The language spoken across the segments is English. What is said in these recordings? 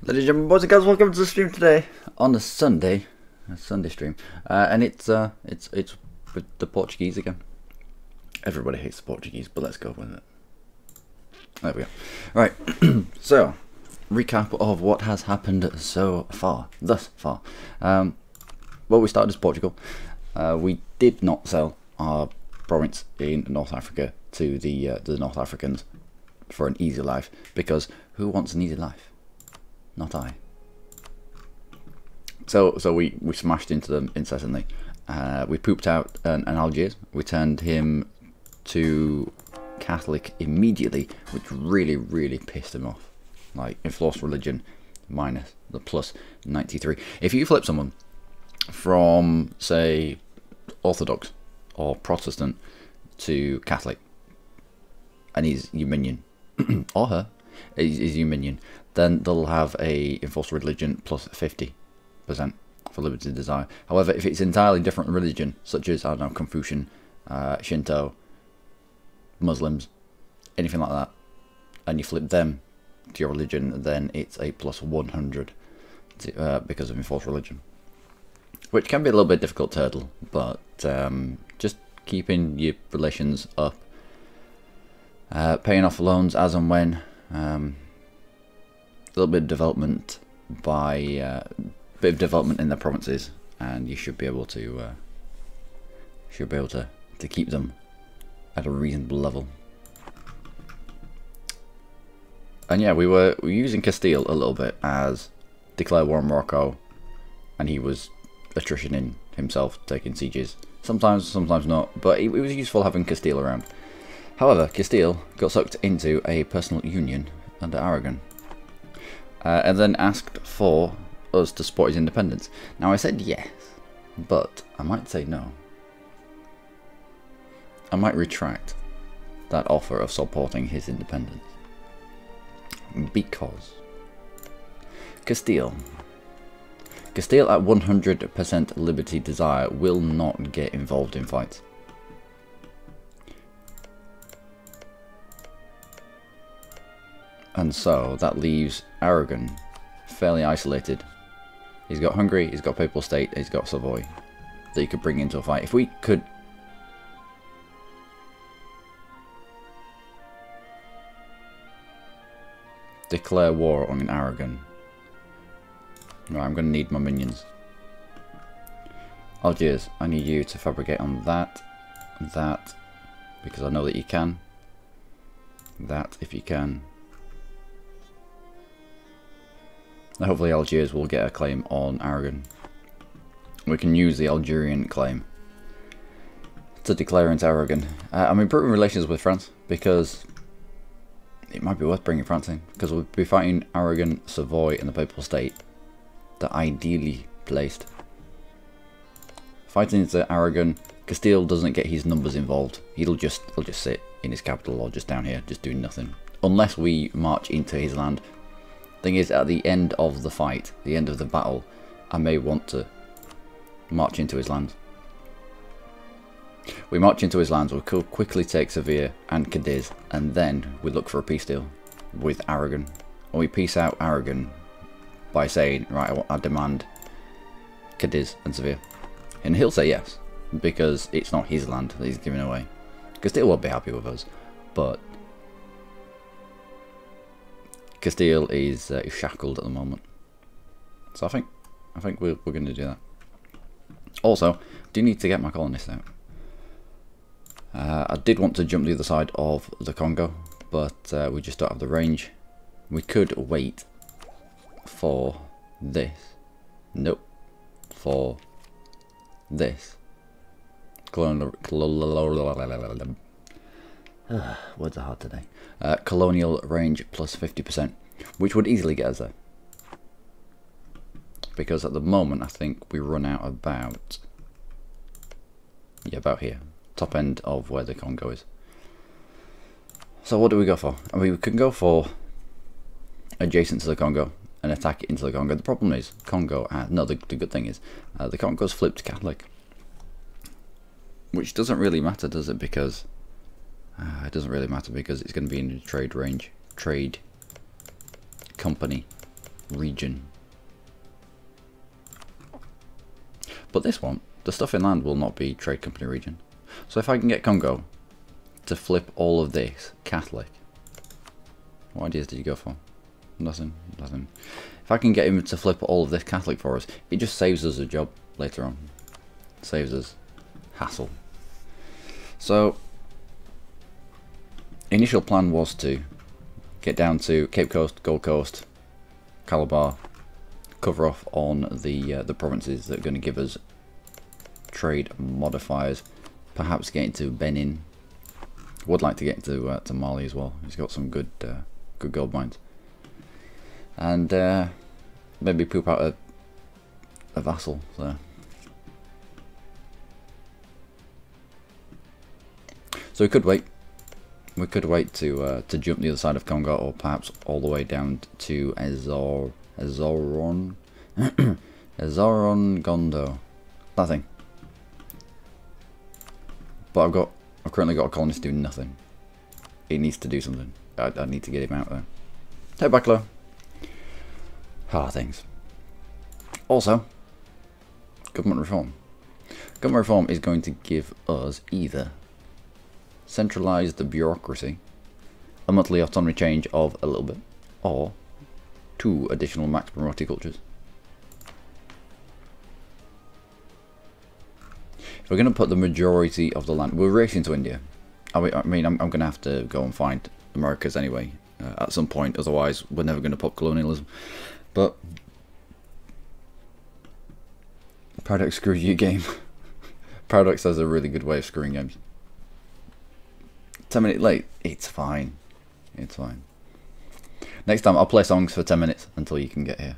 Ladies and gentlemen, boys and girls, welcome to the stream today on a Sunday stream, and it's with the Portuguese again. Everybody hates the Portuguese, but let's go with it. There we go. Right, so recap of what has happened thus far. Well, we started as Portugal. We did not sell our province in North Africa to the North Africans for an easy life, because who wants an easy life? Not I. So we smashed into them incessantly. We pooped out an Algiers. We turned him to Catholic immediately, which really pissed him off. Like, enforced religion minus the plus 93. If you flip someone from, say, Orthodox or Protestant to Catholic, and he's your minion, or her, is your minion, then they'll have a enforced religion plus 50% for liberty of desire. However, if it's entirely different religion, such as, I don't know, Confucian, Shinto, Muslims, anything like that, and you flip them to your religion, then it's a plus 100 because of enforced religion, which can be a little bit difficult to hurdle, but just keeping your relations up, paying off loans as and when, a little bit of development in the provinces, and you should be able to keep them at a reasonable level. And yeah, we were using Castile a little bit as declare war on Morocco, and he was attritioning himself, taking sieges. Sometimes not, but it was useful having Castile around. However, Castile got sucked into a personal union under Aragon, and then asked for us to support his independence. Now, I said yes, but I might say no. I might retract that offer of supporting his independence, because Castile at 100% liberty desire will not get involved in fights. And so that leaves Aragon fairly isolated. He's got Hungary, he's got Papal State, he's got Savoy that he could bring into a fight. If we could declare war on Aragon. Right, I'm going to need my minions. Algiers, I need you to fabricate on that, because I know that you can. That, if you can. Hopefully Algiers will get a claim on Aragon. We can use the Algerian claim to declare into Aragon. I'm improving relations with France, because it might be worth bringing France in, because we'll be fighting Aragon, Savoy and the Papal State. They're ideally placed. Fighting into Aragon, Castile doesn't get his numbers involved. He'll just sit in his capital or just down here, just doing nothing. Unless we march into his land. Thing is, at the end of the fight, the end of the battle, I may want to march into his lands. We march into his lands, we'll quickly take Seville and Cadiz, and then we look for a peace deal with Aragon. And we peace out Aragon by saying, right, I demand Cadiz and Seville. And he'll say yes, because it's not his land that he's giving away. Castile won't be happy with us, but Castile is shackled at the moment, so I think we're going to do that. Also, do need to get my colonists out. I did want to jump the other side of the Congo, but we just don't have the range. We could wait for this. Nope. For this. Words are hard today. Colonial range plus 50%, which would easily get us there. Because at the moment, I think we run out about, yeah, about here. Top end of where the Congo is. So what do we go for? I mean, we can go for adjacent to the Congo and attack it into the Congo. The problem is, Congo, no, the good thing is, the Congo's flipped Catholic. Which doesn't really matter, does it? Because it doesn't really matter, because it's going to be in the trade range, trade company region. But this one, the stuff inland will not be trade company region. So if I can get Congo to flip all of this Catholic, what ideas did you go for? Nothing, nothing. If I can get him to flip all of this Catholic for us, it just saves us a job later on. Saves us hassle. So, initial plan was to get down to Cape Coast, Gold Coast, Calabar, cover off on the provinces that are going to give us trade modifiers. Perhaps get into Benin. Would like to get into to Mali as well. He's got some good good gold mines. And maybe poop out a vassal there. So we could wait. We could wait to jump the other side of Congo, or perhaps all the way down to Ezoron Gondo. That thing. But I've currently got a colonist doing nothing. It needs to do something. I need to get him out there. Hey, back low. Things. Also, government reform. Government reform is going to give us either centralised bureaucracy, a monthly autonomy change of a little bit, or 2 additional max horticultures. If we're going to put the majority of the land, we're racing to India. I mean, I'm going to have to go and find Americas anyway at some point, otherwise we're never going to pop colonialism. But Paradox screws you game. Paradox has a really good way of screwing games. 10 minutes late, it's fine. It's fine. Next time I'll play songs for 10 minutes until you can get here.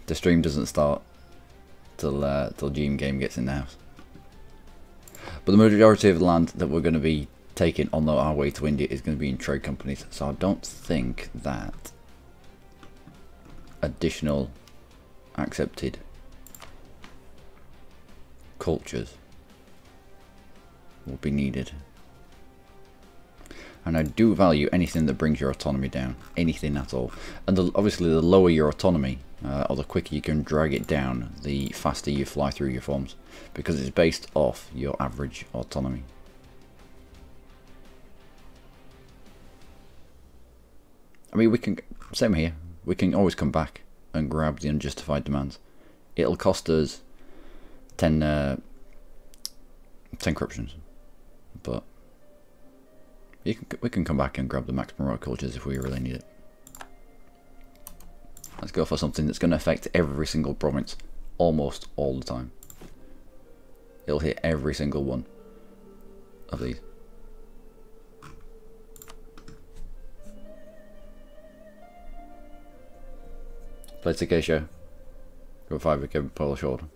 The stream doesn't start till GM Game gets in the house. But the majority of the land that we're going to be taking on our way to India is going to be in trade companies, so I don't think that additional accepted cultures will be needed. And I do value anything that brings your autonomy down, anything at all. And obviously the lower your autonomy, or the quicker you can drag it down, the faster you fly through your forms, because it's based off your average autonomy. I mean, we can, same here, we can always come back and grab the unjustified demands. It'll cost us 10 corruptions, but we can come back and grab the maximum royal cultures if we really need it. Let's go for something that's going to affect every single province almost all the time. It'll hit every single one of these. Play Acacia. Go 5 became Polish order.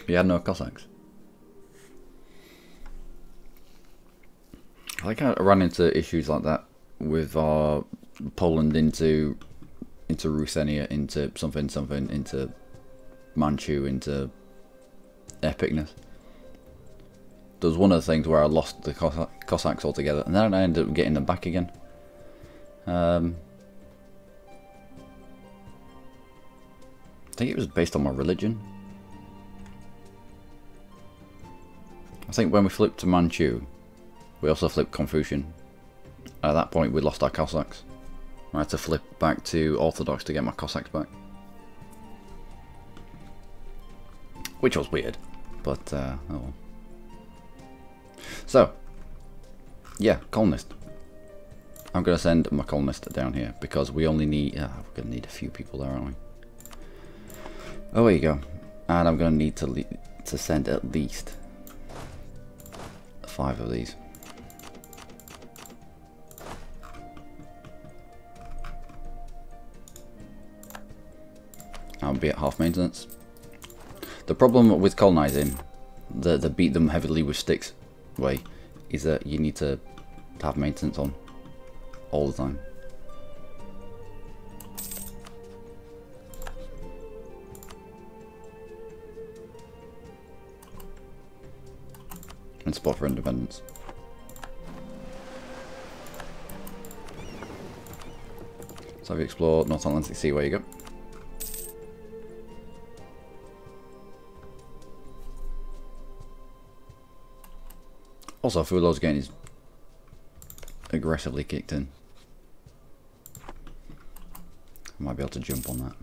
We had no Cossacks. I think I ran into issues like that with our Poland into Ruthenia, into something, into Manchu, into epicness. There was one of the things where I lost the Cossacks altogether, and then I ended up getting them back again. I think it was based on my religion. I think when we flipped to Manchu, we also flipped Confucian. At that point we lost our Cossacks. I had to flip back to Orthodox to get my Cossacks back. Which was weird, but oh well. So, yeah, colonist. I'm going to send my colonist down here because we only need, we're going to need a few people there, aren't we? Oh, there you go. And I'm going to need to send at least 5 of these. I'll be at half maintenance. The problem with colonizing, the beat them heavily with sticks way, is that you need to have maintenance on all the time. and support for independence. So have you explored North Atlantic Sea? Where you go? Also, Fulo's getting his aggressively kicked in. I might be able to jump on that.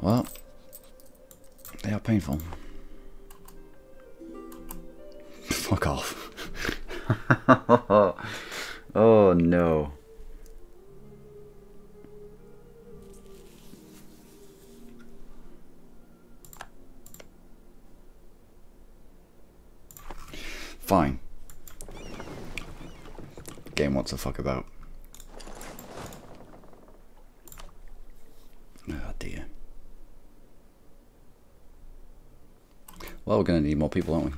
Well, they are painful. Fuck off. Oh no. Fine. Game wants to fuck about. Oh dear. Well, we're going to need more people, aren't we?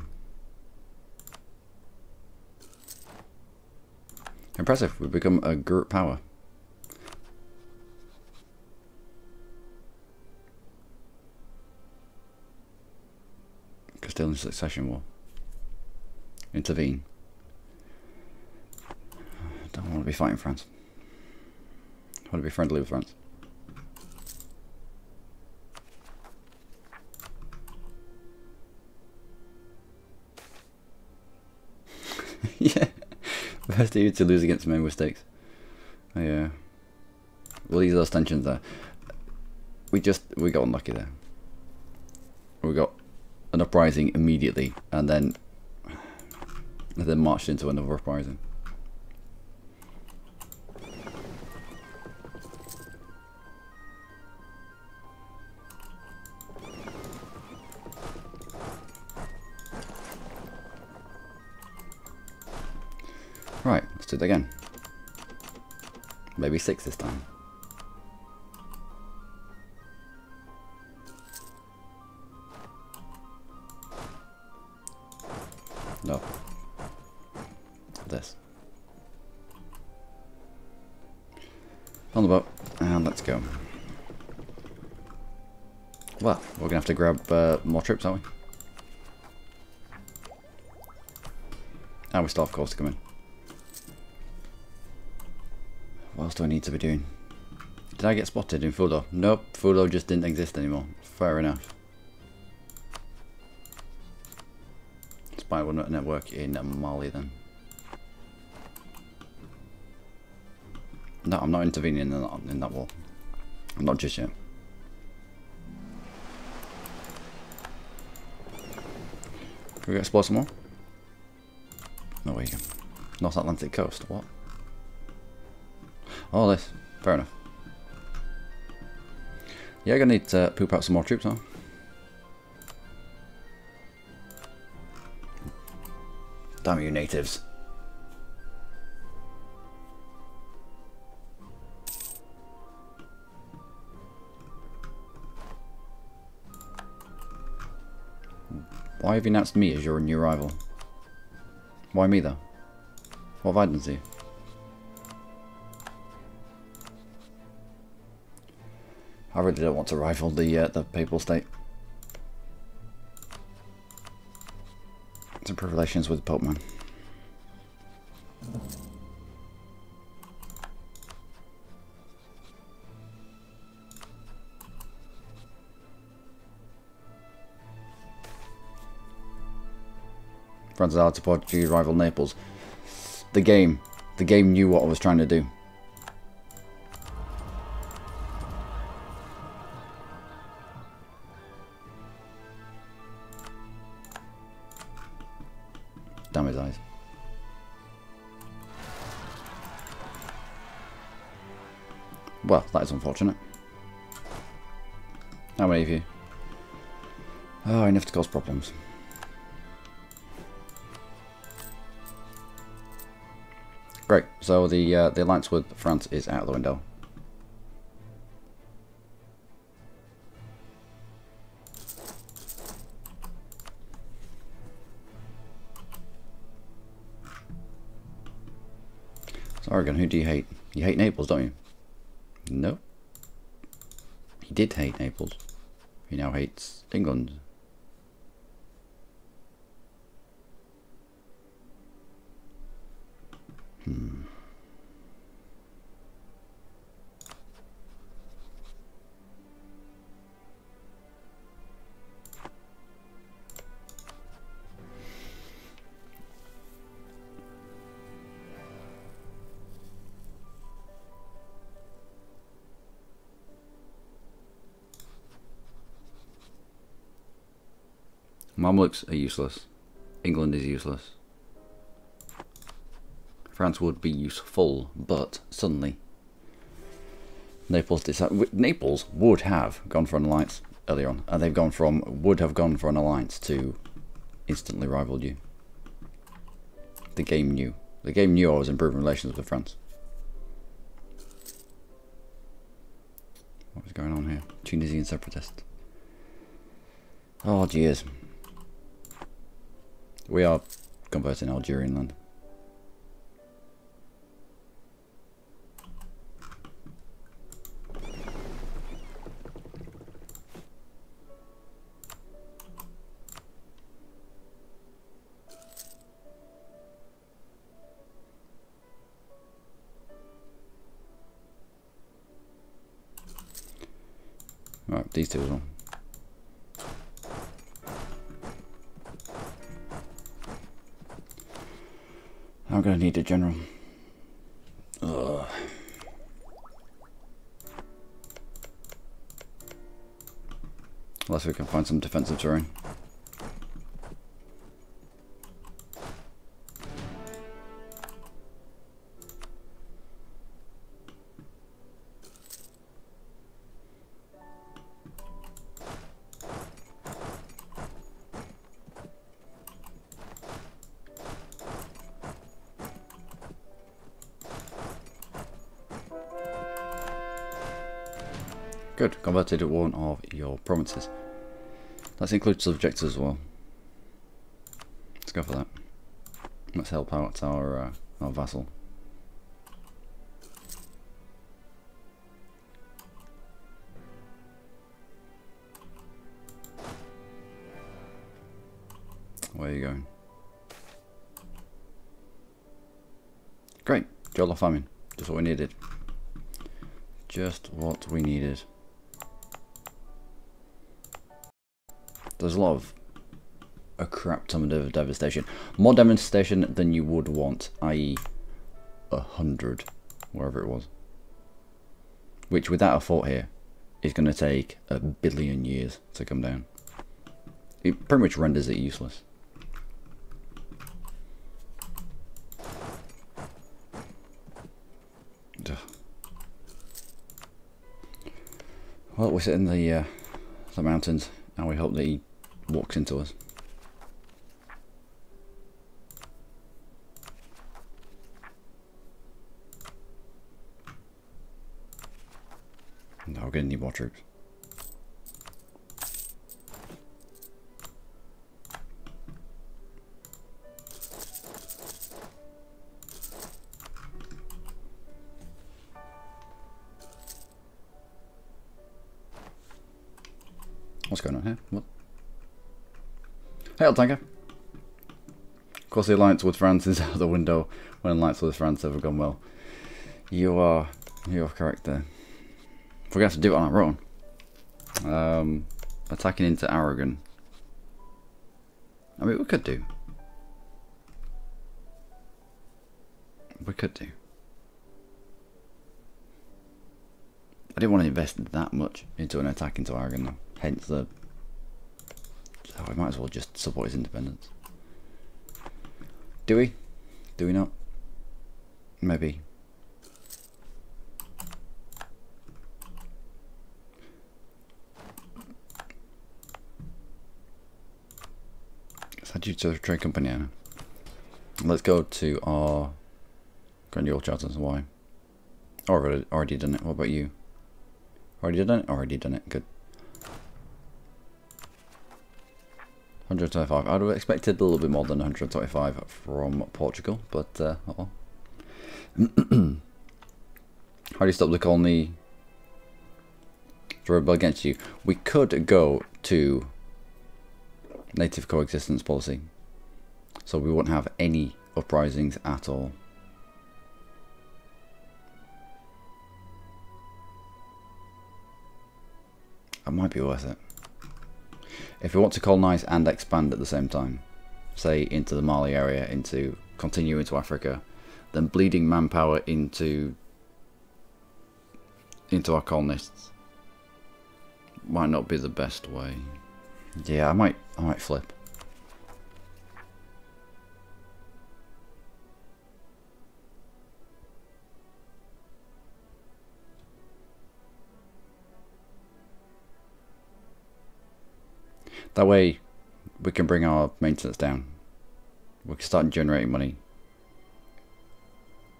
Impressive, we've become a group power. Castilian Succession War. Intervene. Don't want to be fighting France. I want to be friendly with France. Yeah. First EU to lose against main mistakes. Yeah. Well, these are those tensions there. We got unlucky there. We got an uprising immediately, and then marched into another uprising. Right, let's do it again. Maybe 6 this time. No. This. On the boat, and let's go. Well, we're gonna have to grab more troops, aren't we? And we still have calls to come in. What else do I need to be doing? Did I get spotted in Fudo? Nope, Fudo just didn't exist anymore. Fair enough. Spy network in Mali then. No, I'm not intervening in that war. I'm not just yet. Can we explore some more? No, where you go? North Atlantic coast, what? Oh, this. Fair enough. Yeah, gonna need to poop out some more troops, huh? Damn you natives. Why have you announced me as your new rival? Why me though? What have I done to you? I really don't want to rival the papal state. To improve relations with the Pope, man. France is hard to Portuguese rival Naples. The game knew what I was trying to do. Damn his eyes. Well, that is unfortunate. How many of you? Oh, enough to cause problems. Great, so the alliance with France is out of the window. Aragon, who do you hate? You hate Naples, don't you? No. He did hate Naples. He now hates England. Mamluks are useless. England is useless. France would be useful, but suddenly Naples would have gone for an alliance earlier on, and they've gone from would have gone for an alliance to instantly rivaled you. The game knew. The game knew I was improving relations with France. What is going on here? Tunisian separatists. Oh, jeez. We are converting Algerian land. Right, these two as well. I'm gonna need a general. Ugh. Unless we can find some defensive terrain. Good, converted one of your provinces. Let's include subjects as well. Let's go for that. Let's help out our vassal. Where are you going? Great, Jollof famine. Just what we needed. Just what we needed. There's a crap ton of devastation. More devastation than you would want, i.e. 100, wherever it was. Which without a fort here is going to take 1 billion years to come down. It pretty much renders it useless. Duh. Well, we sit in the mountains and we hope that he walks into us. No, we're going to need more troops. What's going on here? What? Hail, tanker! Of course, the alliance with France is out the window when alliance with France ever gone well. You are correct there. If we're going to have to do it on our own. Attacking into Aragon. I mean, we could do. We could do. I didn't want to invest that much into an attack into Aragon though. Hence the... Oh, we might as well just support his independence. Do we? Do we not? Maybe. Let's add you to the trade company now. Let's go to our Grandial Charters. Why? Already done it. What about you? Already done it? Already done it. Good. 125. I would have expected a little bit more than 125 from Portugal, but oh well. How do you stop the colony to rebel against you? We could go to native coexistence policy, so we won't have any uprisings at all. That might be worth it. If we want to colonize and expand at the same time, say into the Mali area, continue into Africa, then bleeding manpower into our colonists might not be the best way. Yeah, I might flip. That way we can bring our maintenance down. We can start generating money.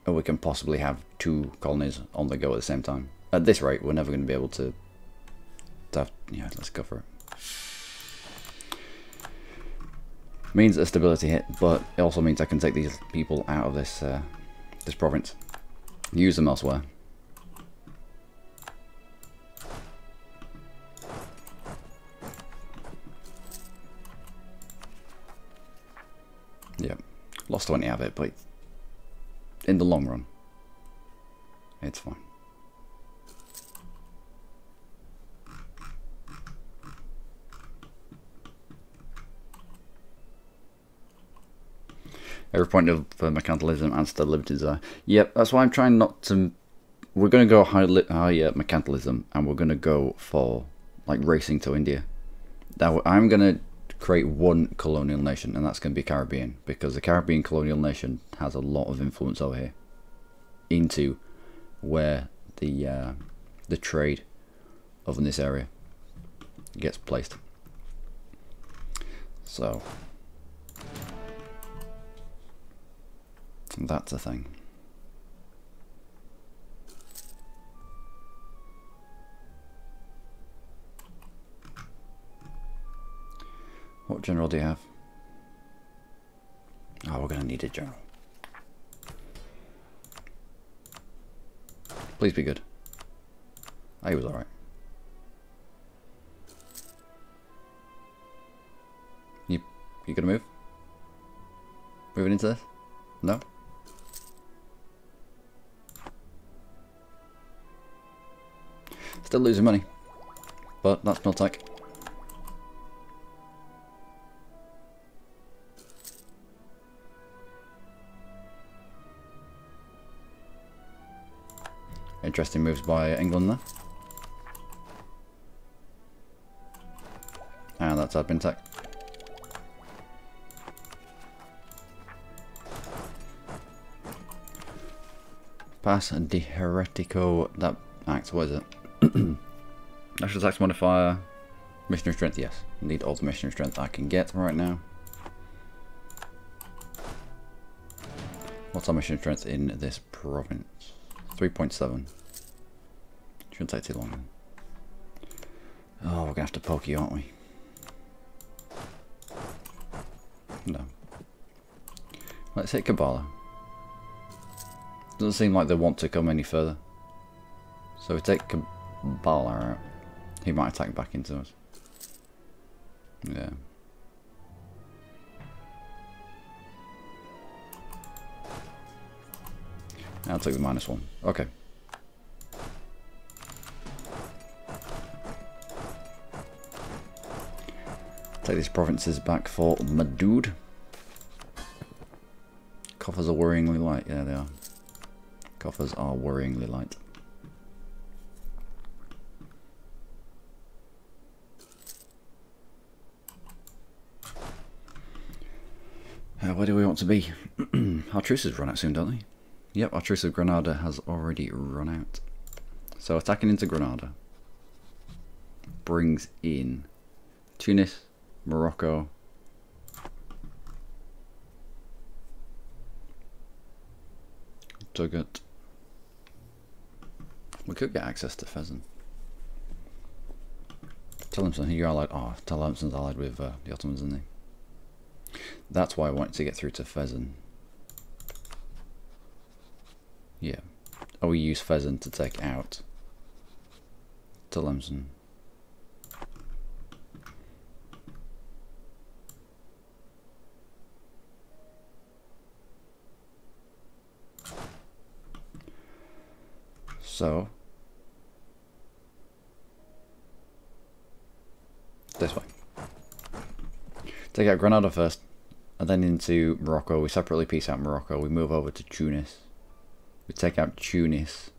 And we can possibly have 2 colonies on the go at the same time. At this rate, we're never going to be able to have... Yeah, let's go for it. Means a stability hit, but it also means I can take these people out of this this province. Use them elsewhere. Yeah, lost 20 of it, but in the long run, it's fine. Every point of mercantilism and still limited desire. Yep, that's why I'm trying not to. We're going to go high mercantilism, and we're going to go for like racing to India. Now I'm going to create one colonial nation, and that's going to be Caribbean, because the Caribbean colonial nation has a lot of influence over here into where the trade of this area gets placed. So that's a thing. What general do you have? Oh, we're going to need a general. Please be good. Oh, he was alright. You gonna move? Moving into this? No? Still losing money. But that's no tech. Interesting moves by England there. And that's admin tech. Pass and de heretico. That acts, what is it? National tax modifier. Missionary strength, yes. Need all the missionary strength I can get right now. What's our missionary strength in this province? 3.7. Shouldn't take too long. Oh, we're gonna have to poke you, aren't we? No. Let's hit Kabbalah. Doesn't seem like they want to come any further. So we take Kabbalah out. He might attack back into us. Yeah. I'll take the -1. Okay. Take these provinces back for my dude. Coffers are worryingly light. Yeah, they are. Coffers are worryingly light. Where do we want to be? Our truces run out soon, don't they? Yep, our truce of Granada has already run out. So attacking into Granada brings in Tunis, Morocco, Tugut. We could get access to Fezzan. Tlemcen, you're allied. Oh, Tlemcen's allied with the Ottomans, isn't he? That's why I wanted to get through to Fezzan. Yeah. Oh, we use Pheasant to take out Tlemcen. So this way. Take out Granada first, and then into Morocco. We separately piece out Morocco. We move over to Tunis. We take out Tunis,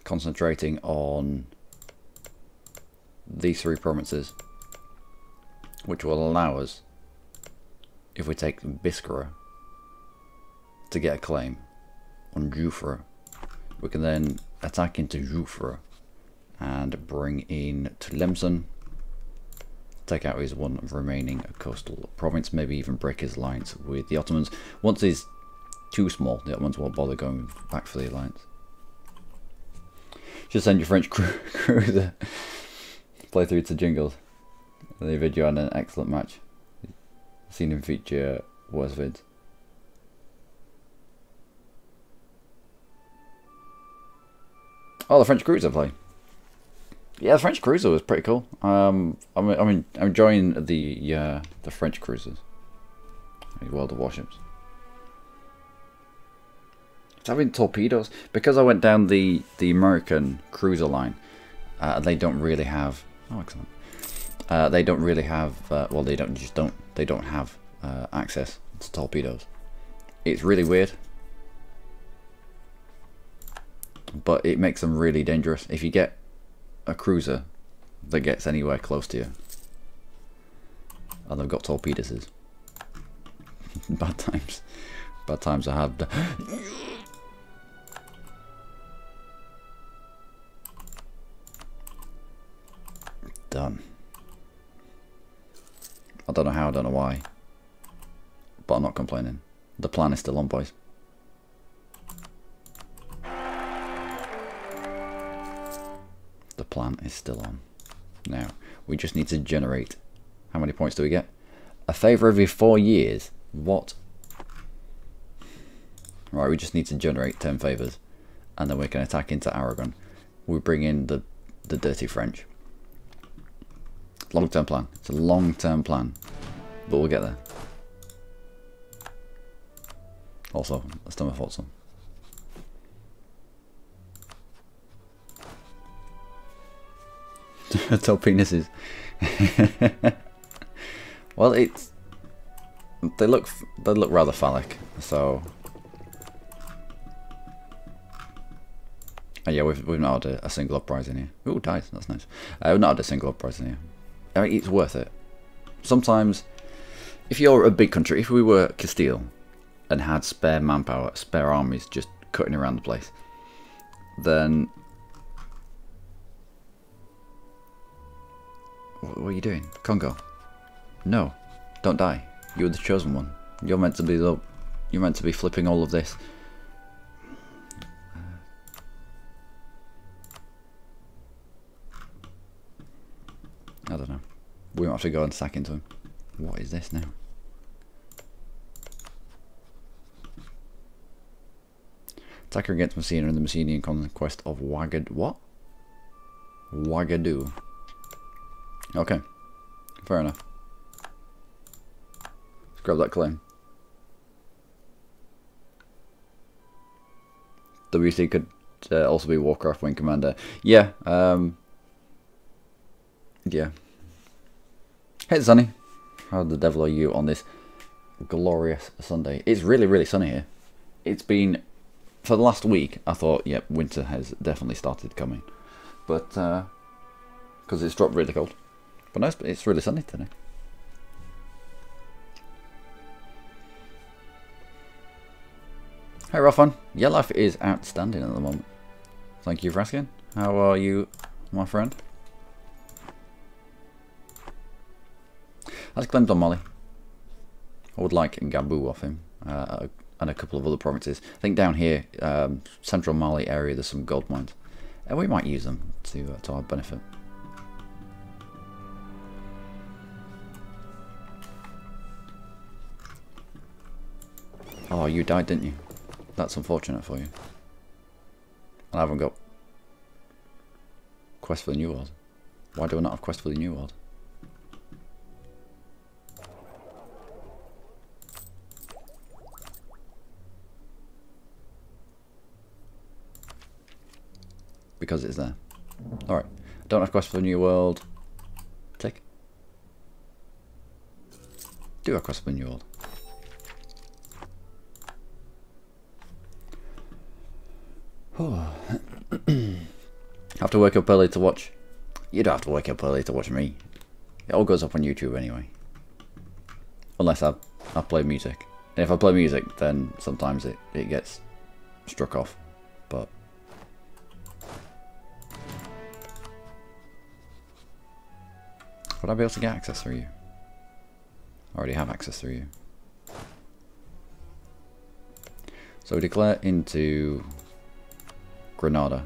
concentrating on these 3 provinces, which will allow us, if we take Biskra, to get a claim on Jufra. We can then attack into Jufra and bring in Tlemcen, take out his 1 remaining coastal province, maybe even break his alliance with the Ottomans. Once he's too small, the Ottomans won't bother going back for the alliance. Just send your French cruiser play through to Jingles. The video had an excellent match. I've seen him feature worse vids. Oh, the French cruiser play. Yeah, the French cruiser was pretty cool. I'm enjoying the French cruisers. World of Warships. It's having torpedoes because I went down the American cruiser line. They don't really have. Oh, excellent. They don't really have. Well, they don't have access to torpedoes. It's really weird. But it makes them really dangerous. If you get a cruiser that gets anywhere close to you, and they've got torpedoes, bad times. Bad times I have. Done. I don't know how, I don't know why, but I'm not complaining. The plan is still on, boys. The plan is still on. Now, we just need to generate. How many points do we get? A favour every 4 years. What? Right, we just need to generate 10 favours. And then we can attack into Aragon. We bring in the dirty French. Long-term plan. It's a long-term plan. But we'll get there. Also, let's do my thoughts on. Tall penises. Well, it's they look rather phallic. So yeah, we've not had a single uprising here. Ooh, dice. That's nice. We've not had a single uprising here. I mean, it's worth it. Sometimes, if you're a big country, if we were Castile and had spare manpower, spare armies just cutting around the place, then what are you doing? Congo? No, don't die. You're the chosen one. You're meant to be you're meant to be flipping all of this. I don't know. We might have to go and sack into him. What is this now? Attacker against Messina in the Messenian conquest of Ouagadougou. What? Ouagadougou. Okay. Fair enough. Let's grab that claim. WC could also be Warcraft Wing Commander. Yeah. Yeah. Hey Sunny, how the devil are you on this glorious Sunday? It's really, really sunny here. It's been, for the last week, I thought, yep, winter has definitely started coming. But, because it's dropped really cold. But no, it's really sunny today. Hey Raffan, yeah, life is outstanding at the moment. Thank you for asking. How are you, my friend? That's claimed on Mali. I would like Gabu off him, and a couple of other provinces. I think down here, central Mali area, there's some gold mines, and we might use them to our benefit. Oh, you died, didn't you? That's unfortunate for you. I haven't got quest for the New World. Why do I not have quest for the New World? Because it's there. Alright. Don't have quest for the New World. Tick. Do have quest for the New World. Have to wake up early to watch. You don't have to wake up early to watch me. It all goes up on YouTube anyway. Unless I play music. And if I play music, then sometimes it gets struck off. But would I be able to get access through you? I already have access through you. So we declare into Granada.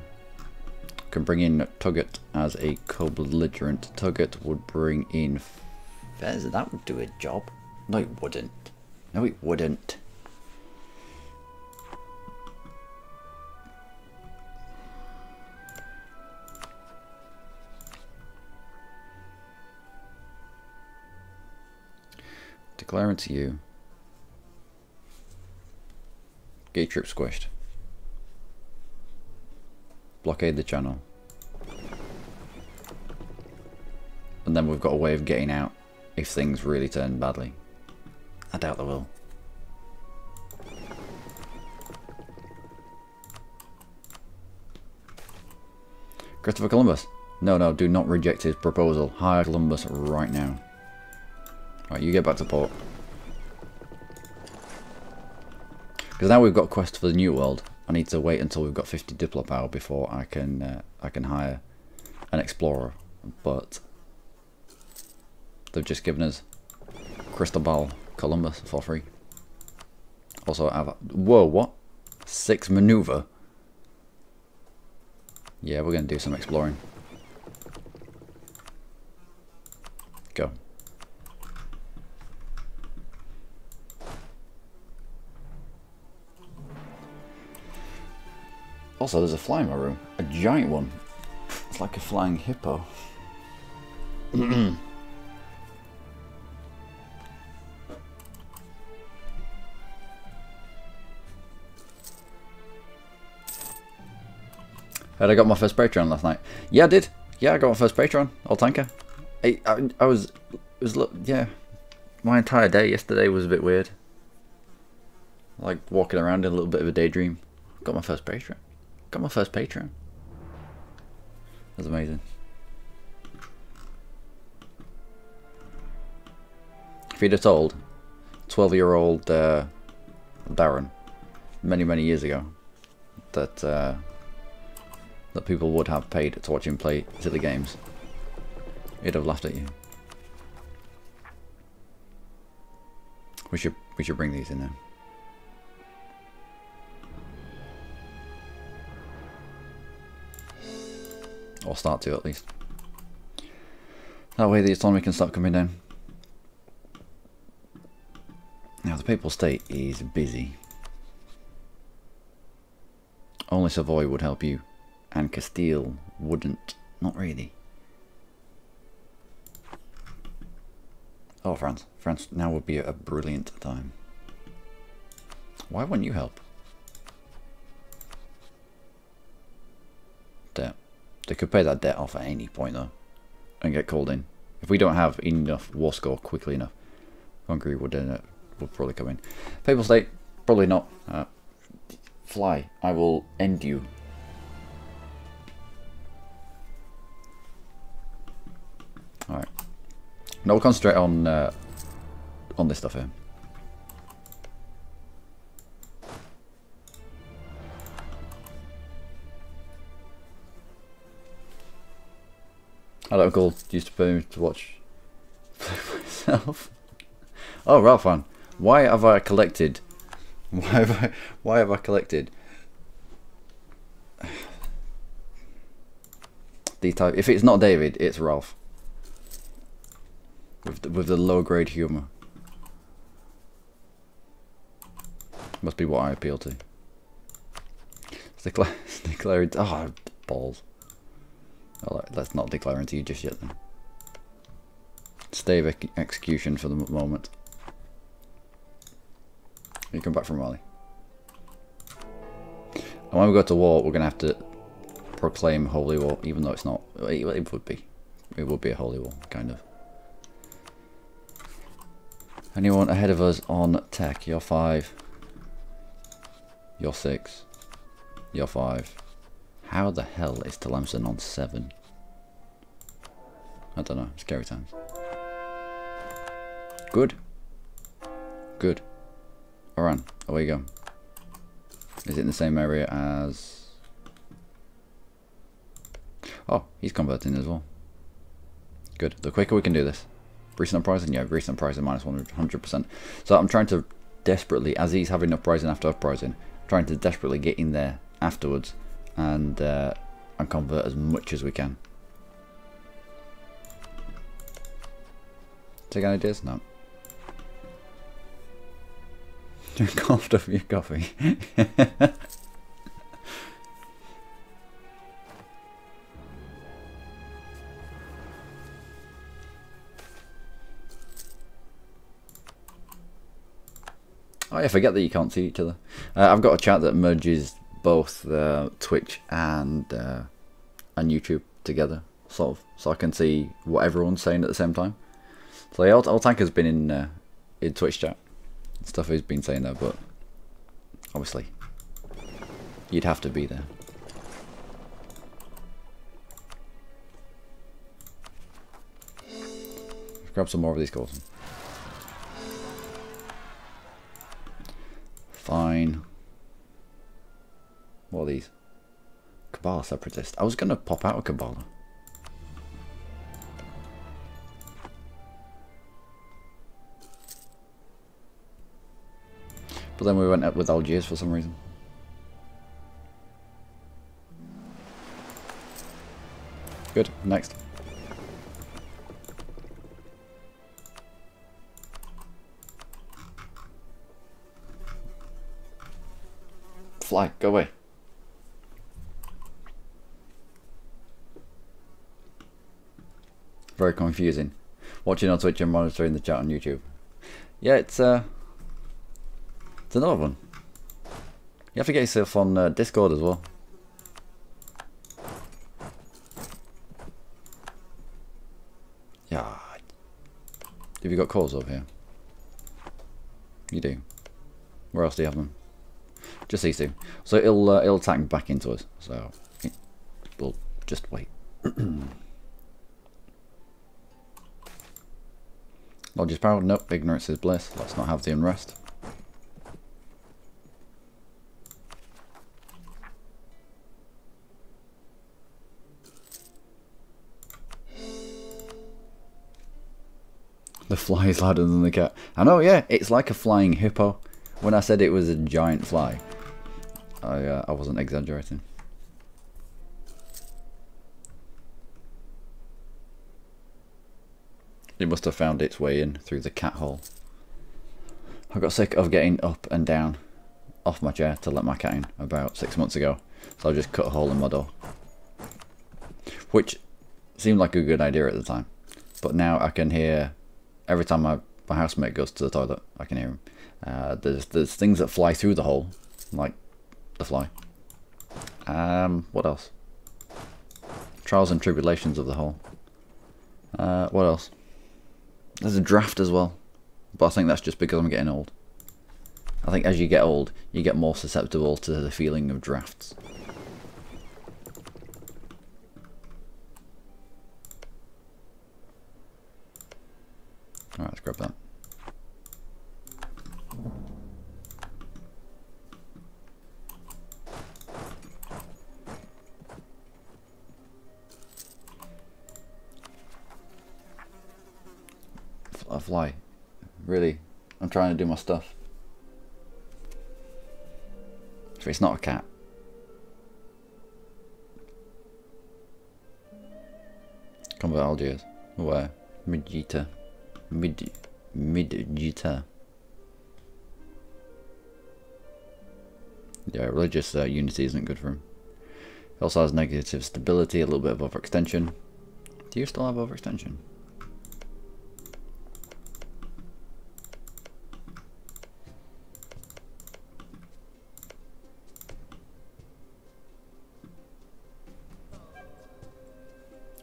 Can bring in Tugget as a co-belligerent. Tugget would bring in Fez. That would do a job. No, it wouldn't. No, it wouldn't. Declare into you. Gate trip squished. Blockade the channel. And then we've got a way of getting out if things really turn badly. I doubt they will. Christopher Columbus. No, do not reject his proposal. Hire Columbus right now. Right, you get back to port. Because now we've got quest for the New World. I need to wait until we've got 50 Diplo power before I can hire an explorer. But they've just given us Cristobal Columbus for free. Also, I have whoa, what? 6 maneuver. Yeah, we're gonna do some exploring. Go. Also, there's a fly in my room. A giant one. It's like a flying hippo. Had I got my first Patreon last night? Yeah, I did. Yeah, I got my first Patreon. I'll thank her. I was yeah. My entire day yesterday was a bit weird. Like walking around in a little bit of a daydream. Got my first Patreon. Got my first Patreon. That's amazing. If you'd have told 12-year-old Darren many years ago that that people would have paid to watch him play silly games, he'd have laughed at you. We should bring these in now. Or start to, at least. That way the economy can start coming down. Now the Papal State is busy. Only Savoy would help you. And Castile wouldn't. Not really. Oh, France. France now would be a brilliant time. Why wouldn't you help? Debt. They could pay that debt off at any point though, and get called in. If we don't have enough war score quickly enough, Hungary would probably come in. Papal State, probably not. Fly, I will end you. All right. Now we'll concentrate on this stuff here. I don't Uncle used to pay me to watch myself. Oh, Ralph, man, why have I collected? Why have I collected the type? If it's not David, it's Ralph. With the low grade humour. Must be what I appeal to. Declare it. Oh, balls. Well, let's not declare into you just yet then. Stay of execution for the moment. You come back from Mali. And when we go to war, we're going to have to proclaim holy war, even though it's not. It would be. It would be a holy war, kind of. Anyone ahead of us on tech? You're 5. You're 6. You're 5. How the hell is Tlemcen on 7? I don't know. Scary times. Good. Good. Oran, away you go. Is it in the same area as... Oh, he's converting as well. Good. The quicker we can do this. Recent uprising? Yeah, recent uprising minus 100%. So I'm trying to desperately, as he's having uprising after uprising, trying to desperately get in there afterwards and convert as much as we can. Take any ideas? No. You coughed up your coffee. Oh, I forget that you can't see each other. I've got a chat that merges both Twitch and YouTube together, sort of, so I can see what everyone's saying at the same time. So yeah, Tanker's been in Twitch chat. Stuff he's been saying there, but obviously you'd have to be there. Grab some more of these calls. Fine. What are these? Kabbalah separatist. I was gonna pop out of Kabbalah. But then we went up with Algiers for some reason. Good, next. Fly, go away. Very confusing. Watching on Twitch and monitoring the chat on YouTube. Yeah, it's another one. You have to get yourself on Discord as well. Yeah. Have you got calls over here? You do. Where else do you have them? Just these two. So it'll attack back into us. So we'll just wait. Knowledge is power. Nope. Ignorance is bliss. Let's not have the unrest. The fly is louder than the cat. I know, yeah. It's like a flying hippo. When I said it was a giant fly, I wasn't exaggerating. It must have found its way in through the cat hole. I got sick of getting up and down off my chair to let my cat in about 6 months ago, so I just cut a hole in my door. Which seemed like a good idea at the time, but now I can hear, every time my housemate goes to the toilet, I can hear him. There's things that fly through the hole, like the fly. What else? Trials and tribulations of the hole. What else? There's a draft as well, but I think that's just because I'm getting old. I think as you get old, you get more susceptible to the feeling of drafts. Alright, let's grab that. A fly. Really? I'm trying to do my stuff. So it's not a cat. Convert Algiers. Where? Midgeta. Midgeta. Yeah, religious unity isn't good for him. He also has negative stability, a little bit of overextension. Do you still have overextension?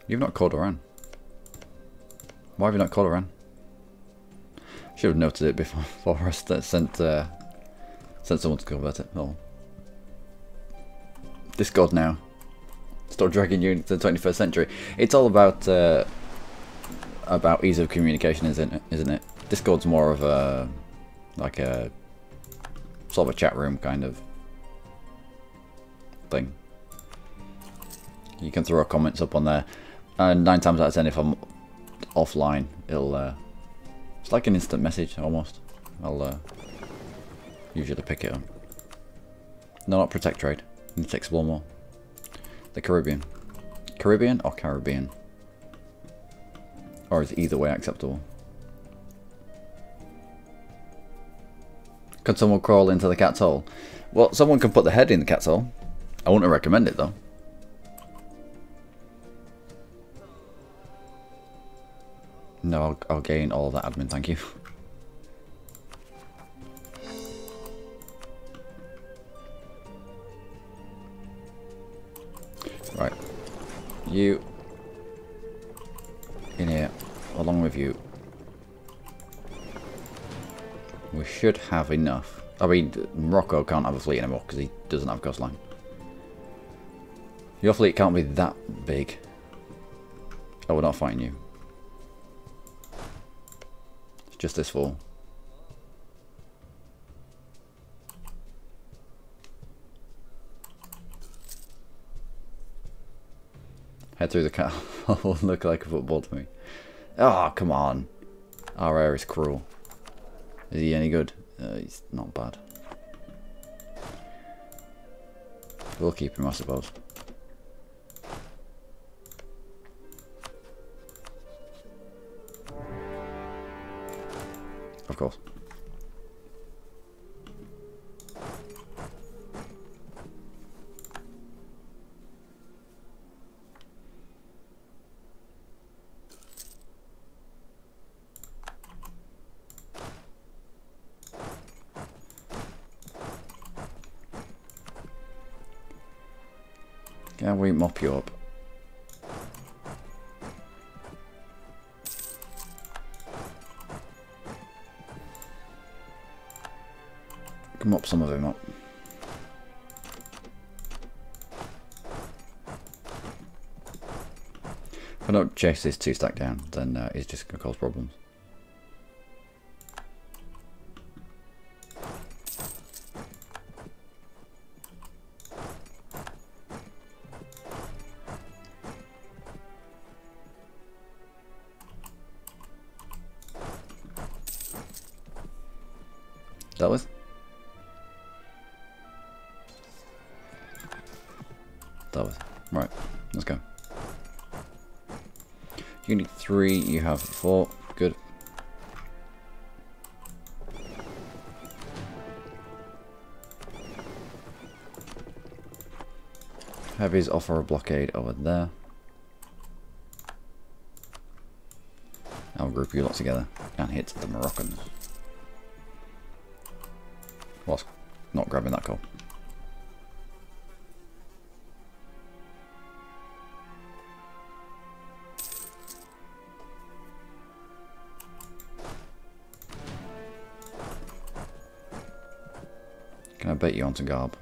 You've not called Oran. Why have you not called Oran? Should have noted it before I sent someone to convert it. Oh. Discord now. Stop dragging you into the 21st century. It's all about ease of communication, isn't it? Discord's more of a like a sort of a chat room kind of thing. You can throw comments up on there, and 9 times out of 10, if I'm offline, it'll it's like an instant message almost. I'll usually pick it up. No, not protect trade. Need to explore more. The Caribbean. Caribbean or Caribbean? Or is either way acceptable? Could someone crawl into the cat's hole? Well, someone can put the head in the cat's hole. I wouldn't recommend it though. No, I'll gain all that admin, thank you. Right. You in here, along with you. We should have enough. I mean, Morocco can't have a fleet anymore because he doesn't have coastline. Your fleet can't be that big. Oh, we're not fighting you. It's just this fall. Head through the cat. Look like a football to me. Oh, come on. Our air is cruel. Is he any good? He's not bad. We'll keep him, I suppose. Of course. Can we mop you up? Can mop some of him up. If I don't chase this 2-stack down, then it's just going to cause problems. That was? That was. Right, let's go. You need 3, you have 4. Good. Heavies offer a blockade over there. I'll group you lot together and hit the Moroccans. Whilst not grabbing that coal. Can I bet you onto Garb?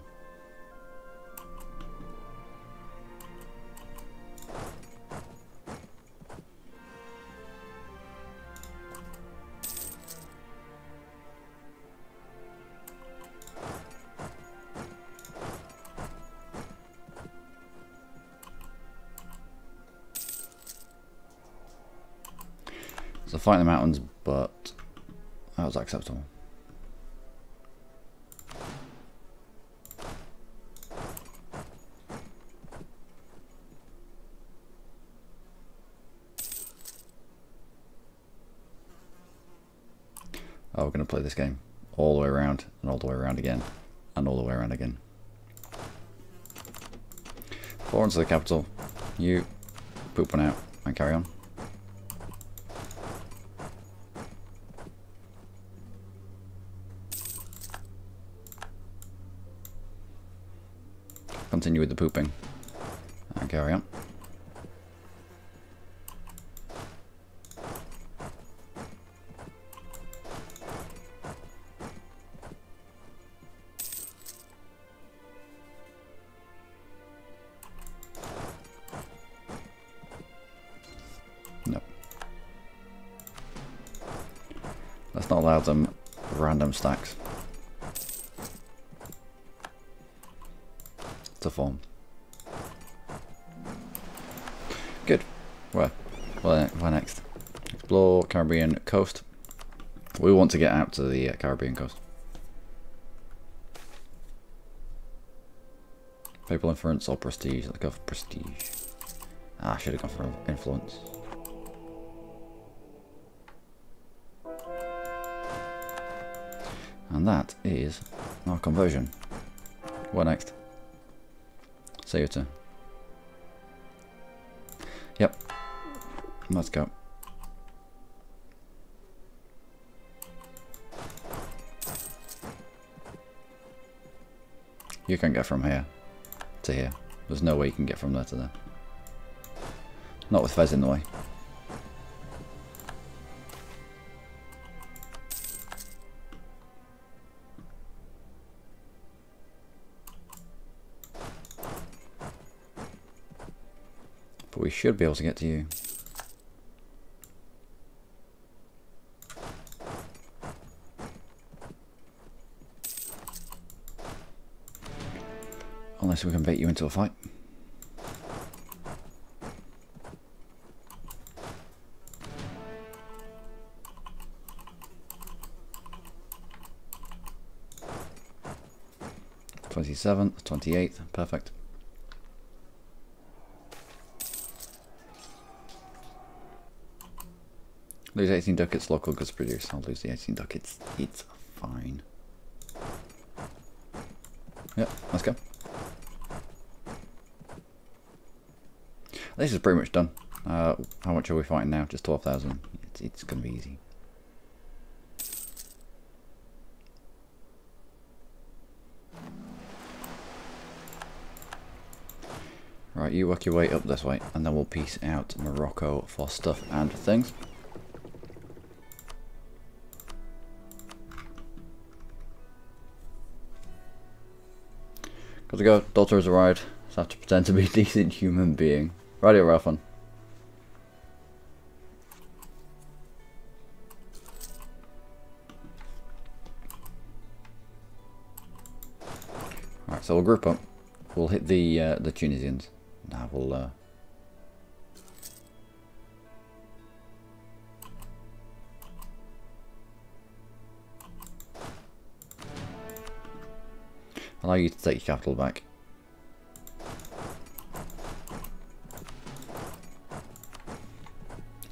So fight in the mountains, but that was acceptable. Oh, we're going to play this game all the way around, and all the way around again, and all the way around again. 4 into the capital. You poop one out and carry on. Continue with the pooping and carry on. No. Let's not allow them random stacks to form. Good. Where next? Explore Caribbean coast. We want to get out to the Caribbean coast. Papal influence or prestige? Let's go for prestige. Ah, I should have gone for influence. And that is our conversion. What next? Ceuta. Yep. Let's go. You can get from here to here. There's no way you can get from there to there. Not with Fez in the way. But we should be able to get to you. Unless we can bait you into a fight. th, 28th, perfect. Lose 18 ducats, local goods produced. I'll lose the 18 ducats. It's fine. Yep, let's go. This is pretty much done. How much are we fighting now? Just 12,000. It's going to be easy. Right, you work your way up this way, and then we'll piece out Morocco for stuff and things. Got to go. Daughter has arrived. Just have to pretend to be a decent human being. Radio Ralphon. Alright, so we'll group up. We'll hit the Tunisians. Now we'll allow you to take your capital back.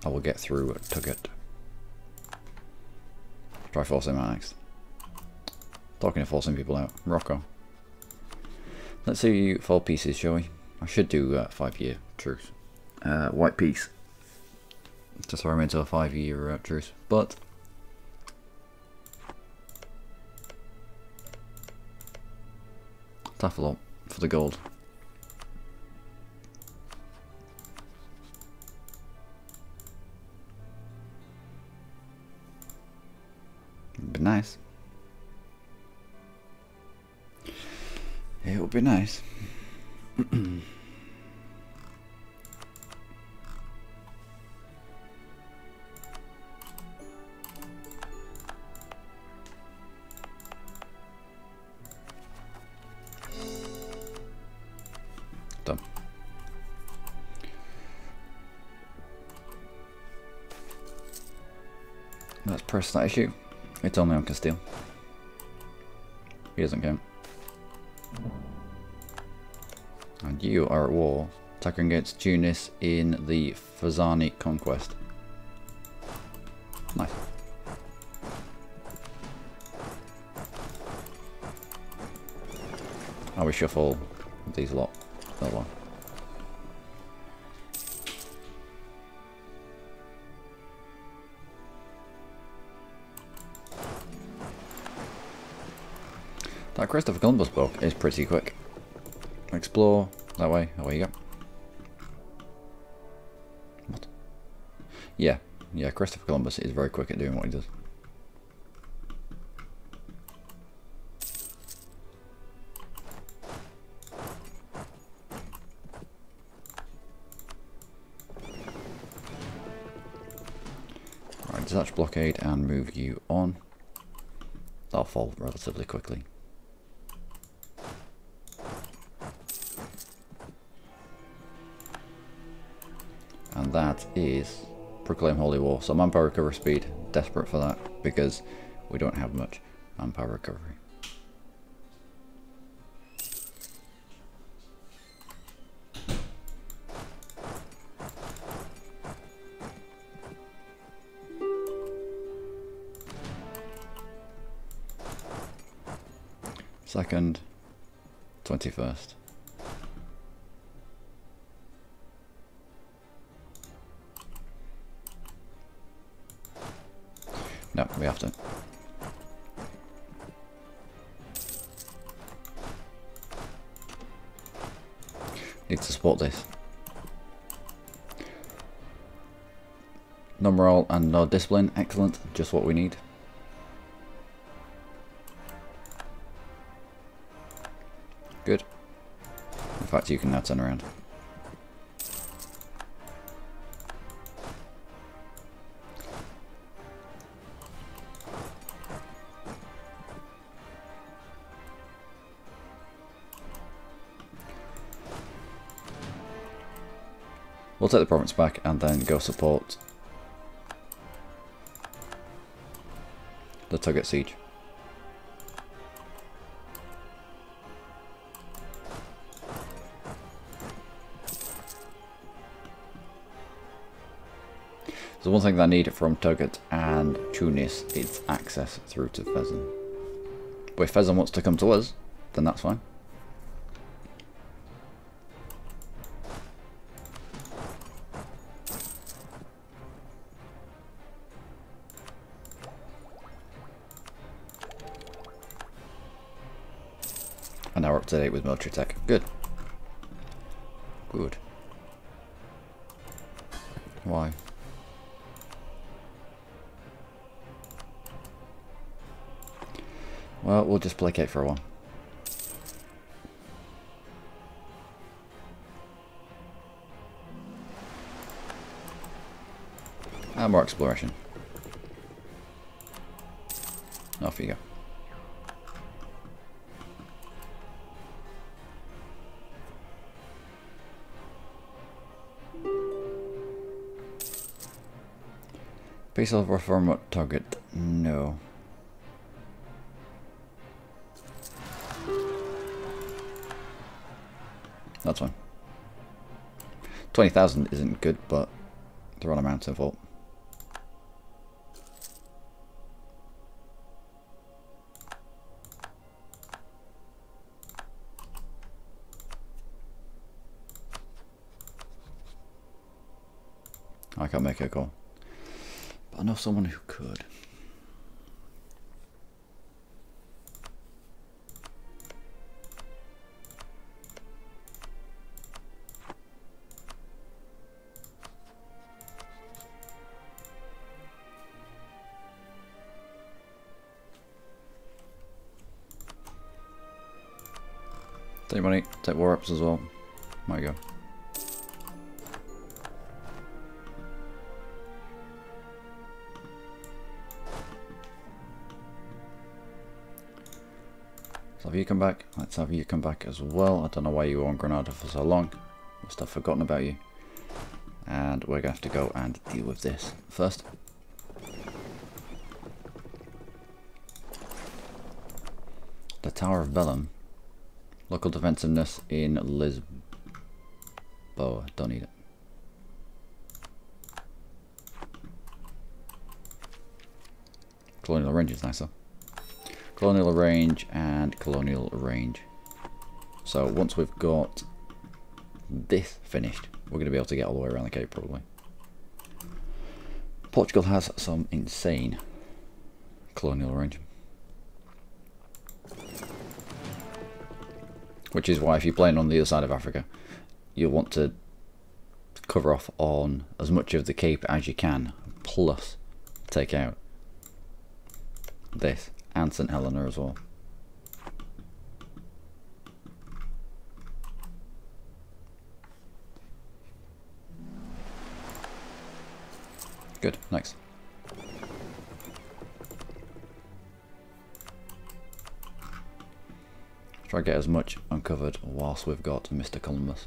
I will get through Tugat. Try forcing him out next. Talking of forcing people out. Morocco. Let's see 4 pieces, shall we? I should do 5-year truce. White peace. Just throw him into a 5-year truce. But tough a lot for the gold. It'd be nice. It would be nice. Done. Let's press that issue. It's only on Castile. He doesn't count. And you are at war, attacking against Tunis in the Fazani conquest. Nice. I'll reshuffle these lot. Oh well. That Christopher Columbus book is pretty quick. Explore that way. Away you go. What? Yeah, Christopher Columbus is very quick at doing what he does. Right, detach blockade and move you on. That'll fall relatively quickly. And that is Proclaim Holy War. So manpower recovery speed, desperate for that because we don't have much manpower recovery. Second, 21st. No, we have to. Need to support this. No morale and no discipline. Excellent. Just what we need. Good. In fact, you can now turn around. We'll take the province back and then go support the Tuget siege. So one thing that I need from Tuget and Tunis is access through to Fezzan. But if Fezzan wants to come to us, then that's fine. And now we're up to date with military tech. Good. Good. Why? Well, we'll just placate for a while. And more exploration. Off you go. Peace of reform target. No. That's fine. 20,000 isn't good, but they're on a mountain vault. I can't make a call. But I know someone who could. Take money, take war ups as well. Might go. Let's have you come back. Let's have you come back as well. I don't know why you were on Granada for so long. Must have forgotten about you. And we're going to have to go and deal with this first. The Tower of Bellum. Local defensiveness in Lisboa. Don't need it. Colonial range is nicer. Colonial range and colonial range. So once we've got this finished, we're going to be able to get all the way around the Cape probably. Portugal has some insane colonial range. Which is why if you're playing on the other side of Africa, you'll want to cover off on as much of the Cape as you can, plus take out this and St Helena as well. Good, next. Try to get as much uncovered whilst we've got Mr. Columbus.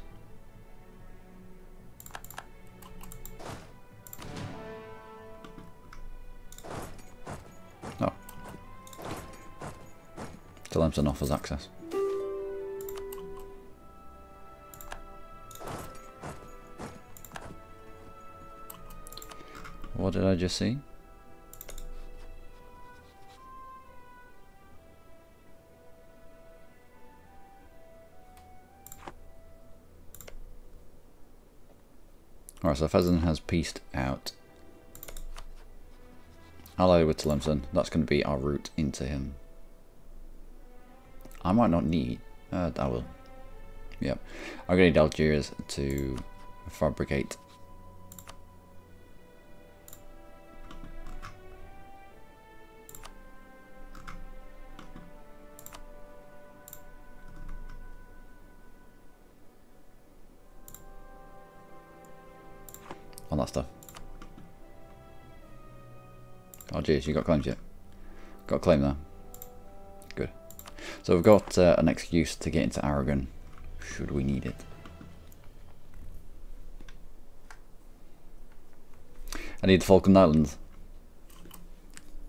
Oh. Tlemcen offers access. What did I just see? Alright, so Fezzan has pieced out. Allied with Tlemcen, that's going to be our route into him. I might not need... I will. Yep. I'm going to need Algiers to fabricate. On that stuff. Algiers, you got claims yet? Got a claim there. Good. So we've got an excuse to get into Aragon, should we need it. I need the Falkland Islands.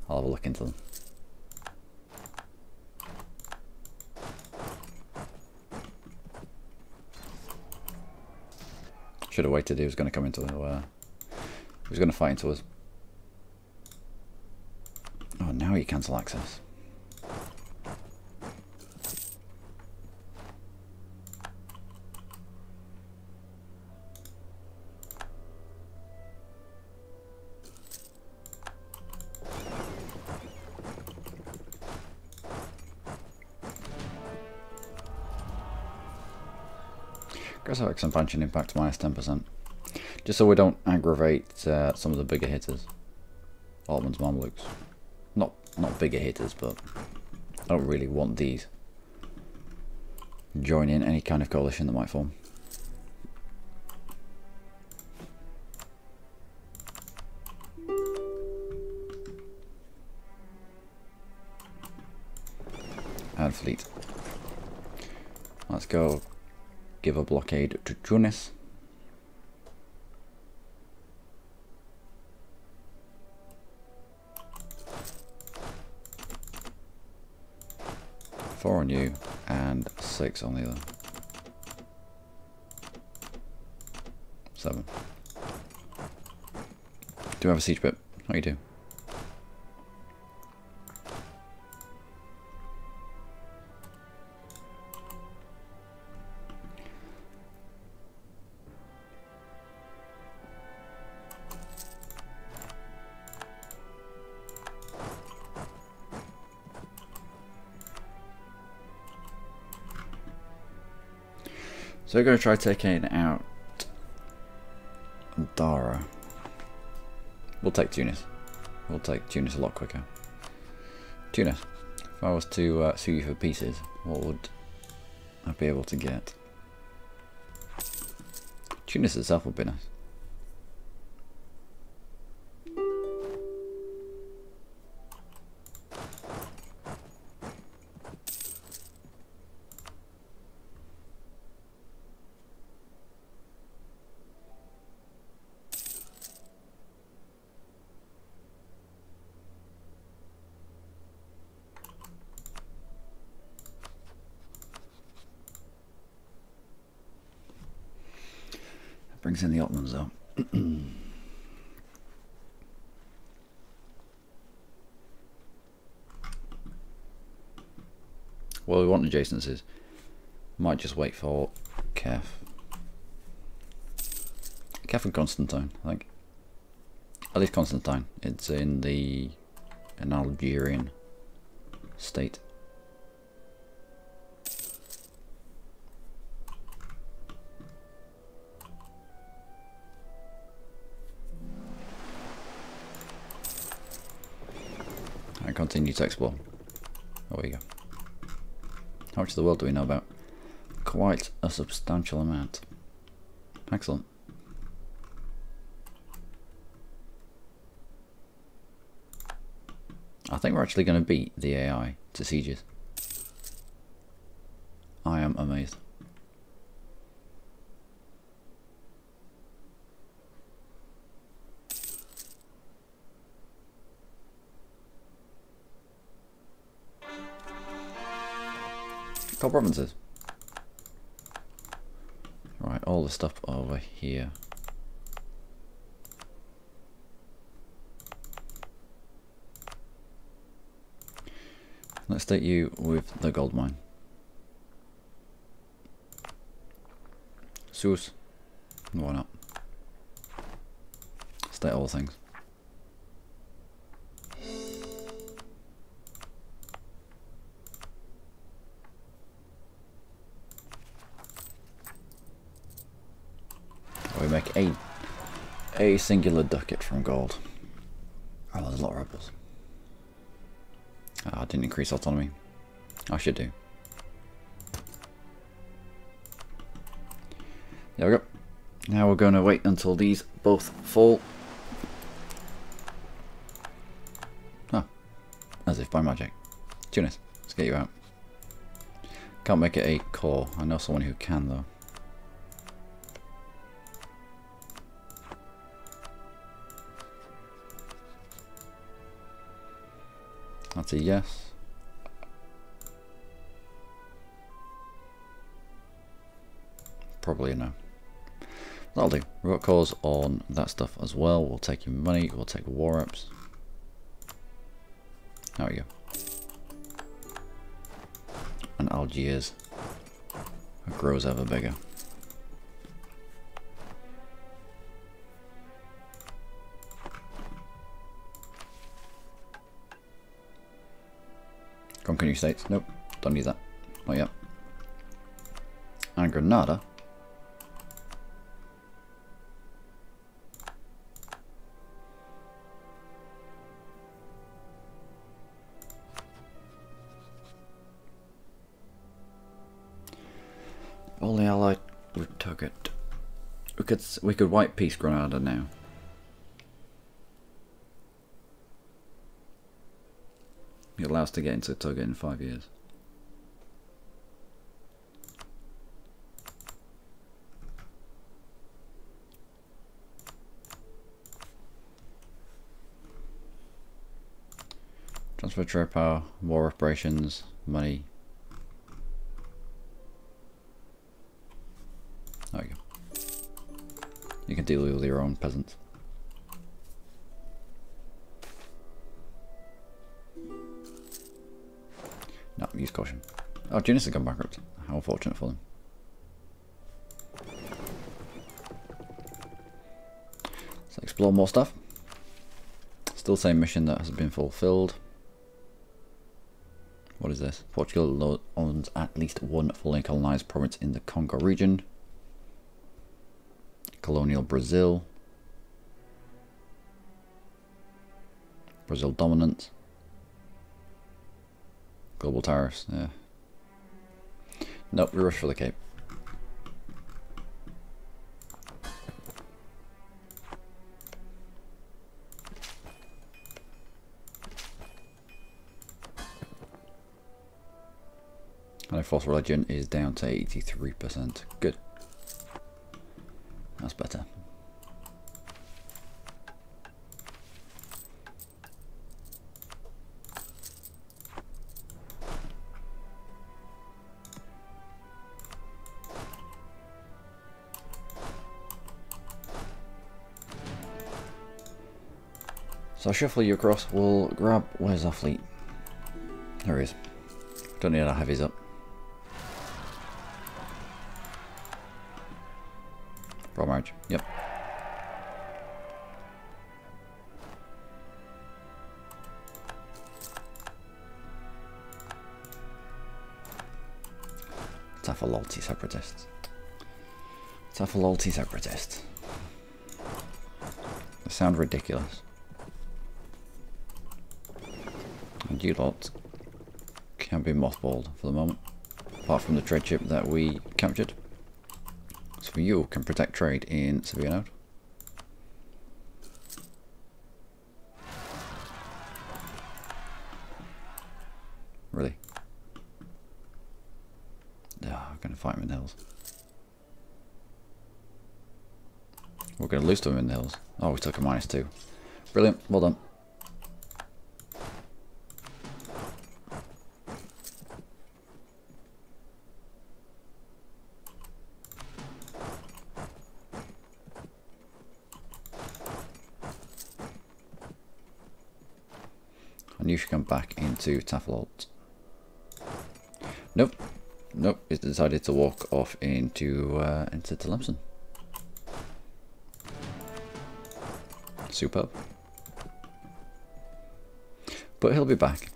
I'll have a look into them. Should have waited, he was going to come into he was going to fight into us. Oh, now you cancel access. Aggressive expansion impact minus 10%. Just so we don't aggravate some of the bigger hitters. Ottomans, Mamluks. Not bigger hitters, but I don't really want these joining any kind of coalition that might form. Add fleet. Let's go give a blockade to Tunis. Four on you and 6 on the other. 7. Do have a siege bit? Oh, you do. So we're going to try taking out Dara. We'll take Tunis. We'll take Tunis a lot quicker. Tunis, if I was to sue you for pieces, what would I be able to get? Tunis itself would be nice. Brings in the Ottomans though. Well, we want adjacencies. Might just wait for Kef. Kef and Constantine, I think. At least Constantine. It's in an Algerian state. continue to explore. Oh, there you go. How much of the world do we know about? Quite a substantial amount. Excellent. I think we're actually going to beat the AI to sieges. I am amazed. Top provinces. Right, all the stuff over here. Let's take you with the gold mine. Sus. Why not? State all things. We make a singular ducat from gold. Oh, there's a lot of rebels. I didn't increase autonomy. I should do. There we go. Now we're going to wait until these both fall. Oh, as if by magic. Tunis, let's get you out. Can't make it a core. I know someone who can though. That's a yes. Probably a no. That'll do. We've got cores on that stuff as well. We'll take your money. We'll take war reps. There we go. And Algiers grows ever bigger. Conquer new states. Nope, don't need that. Not yet. And Granada. Only allied with target. We could white peace Granada now. It allows us to get into Toga in 5 years. Transfer trade power, war operations, money. There we go. You can deal with your own peasants. No, use caution. Oh, Tunis has gone bankrupt. How unfortunate for them. Let's explore more stuff. Still same mission that has been fulfilled. What is this? Portugal owns at least one fully colonized province in the Congo region. Colonial Brazil. Brazil dominant. Global tariffs, yeah. Nope, we rush for the Cape. And our false religion is down to 83%. Good. That's better. So I'll shuffle you across. We'll grab... Where's our fleet? There he is. Don't need our heavies up. Broad march. Yep. Tafalolti separatists. Tafalolti separatists. They sound ridiculous. And you lot can be mothballed for the moment, apart from the trade ship that we captured. So you can protect trade in severe node. Really? Oh, I'm going to fight him in the hills. We're going to lose to him in the hills. Oh, we took a -2. Brilliant, well done. And you should come back into Taflolt. Nope. Nope, he's decided to walk off into Tlemcen. Superb. But he'll be back.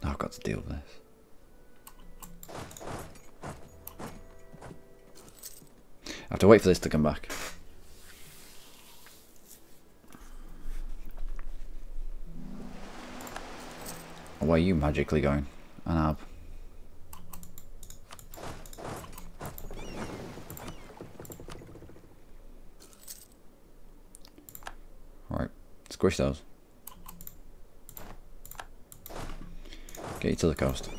Oh, I've got to deal with this. I have to wait for this to come back. Where are you magically going? Anab. Right, squish those. Get you to the coast.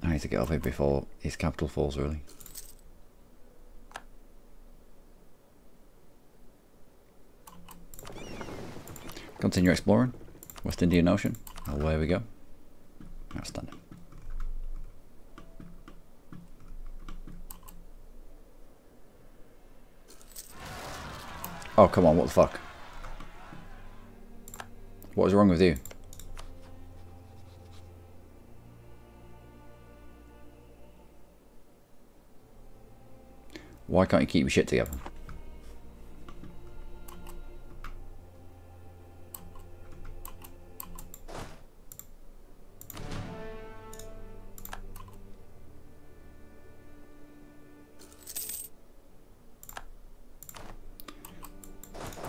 I need to get off here before his capital falls, really. Continue exploring. West Indian Ocean. Away we go. Outstanding. Oh, come on, what the fuck? What is wrong with you? Why can't you keep your shit together?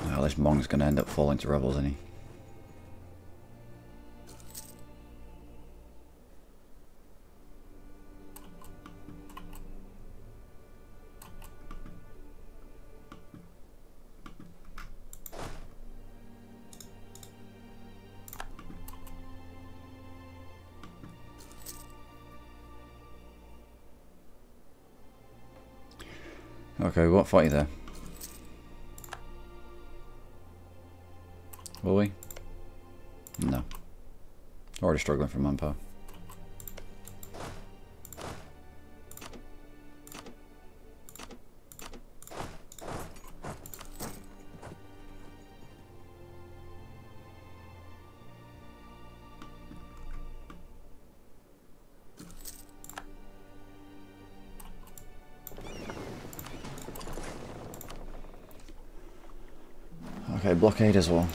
Well, this Mong's going to end up falling to rebels, isn't he? Okay, we won't fight you there. Will we? No. Already struggling for manpower. Okay, blockade as well.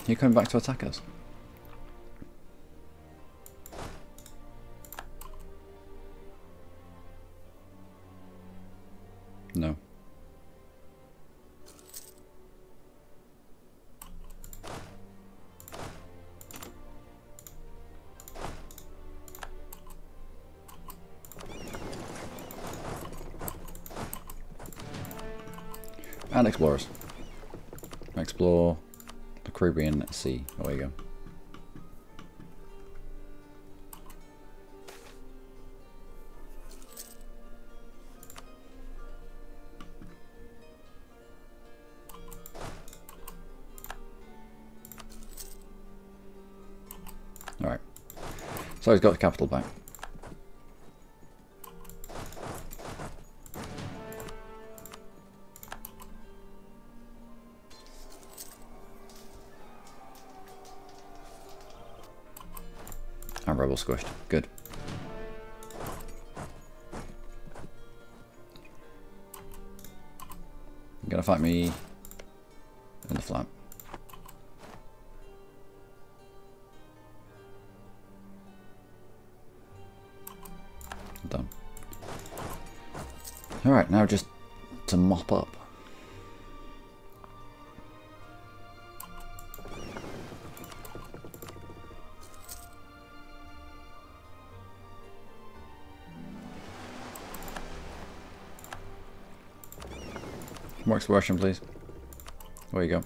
You coming back to attack us? No. And explorers. Explore the Caribbean Sea. Away you go. Alright. So he's got the capital back. And rebel squished. Good. You're gonna fight me in the flat. Done. Alright, now just to mop up. More exploration, please. Where you go?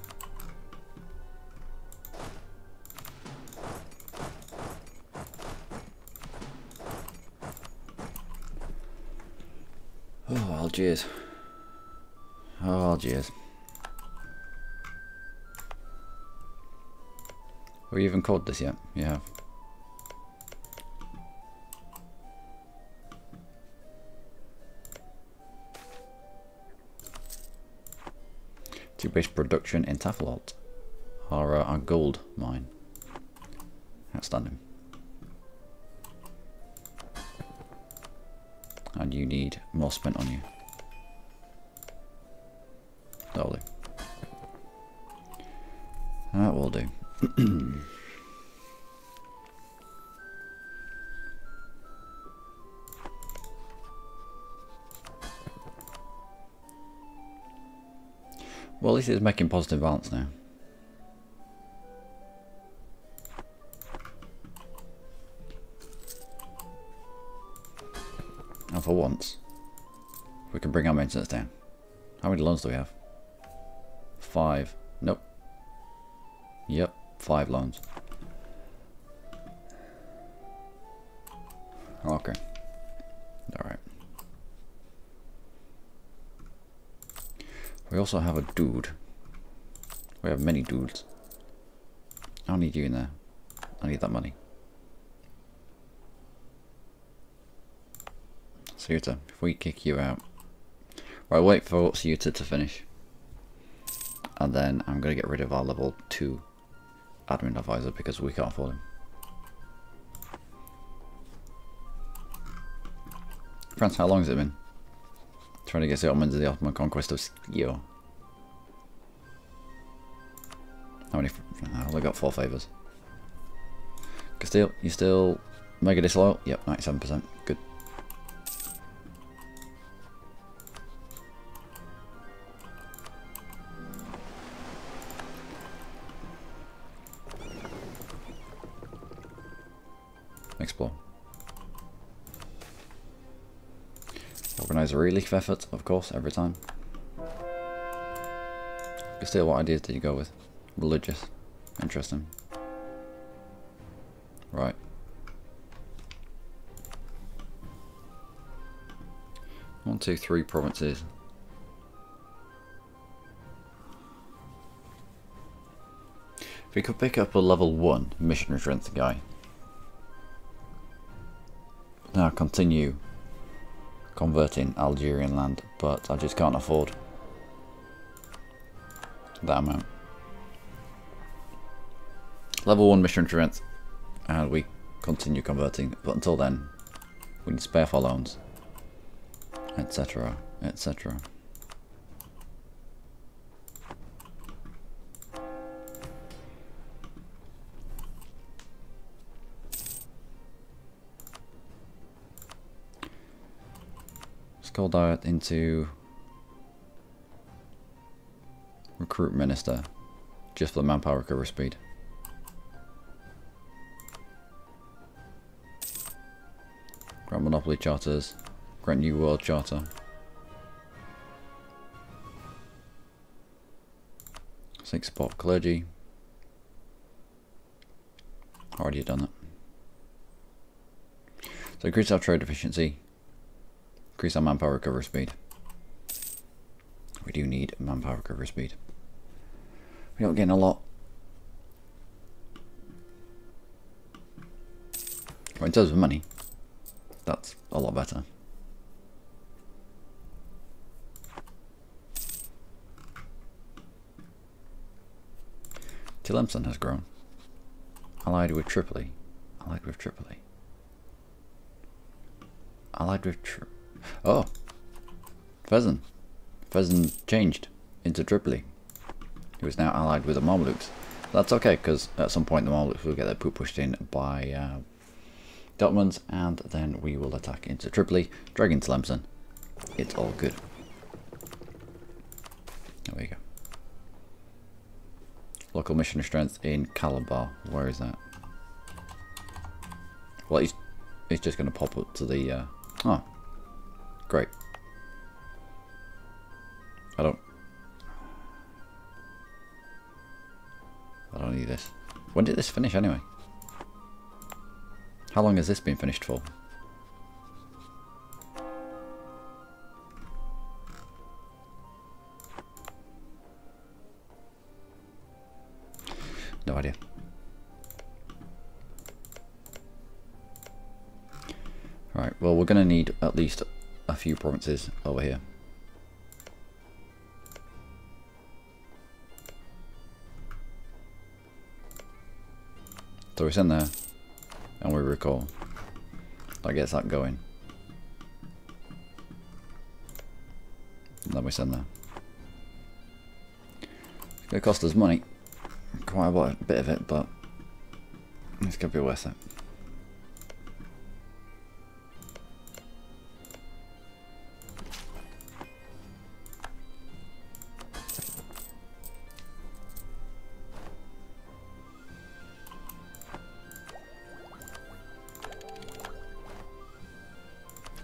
Oh, Algiers. Oh, Algiers. Have you even called this yet? You have. To base production in Tafalot. Our gold mine. Outstanding. And you need more spent on you. That'll do. That will do. Well, at least it's making positive balance now. And for once, we can bring our maintenance down. How many loans do we have? 5. Nope. Yep, 5 loans. Okay. Alright. We also have a dude. We have many dudes. I don't need you in there. I need that money. Suta, if we kick you out. Right, wait for Suta to finish. And then I'm going to get rid of our level 2 admin advisor because we can't afford him. France, how long has it been? Trying to get settlements of the Ottoman conquest of Skio. How many? I only got 4 favours. Castile, you still mega disloyal? Yep, 97%. Good. Explore. Organise a relief effort, of course, every time. Castile, what ideas did you go with? Religious. Interesting. Right. One, two, 3 provinces. If we could pick up a level 1 missionary strength guy. Now continue converting Algerian land, but I just can't afford that amount. Level 1 mission strength, and we continue converting, but until then we need to pay off our loans, etc, etc. Skull diet into recruit minister, just for the manpower recovery speed. Grant monopoly charters, grant new world charter. Seek support clergy. Already done that. So increase our trade efficiency. Increase our manpower recovery speed. We do need manpower recovery speed. We're not getting a lot. Well, in terms of money, that's a lot better. Tlemcen has grown. Allied with Tripoli. Allied with Tripoli. Allied with Oh! Fezzan. Fezzan changed into Tripoli. He was now allied with the Mamelukes. That's okay, because at some point the Mamelukes will get their poop pushed in by the Ottomans, and then we will attack into Tripoli, dragging Tlemcen. It's all good. There we go. Local missionary strength in Calabar. Where is that? Well, he's just going to pop up to the... oh, great. I don't I don't need this. When did this finish anyway? How long has this been finished for? No idea. Right, well, we're going to need at least a few provinces over here. So we send there, and we recall. That gets that going. And then we send there. It's going to cost us money. Quite a bit of it, but it's going to be worth it.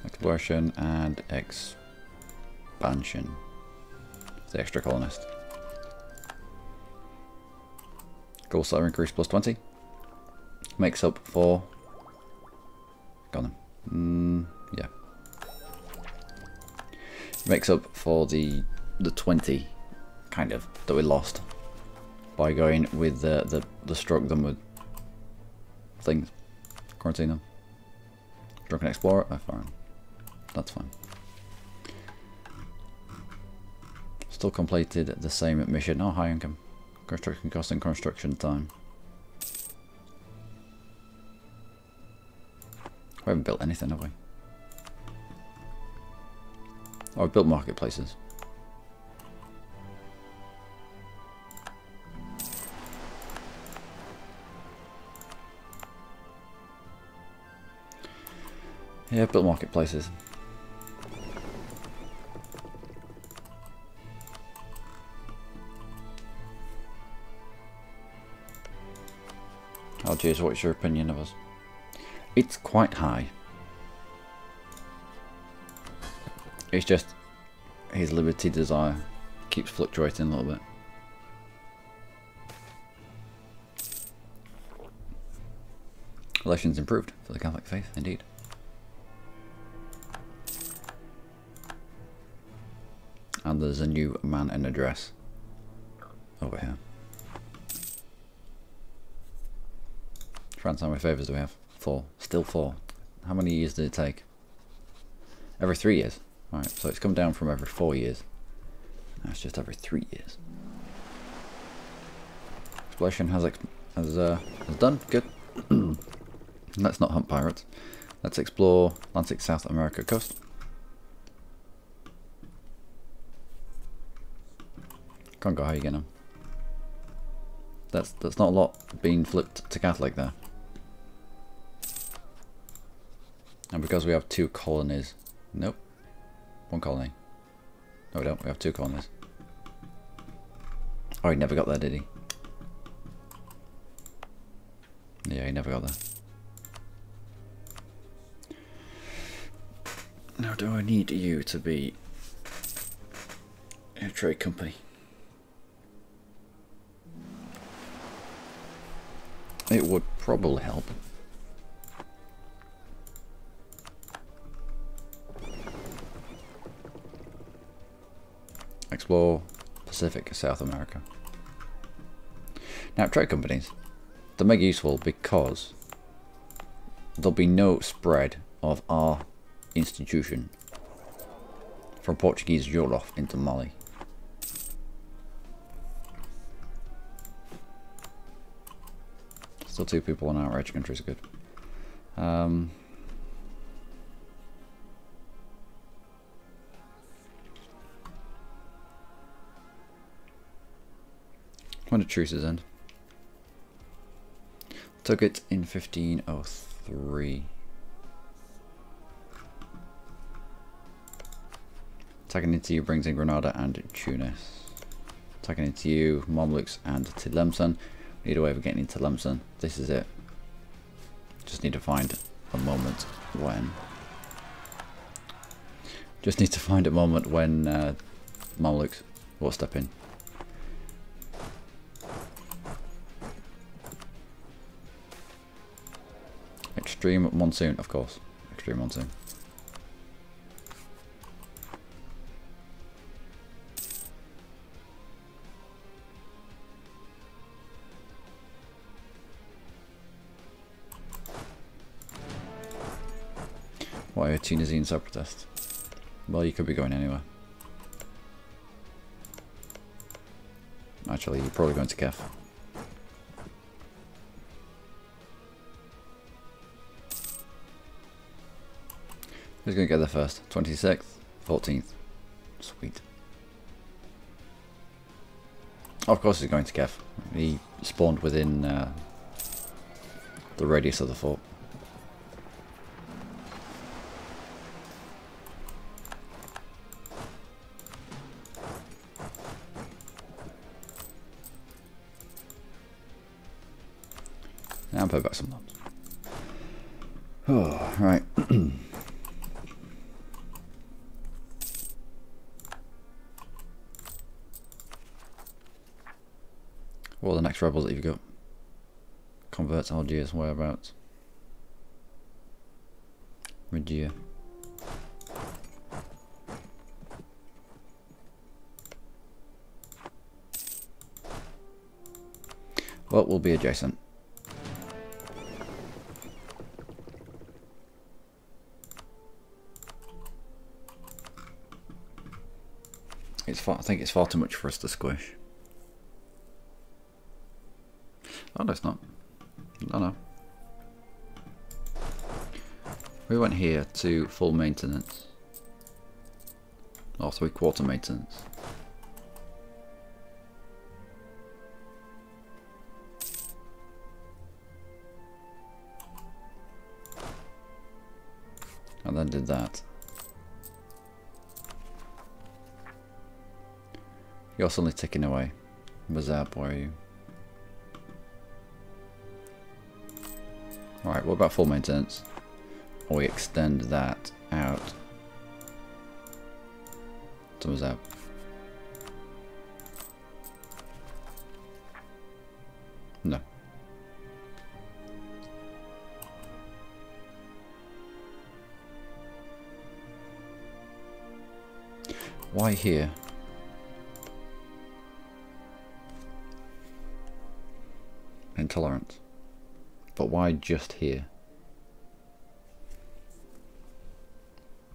Exploration and expansion. The extra colonist. Goal setter increase plus 20. Makes up for... Got them. Yeah. Makes up for the 20, kind of, that we lost by going with the stroke them with things. Quarantine them. Drunken Explorer? Oh, fine. That's fine. Still completed the same mission. Oh, high income. Construction cost and construction time. We haven't built anything, have we? Oh, we've built marketplaces. Yeah, built marketplaces. Oh jeez, what's your opinion of us? It's quite high. It's just his liberty desire keeps fluctuating a little bit. Relations improved for the Catholic faith, indeed. And there's a new man in a dress over here. France, how many favours do we have? 4. Still 4. How many years did it take? Every 3 years. Right, so it's come down from every 4 years. Now it's just every 3 years. Exploration has done. Good. Let's not hunt pirates. Let's explore Atlantic South America coast. Can't go high again. Now. That's not a lot being flipped to Catholic there. And because we have 2 colonies. Nope. 1 colony. No, we don't. We have 2 colonies. Oh, he never got there, did he? Yeah, he never got there. Now, do I need you to be a trade company? It would probably help. Explore Pacific, South America. Now, trade companies, they're mega useful because there'll be no spread of our institution from Portuguese Europe into Mali. Still 2 people on our edge countries are good. When did truces end? Took it in 1503. Attacking into you brings in Granada and Tunis. Attacking into you, Mamluks and Tlemcen. Need a way of getting into Tlemcen. This is it. Just need to find a moment when. Just need to find a moment when Mamluks will step in. Extreme monsoon, of course. Extreme monsoon. Why are Tunisians so protest? Well, you could be going anywhere. Actually, you're probably going to Kef. Who's going to get there first? 26th? 14th? Sweet. Oh, of course he's going to Kef. He spawned within the radius of the fort. And put back some lamps. Oh, right. What are the next rebels that you've got? Converts, Algiers, whereabouts? Regia. Well, we'll be adjacent. I think it's far too much for us to squish. Oh no, it's not. No, no. We went here to full maintenance. Or 3/4 maintenance. And then did that. You're suddenly ticking away. Mazab, where are you? Right, what about full maintenance? Or we extend that out to Mazab. No. Why here? Intolerant. But why just here?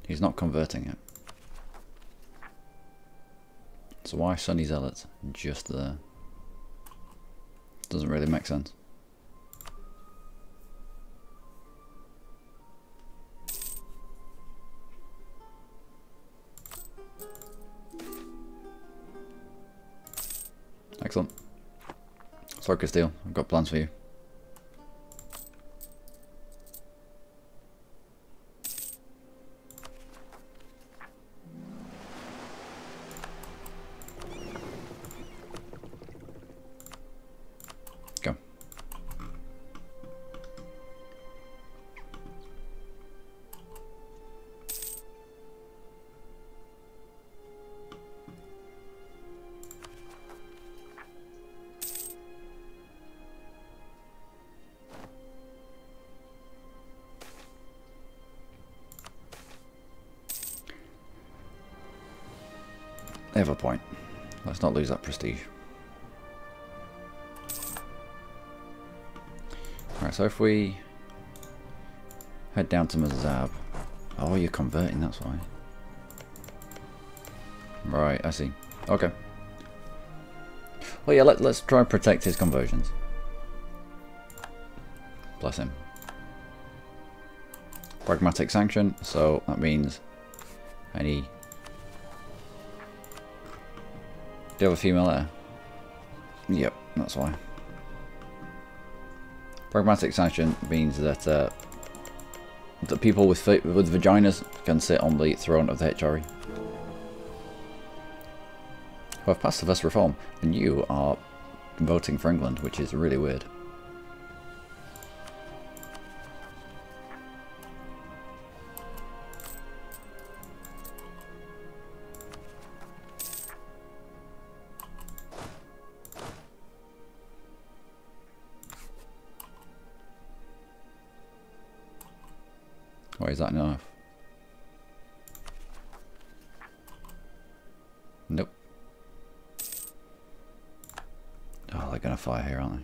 He's not converting it. So why Sunny Zealots just there? Doesn't really make sense. Excellent. Focus deal. I've got plans for you. Go. They have a point. Let's not lose that prestige. Alright, so if we head down to Mazab. Oh, you're converting, that's why. Right, I see. Okay. Well, yeah, let's try and protect his conversions. Bless him. Pragmatic sanction, so that means any... Do you have a female there? Yep, that's why. Pragmatic sanction means that the people with vaginas can sit on the throne of the HRE. Who have passed the first reform, and you are voting for England, which is really weird. Why is that enough? Nope. Oh, they're gonna fire here, aren't they?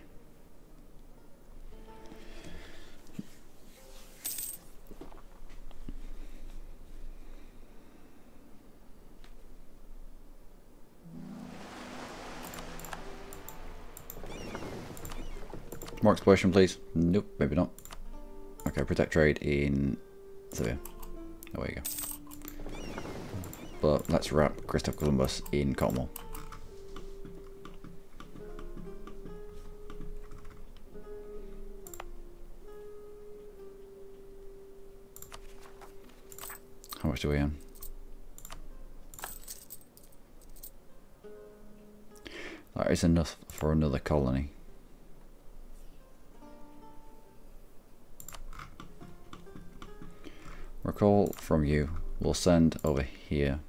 More exploration, please. Nope, maybe not. Okay, protect trade in Sevilla. There you go. But let's wrap Christopher Columbus in Cornwall. How much do we earn? That is enough for another colony. Recall from you. We'll send over here.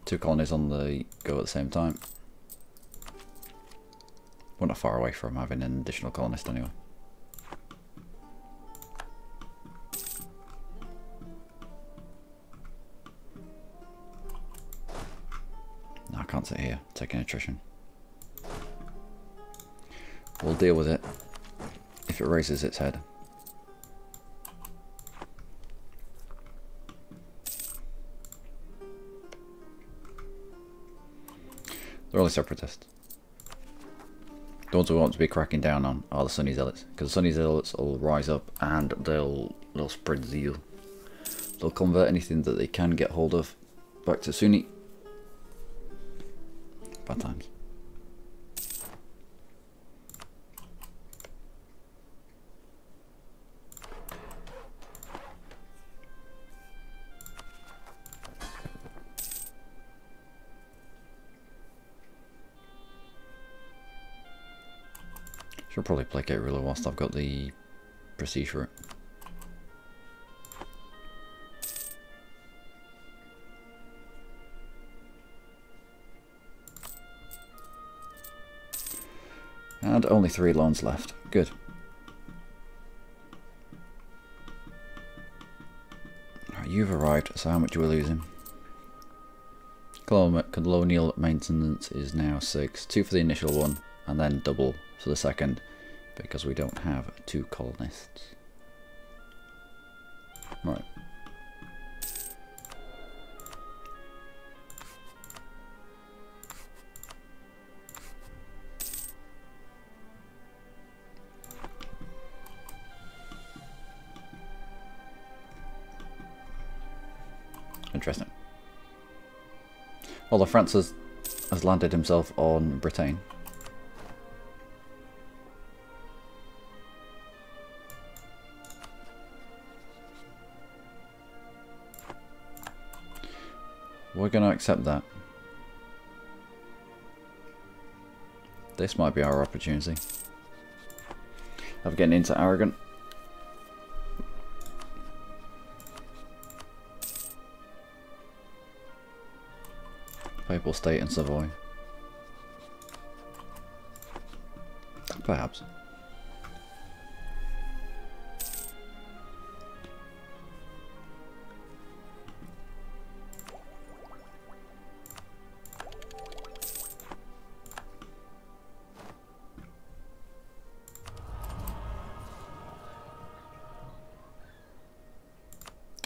2 colonies on the go at the same time. We're not far away from having an additional colonist anyway. No, I can't sit here taking attrition. We'll deal with it if it raises its head. They're only separatists. The ones we want to be cracking down on are the Sunni Zealots, because the Sunni Zealots will rise up and they'll spread zeal. They'll convert anything that they can get hold of back to Sunni. Bad times. Should probably placate ruler whilst I've got the prestige for it. And only 3 loans left. Good. Right, you've arrived, so how much are we losing? Colonial maintenance is now 6. 2 for the initial one, and then double for the second, because we don't have 2 colonists. Right. Interesting. Although France has landed himself on Britain. We're going to accept that. This might be our opportunity of getting into Aragon. Papal State in Savoy. Perhaps.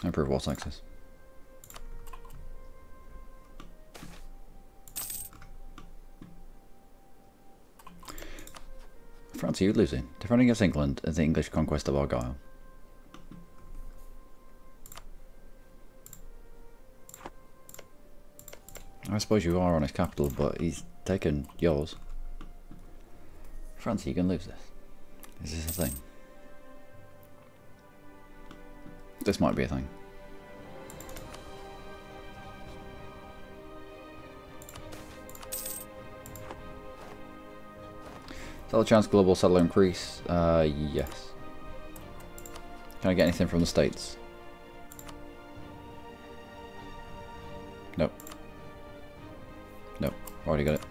Improve war taxes. France, are you losing? Defending against England and the English conquest of Argyle. I suppose you are on his capital, but he's taken yours. France, you can lose this. Is this a thing? This might be a thing. Settler chance global settler increase? Yes. Can I get anything from the States? Nope. Nope. Already got it.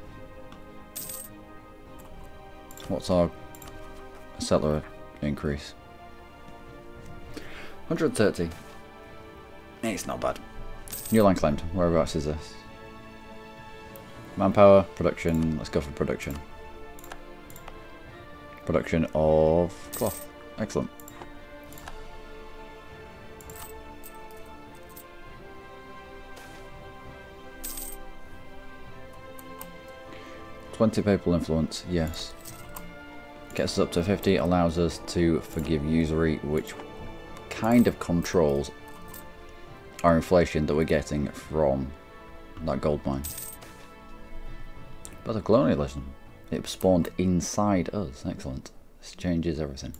What's our settler increase? 130. It's not bad. New line claimed. Whereabouts is this? Manpower, production. Let's go for production. Production of cloth. Excellent. $20 papal influence, yes. Gets us up to 50, allows us to forgive usury, which kind of controls our inflation that we're getting from that gold mine. But the colonialism, it spawned inside us. Excellent. This changes everything.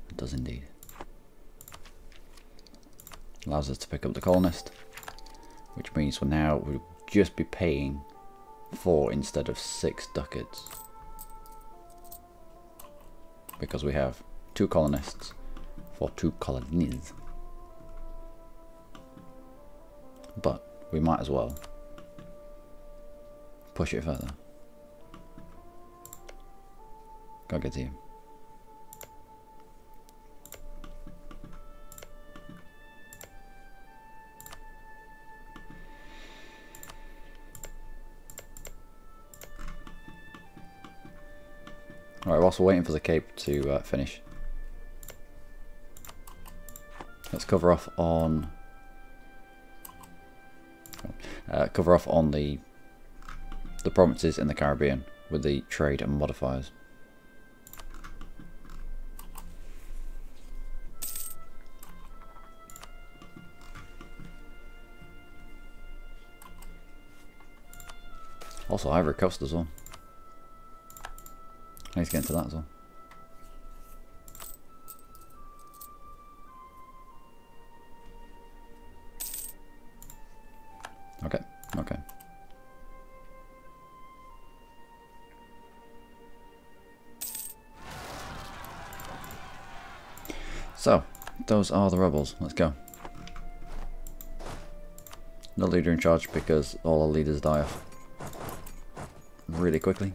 It does indeed. Allows us to pick up the colonist, which means we'll just be paying 4 instead of 6 ducats, because we have 2 colonists for 2 colonies. But we might as well push it further. Go get to you. Alright, whilst we're waiting for the cape to finish, let's cover off on the provinces in the Caribbean with the trade and modifiers. Also Ivory Coast as well. I need to get into that as well. Okay, okay. So, those are the rebels. Let's go. No leader in charge because all our leaders die off really quickly.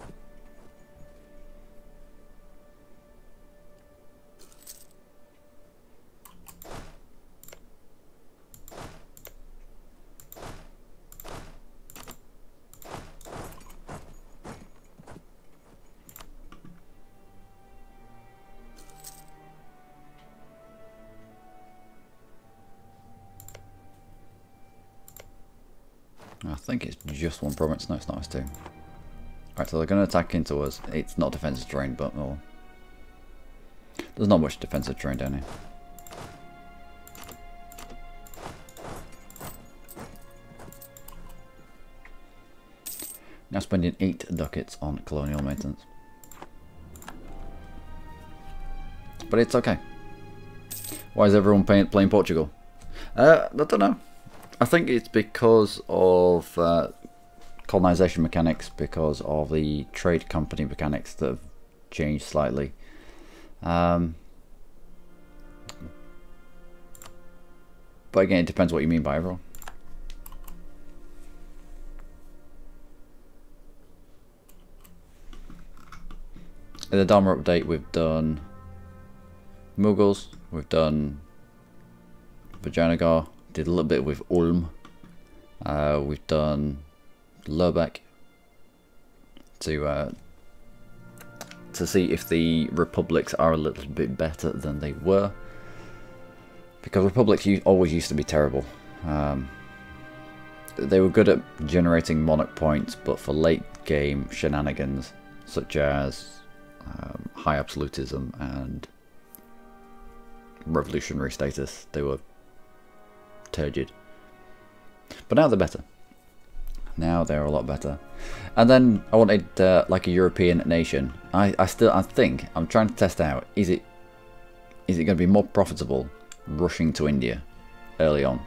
I think it's just one province. No, it's not. It's 2. Right, so they're going to attack into us. It's not defensive terrain, but oh, there's not much defensive terrain down here. Now spending 8 ducats on colonial maintenance. But it's okay. Why is everyone playing Portugal? I don't know. I think it's because of colonization mechanics, because of the trade company mechanics that have changed slightly. But again, it depends what you mean by everyone. In the Dharma update, we've done Mughals, we've done Vijayanagar, did a little bit with Ulm, we've done Lübeck to see if the republics are a little bit better than they were, because republics always used to be terrible. They were good at generating monarch points, but for late game shenanigans such as high absolutism and revolutionary status, they were turgid. But now they're better. Now they're a lot better. And then I wanted like a European nation. I think I'm trying to test out, is it going to be more profitable rushing to India early on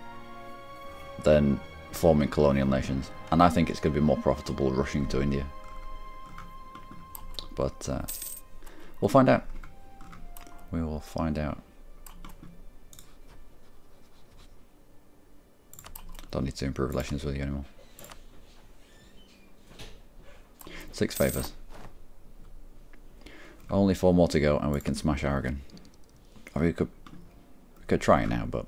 than forming colonial nations? And I think it's going to be more profitable rushing to India. But we'll find out. We will find out. Don't need to improve relations with you anymore. 6 favours. Only 4 more to go and we can smash Aragon. Or we could Could try it now, but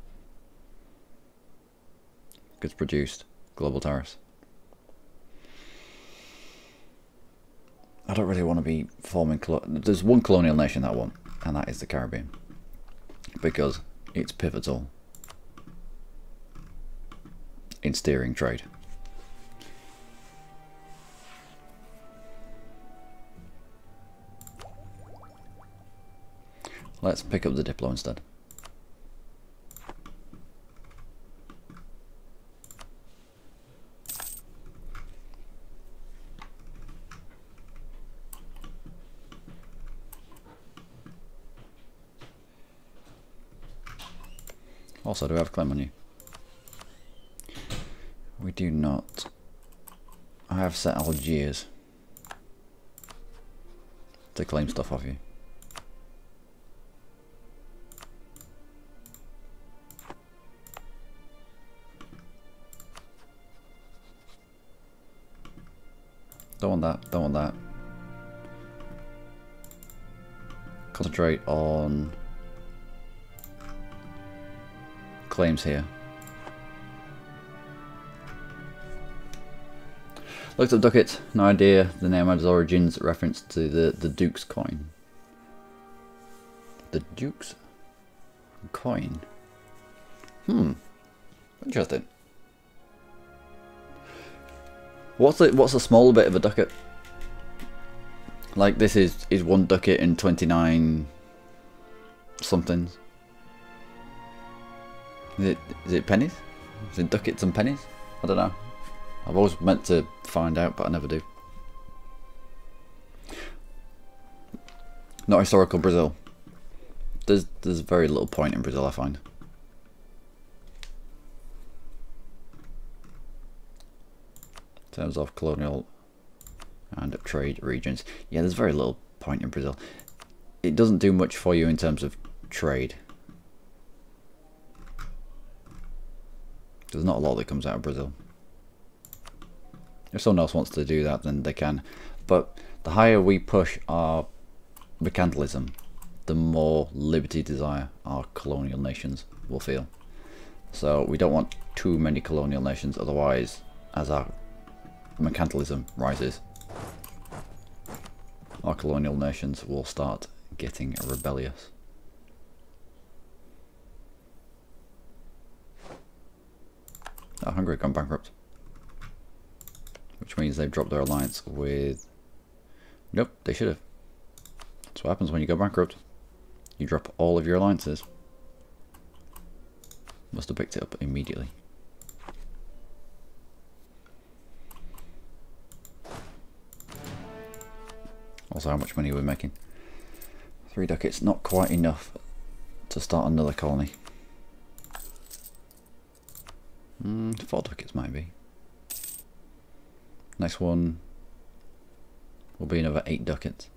gets produced global tariffs. I don't really want to be forming. There's one colonial nation that I want, and that is the Caribbean, because it's pivotal in steering trade. Let's pick up the Diplo instead. Also, do we have a claim on you? We do not. I have set Algiers to claim stuff off you. Don't want that, don't want that. Concentrate on claims here. Looked up ducats, no idea the name has origins, reference to the Duke's coin. The Duke's coin? Interesting. What's the small bit of a ducat? Like this is 1 ducat and 29 somethings. Is it pennies? Is it ducats and pennies? I don't know. I've always meant to find out, but I never do. Not historical Brazil. There's very little point in Brazil, I find. In terms of colonial and trade regions. Yeah, there's very little point in Brazil. It doesn't do much for you in terms of trade. There's not a lot that comes out of Brazil. If someone else wants to do that, then they can. But the higher we push our mercantilism, the more liberty desire our colonial nations will feel. So we don't want too many colonial nations, otherwise, as our mercantilism rises, our colonial nations will start getting rebellious. Oh, Hungary gone bankrupt. Which means they've dropped their alliance with... Nope, they should have. That's what happens when you go bankrupt. You drop all of your alliances. Must have picked it up immediately. Also, how much money we're making. 3 ducats, not quite enough to start another colony. 4 ducats might be. Next one will be another 8 ducats.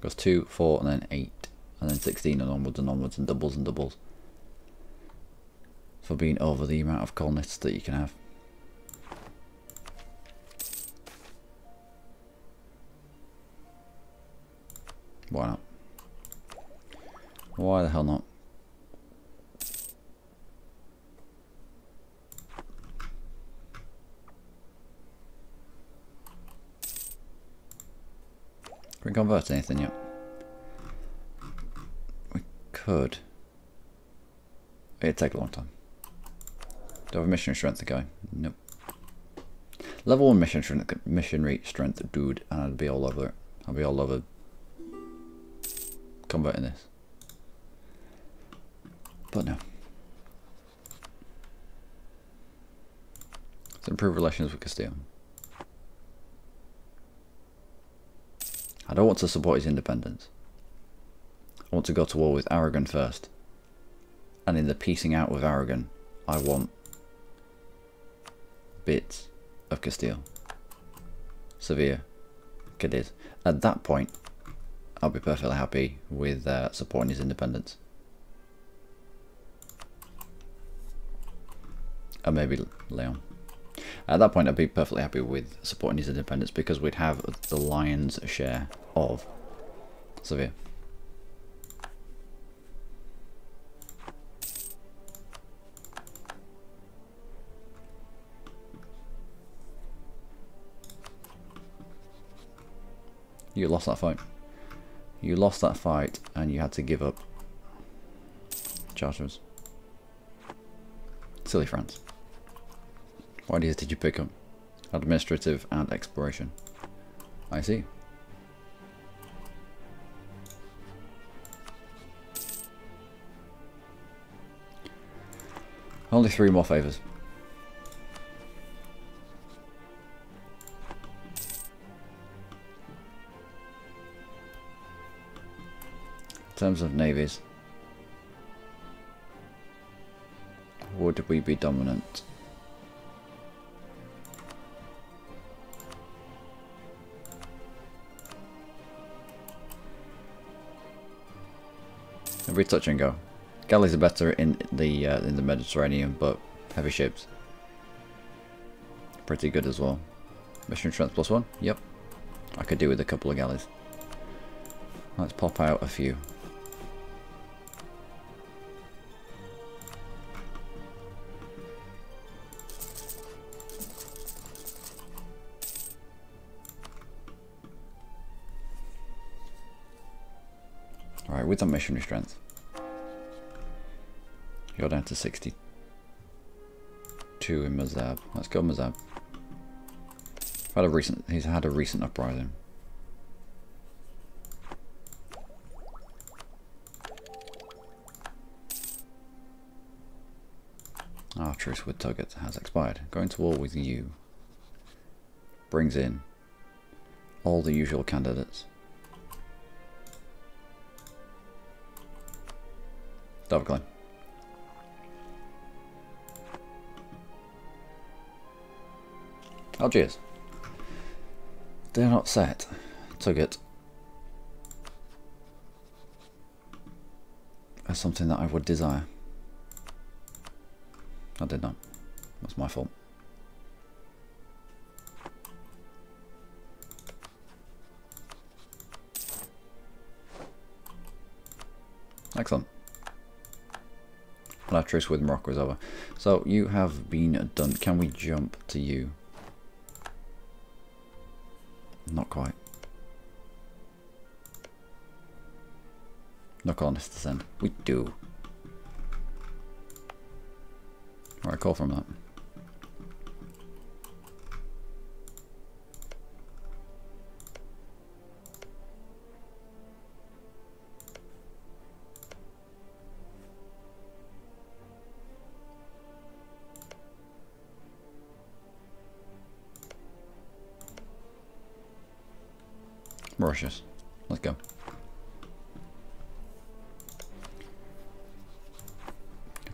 Goes 2, 4, and then 8, and then 16, and onwards, and doubles and doubles. For being over the amount of colonists that you can have. Why not? Why the hell not? Can we convert anything yet? We could. It'd take a long time. Do I have a missionary strength going? Nope. Level 1 missionary strength, dude, and I'd be all over it. I'd be all over converting this. But no. Let's improve relations with Castile. I don't want to support his independence. I want to go to war with Aragon first. And in the piecing out with Aragon, I want bits of Castile, Sevilla, Cadiz. At that point, I'll be perfectly happy with supporting his independence. And maybe Leon. At that point, I'd be perfectly happy with supporting his independence because we'd have the lion's share of Sevilla. You lost that fight. You lost that fight and you had to give up charters. Silly France. What ideas did you pick up? Administrative and exploration. I see. Only 3 more favours. In terms of navies, would we be dominant? Every touch and go. Galleys are better in the Mediterranean, but heavy ships pretty good as well. Mission strength +1. Yep, I could do with a couple of galleys. Let's pop out a few. Alright, with that missionary strength, you're down to 62 in Mazab. Let's go Mazab. He's had a recent uprising. Our truce with Tuggett has expired. Going to war with you brings in all the usual candidates. Double claim. Algiers. They're not set. Tuggett as something that I would desire. I did not. That's my fault. Excellent. Well, our truce with Morocco is over. So you have been done. Can we jump to you? Not quite. No colonists to send. We do. Alright, call from that. Mauritius. Let's go.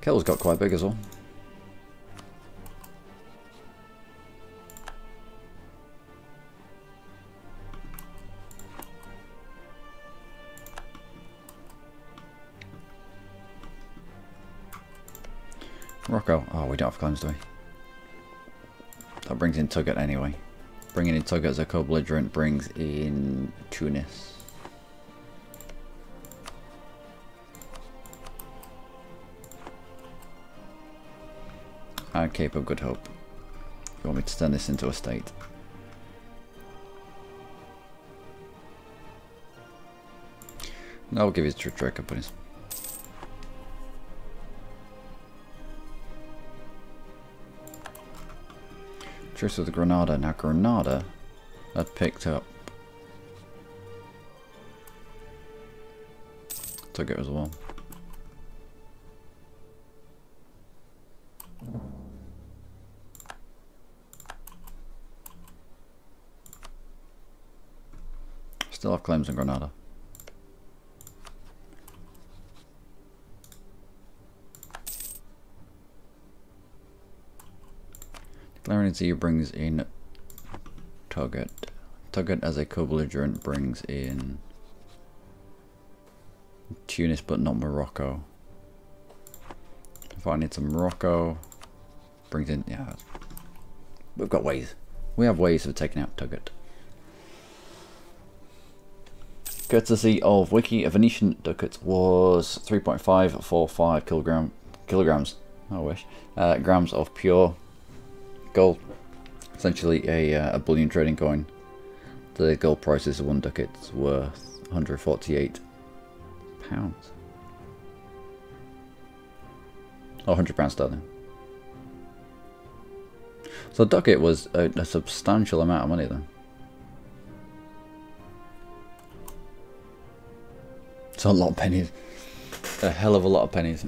Kel's got quite big as well. Morocco. Oh, we don't have claims, do we? That brings in Tuggett anyway. Bringing in Tuggett as a co-belligerent brings in Tunis. And Cape of Good Hope. You want me to turn this into a state? No, I'll give you trade companies. Truce with Granada. Now Granada had picked up Tuggett as well. Still have claims on Granada. Declaring Sea brings in Tuggett. Tuggett as a co-belligerent brings in Tunis but not Morocco. If I need some Morocco, brings in, yeah, we've got ways. We have ways of taking out Tuggett. Courtesy of Wiki, a Venetian ducat was 3.545 kilograms. I wish. Grams of pure gold. Essentially a bullion trading coin. The gold price is 1 ducat worth £148. Oh, £100 sterling. So ducat was a substantial amount of money then. It's a lot of pennies. A hell of a lot of pennies.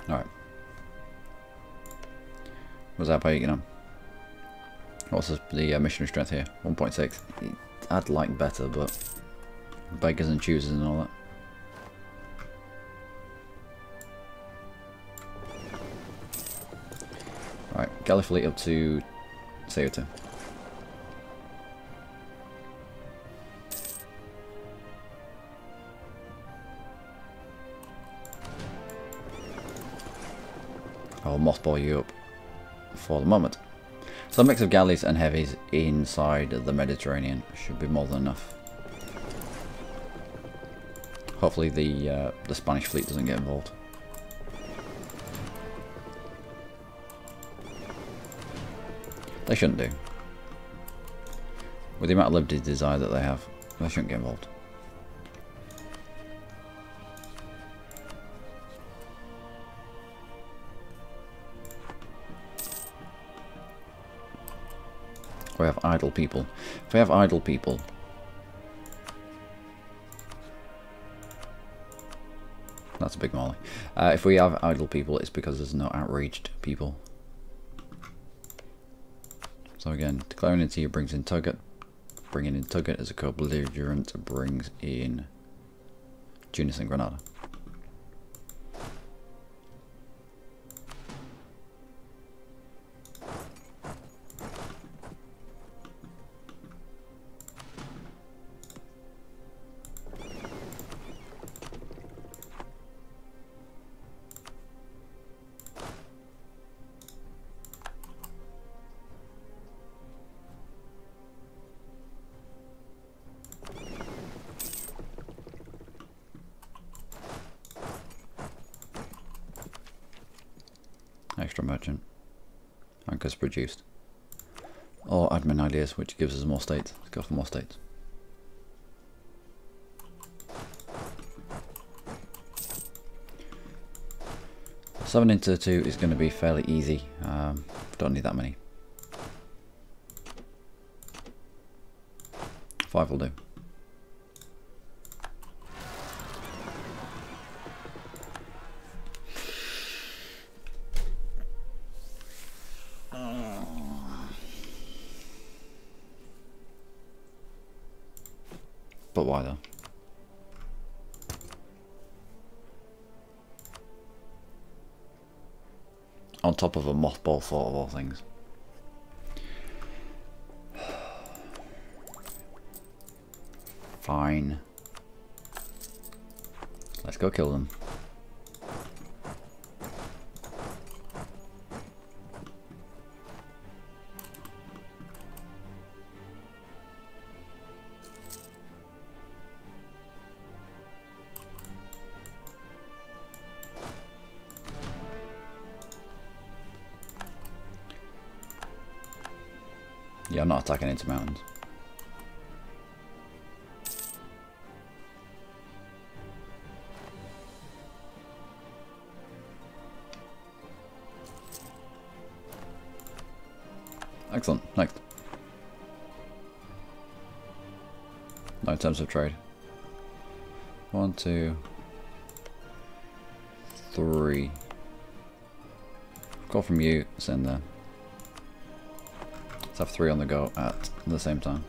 Alright. What's that by getting on? What's the missionary strength here? 1.6. I'd like better, but beggars and choosers and all that. Alright, galley fleet up to CO2. I'll mothball you up for the moment. So a mix of galleys and heavies inside the Mediterranean should be more than enough. Hopefully the Spanish fleet doesn't get involved. They shouldn't do. With the amount of limited desire that they have, they shouldn't get involved. We have idle people. If we have idle people, that's a big molly. If we have idle people, it's because there's no outraged people. So again, declaring into you brings in Tuggett. Bringing in Tuggett as a co-belligerent brings in Tunis and Granada. Extra merchant. Anchors produced. Or admin ideas, which gives us more states. Let's go for more states. Seven into 2 is going to be fairly easy. Don't need that many. 5 will do. But why though? On top of a mothball fort of all things. Fine. Let's go kill them. Yeah, I'm not attacking into mountains. Excellent. Next. No, in terms of trade. 1, 2, 3. Call from you, send there. Let's have 3 on the go at the same time.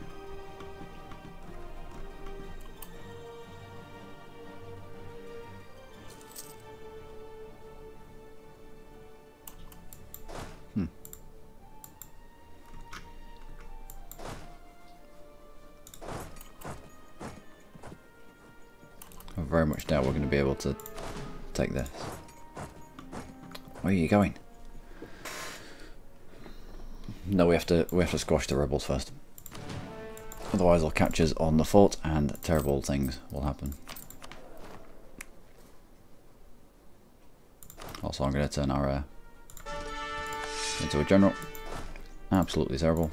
I very much doubt we're going to be able to take this. Where are you going? No, we have to squash the rebels first. Otherwise they'll catch us on the fort and terrible things will happen. Also, I'm going to turn our into a general. Absolutely terrible.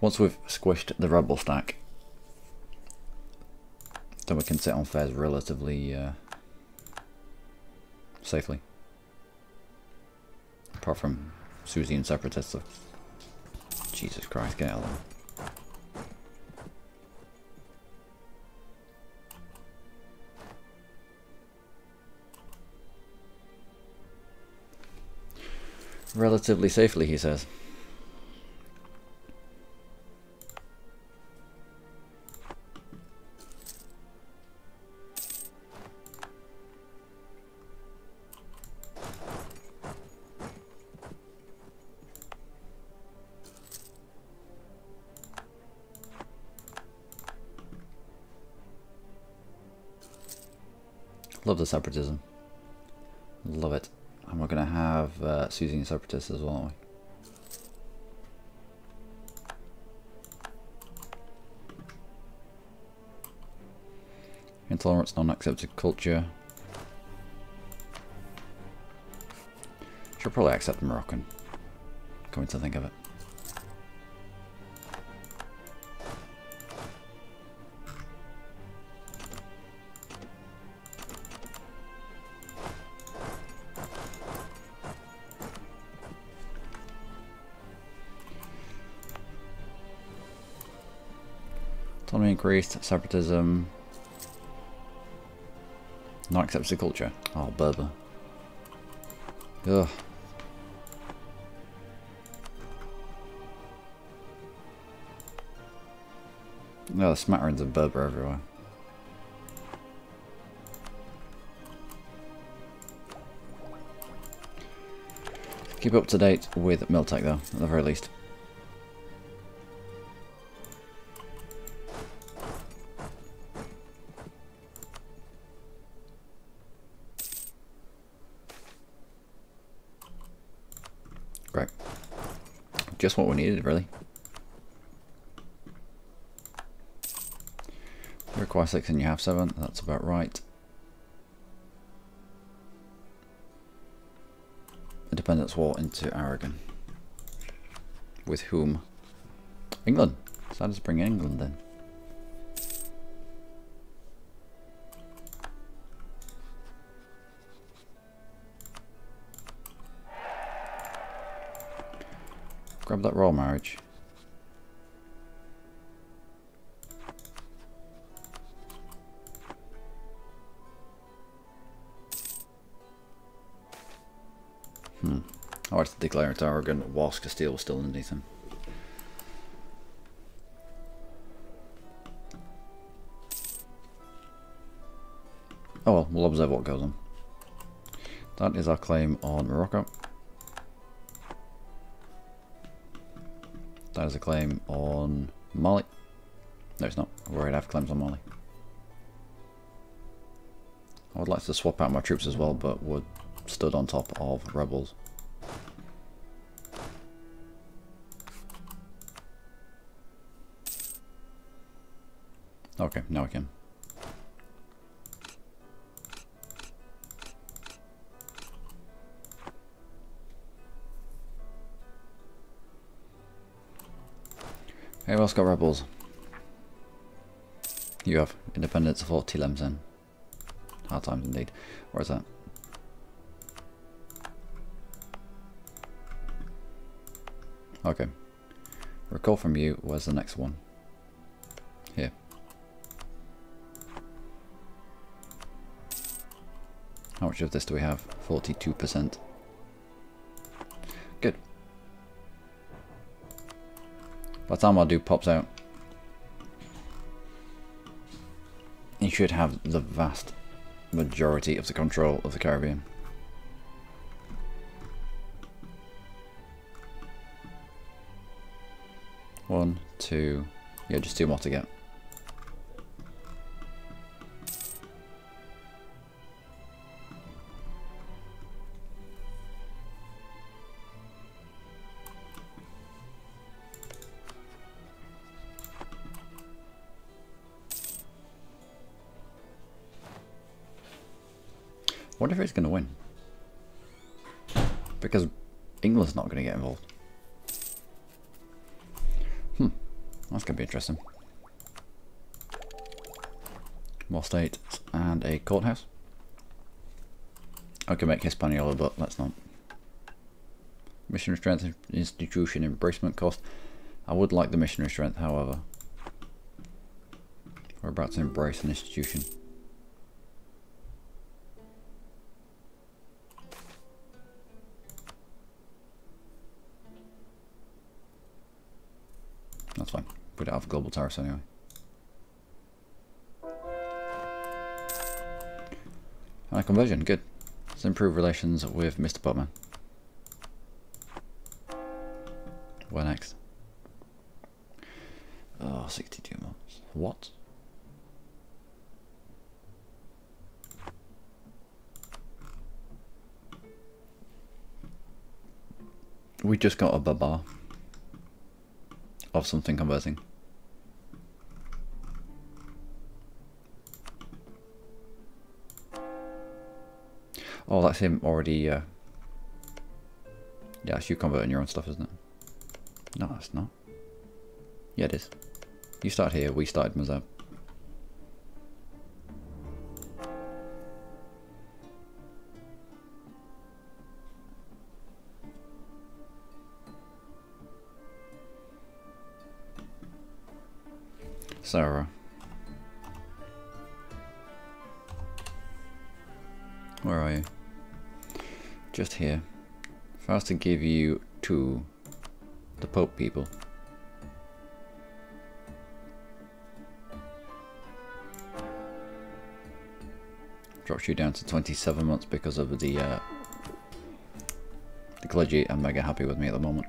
Once we've squished the rebel stack, then we can sit on Fez relatively safely. Apart from Susie and Separatists. So. Jesus Christ, get out of there. Relatively safely, he says. Love the separatism. Love it. And we're going to have Susie and Separatists as well, aren't we? Intolerance, non-accepted culture. Should probably accept the Moroccan, coming to think of it. Autonomy increased, separatism. Not accepted culture. Oh, Berber. Ugh. No, the smatterings of Berber everywhere. Keep up to date with Miltech though, at the very least. Great. Just what we needed, really. You require 6 and you have 7, that's about right. Independence war into Aragon. With whom? England. Decided to bring England in. Grab that royal marriage. I wanted to declare it Aragon whilst Castile was still underneath him. Oh well, we'll observe what goes on. That is our claim on Morocco. That is a claim on Mali. No, it's not. I already have claims on Mali. I would like to swap out my troops as well, but we're stood on top of rebels. Okay, now I can. Hey, who else got rebels? You have independence for Tlemcen. Hard times indeed. Where is that? Okay. Recall from you. Where's the next one? Here. How much of this do we have? 42%. Good. By the time our dude pops out, he should have the vast majority of the control of the Caribbean. One, two, yeah, just 2 more to get. Wonder if it's going to win. Because England's not going to get involved. That's going to be interesting. More states and a courthouse. I could make Hispaniola, but let's not. Missionary strength, institution, embracement cost. I would like the missionary strength, however. We're about to embrace an institution. That's fine. We don't have global tariffs anyway. And a conversion, good. Let's improve relations with Mr. Potman. Where next? Oh, 62 months. What? We just got a babar of something converting. Oh, that's him already. Yeah, it's you converting your own stuff, isn't it? No, it's not. Yeah, it is. You start here, we started Mazab. Sarah. Where are you? Just here. If I was to give you to the Pope people. Drops you down to 27 months because of the clergy are mega happy with me at the moment.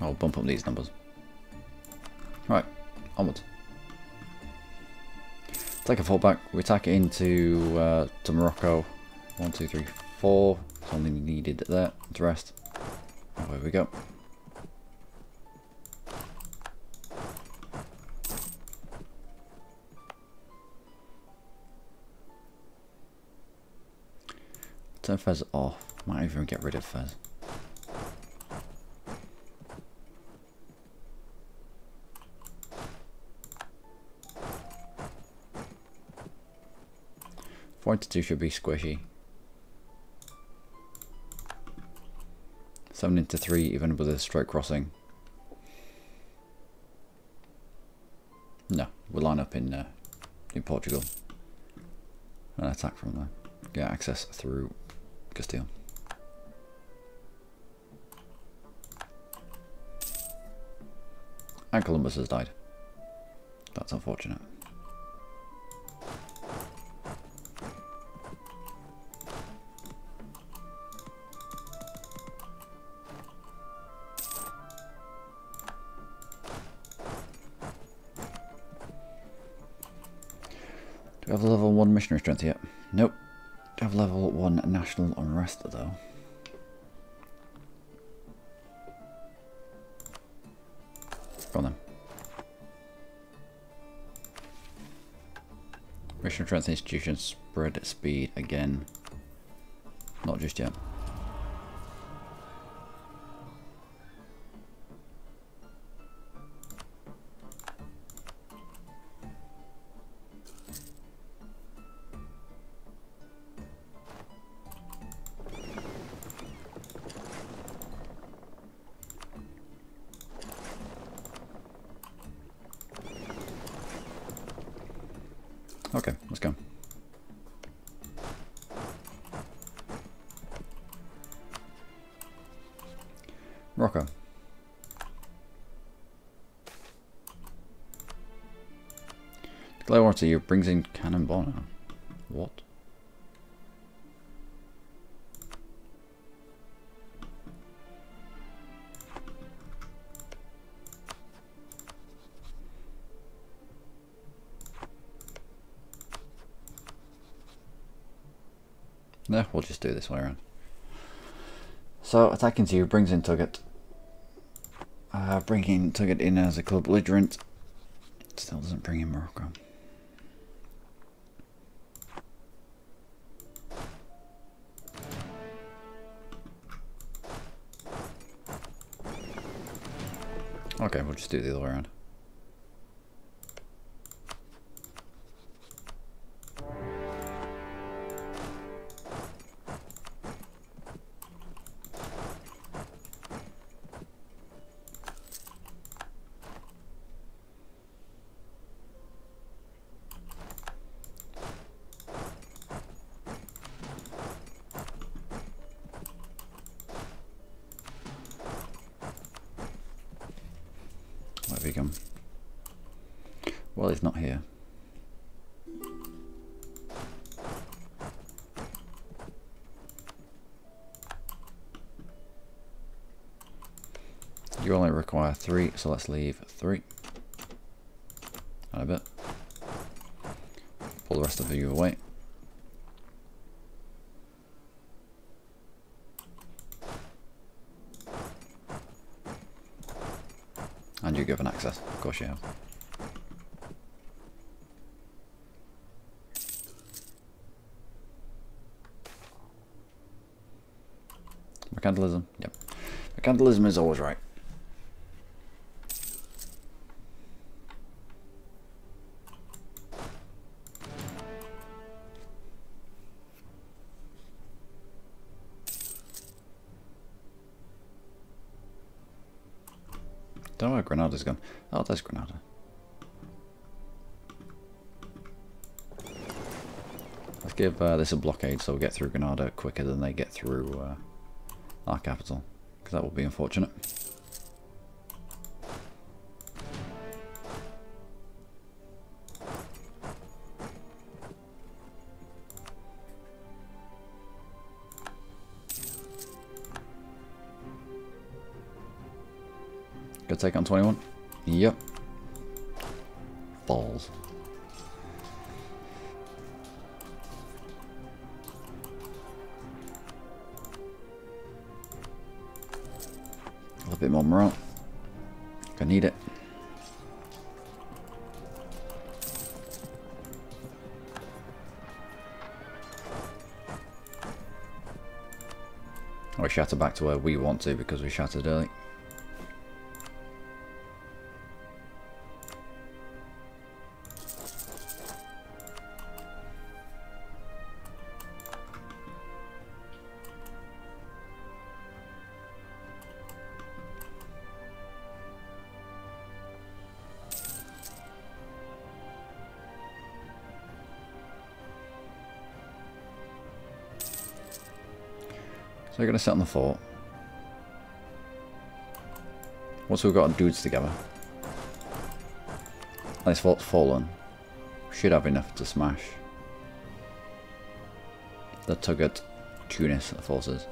I'll bump up these numbers. Right, onwards. Take a fall back. We attack it into to Morocco. 1, 2, 3, 4. It's only needed there. The rest. Away we go. Turn Fez off. Might even get rid of Fez. Forty-two should be squishy. 7 into 3, even with a straight crossing. No, we'll line up in Portugal and attack from there. Get access through Castile. And Columbus has died. That's unfortunate. Do we have level 1 missionary strength yet? Nope. Do we have level 1 national unrest though? Go on then. Missionary strength institution spread speed again. Not just yet. Okay, let's go. Morocco. Declare war to you brings in cannonball now. What? No, we'll just do it this way around. So, attacking to you brings in Tuggett. Bringing Tuggett in as a club belligerent. Still doesn't bring in Morocco. Okay, we'll just do it the other way around. Where have you gone? Well, he's not here. You only require 3, so let's leave 3. And a bit. Pull the rest of you away. And you given access, of course you have. Mercantilism, yep. Mercantilism is always right. Don't know where Granada's gone. Oh, there's Granada. Let's give this a blockade so we get through Granada quicker than they get through our capital, because that will be unfortunate. Good take on 21. Yep. Balls. A little bit more morale. Gonna need it. We shatter back to where we want to because we shattered early. So we're going to sit on the fort. Once we've got our dudes together, and this fort's fallen, we should have enough to smash the Tugut Tunis forces.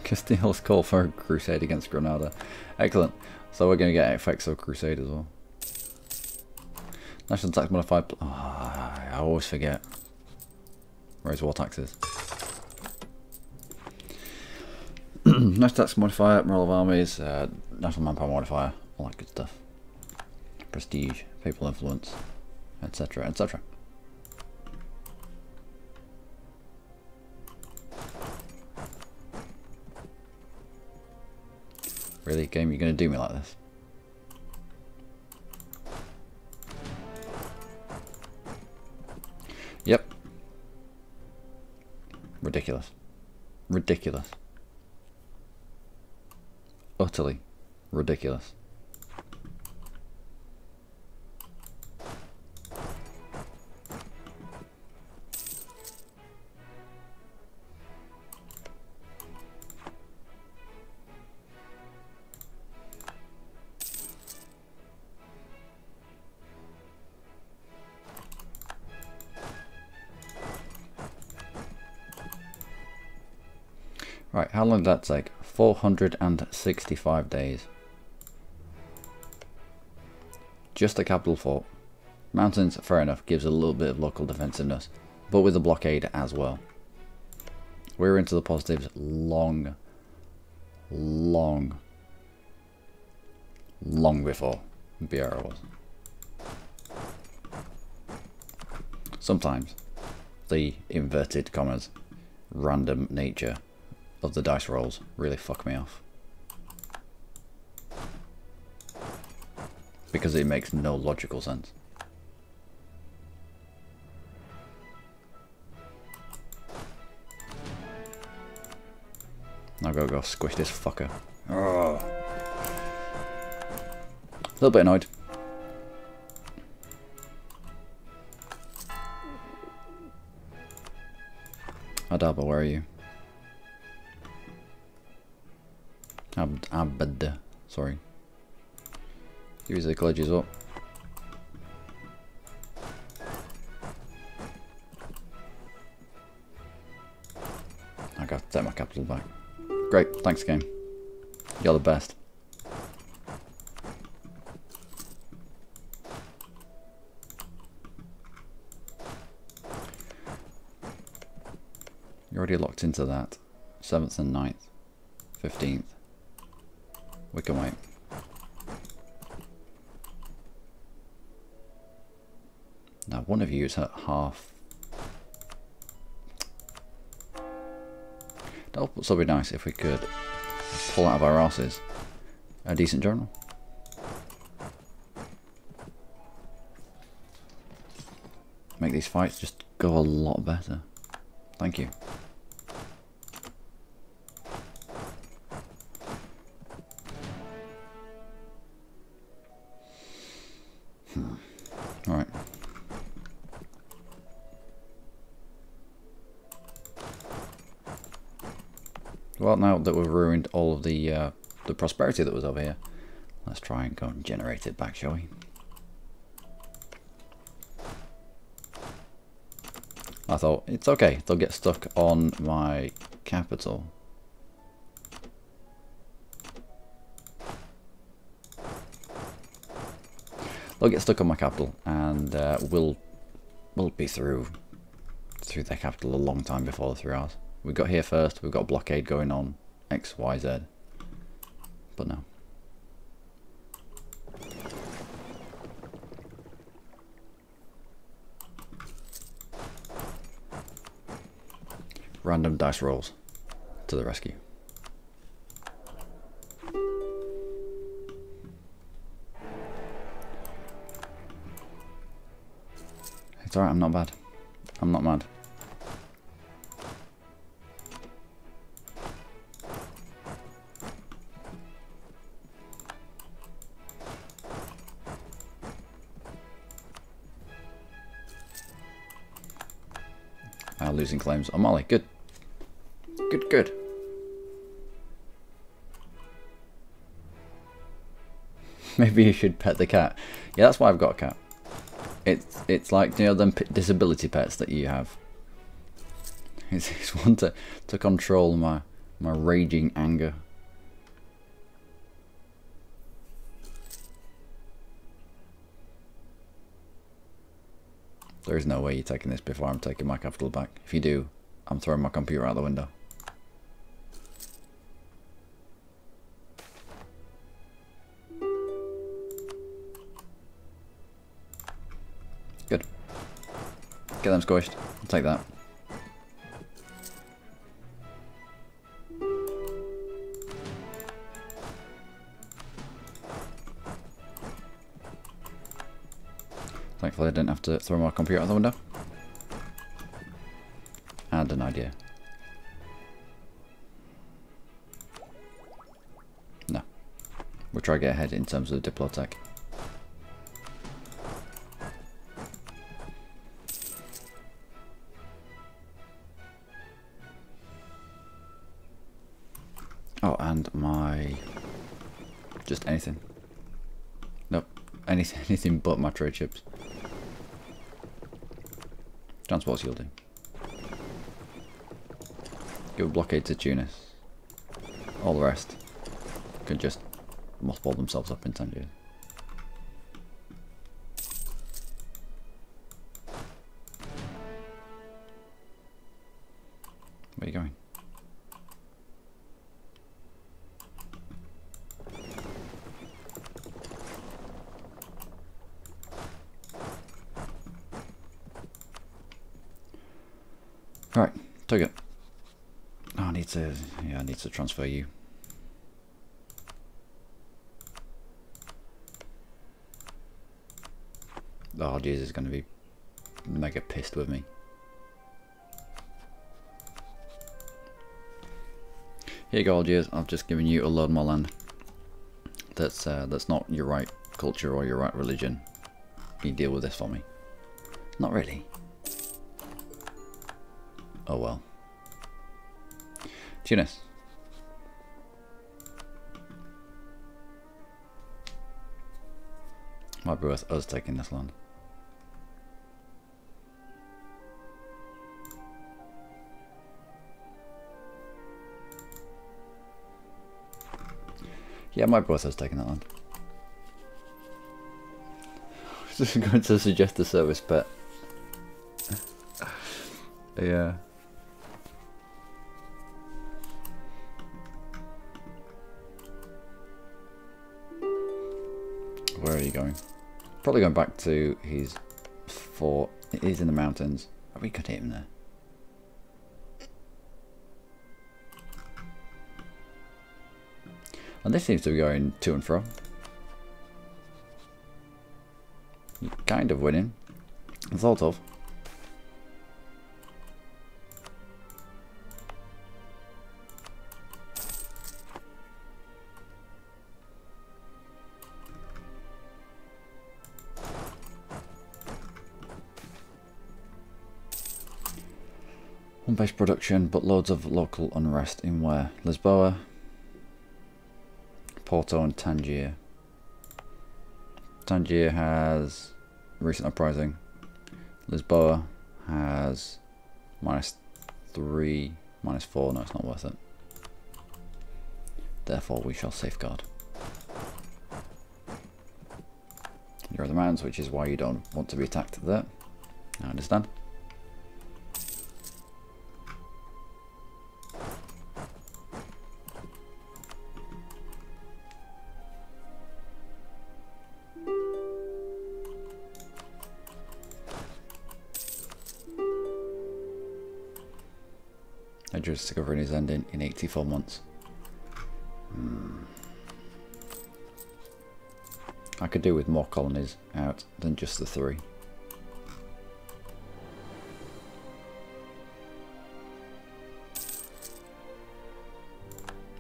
Castile's call for a crusade against Granada. Excellent. So we're going to get effects of crusade as well. National tax modified. Oh, I always forget. Raise war taxes. National tax modifier, morale of armies, national manpower modifier, all that good stuff. Prestige, papal influence, etc., etc. Really, game, you're going to do me like this? Yep. Ridiculous. Ridiculous. Utterly ridiculous. Right, how long did that take? 465 days. Just a capital fort. Mountains, fair enough, gives a little bit of local defensiveness, but with a blockade as well. We're into the positives long before BR was. Sometimes the inverted commas random nature of the dice rolls really fuck me off, because it makes no logical sense. Now go squish this fucker. Oh. A little bit annoyed. Adaba, where are you? Abad, sorry. Use the colleges up. I got to take my capital back. Great, thanks game. You're the best. You're already locked into that. 7th and 9th. 15th. We can wait. Now one of you is at half. That would also be nice if we could pull out of our asses a decent journal. Make these fights just go a lot better. Thank you. Alright. Well, now that we've ruined all of the prosperity that was over here, let's try and go and generate it back, shall we? I thought, it's okay, they'll get stuck on my capital. They'll get stuck on my capital, and we'll be through their capital a long time before they're through ours. We got here first, we've got a blockade going on, X, Y, Z. But no. Random dice rolls to the rescue. It's alright, I'm not bad. I'm not mad. Losing claims on Molly. Good. Good. Maybe you should pet the cat. Yeah, that's why I've got a cat. It's like, you know, them disability pets that you have. It's one to control my raging anger. There is no way you're taking this before I'm taking my capital back. If you do, I'm throwing my computer out the window. Good. Get them squished. I'll take that. Thankfully I didn't have to throw my computer out the window. And an idea. No. We'll try to get ahead in terms of Diplotech. Oh, and my... just anything. Nope. Anything but my trade ships. Transport's yielding. Give a blockade to Tunis. All the rest can just mothball themselves up in 10 years. Where are you going? Alright, take it. Oh, I need to transfer you. Oh, Jesus is going to be mega pissed with me. Here you go, Algiers. I've just given you a load more land. That's not your right culture or your right religion. Can you deal with this for me? Not really. Oh well. Tunis. Might be worth us taking this land. Yeah, might be worth us taking that land. I was just going to suggest a service pet. Yeah. Where are you going? Probably going back to his fort. It is in the mountains. Oh, we could hit him there. And this seems to be going to and fro. You're kind of winning. Sort of. Home-based production, but loads of local unrest in where? Lisboa, Porto and Tangier. Tangier has recent uprising. Lisboa has -3, -4. No, it's not worth it. Therefore, we shall safeguard. You're in the mountains, which is why you don't want to be attacked there. I understand. Dangerous discovering is ending in 84 months. I could do with more colonies out than just the 3.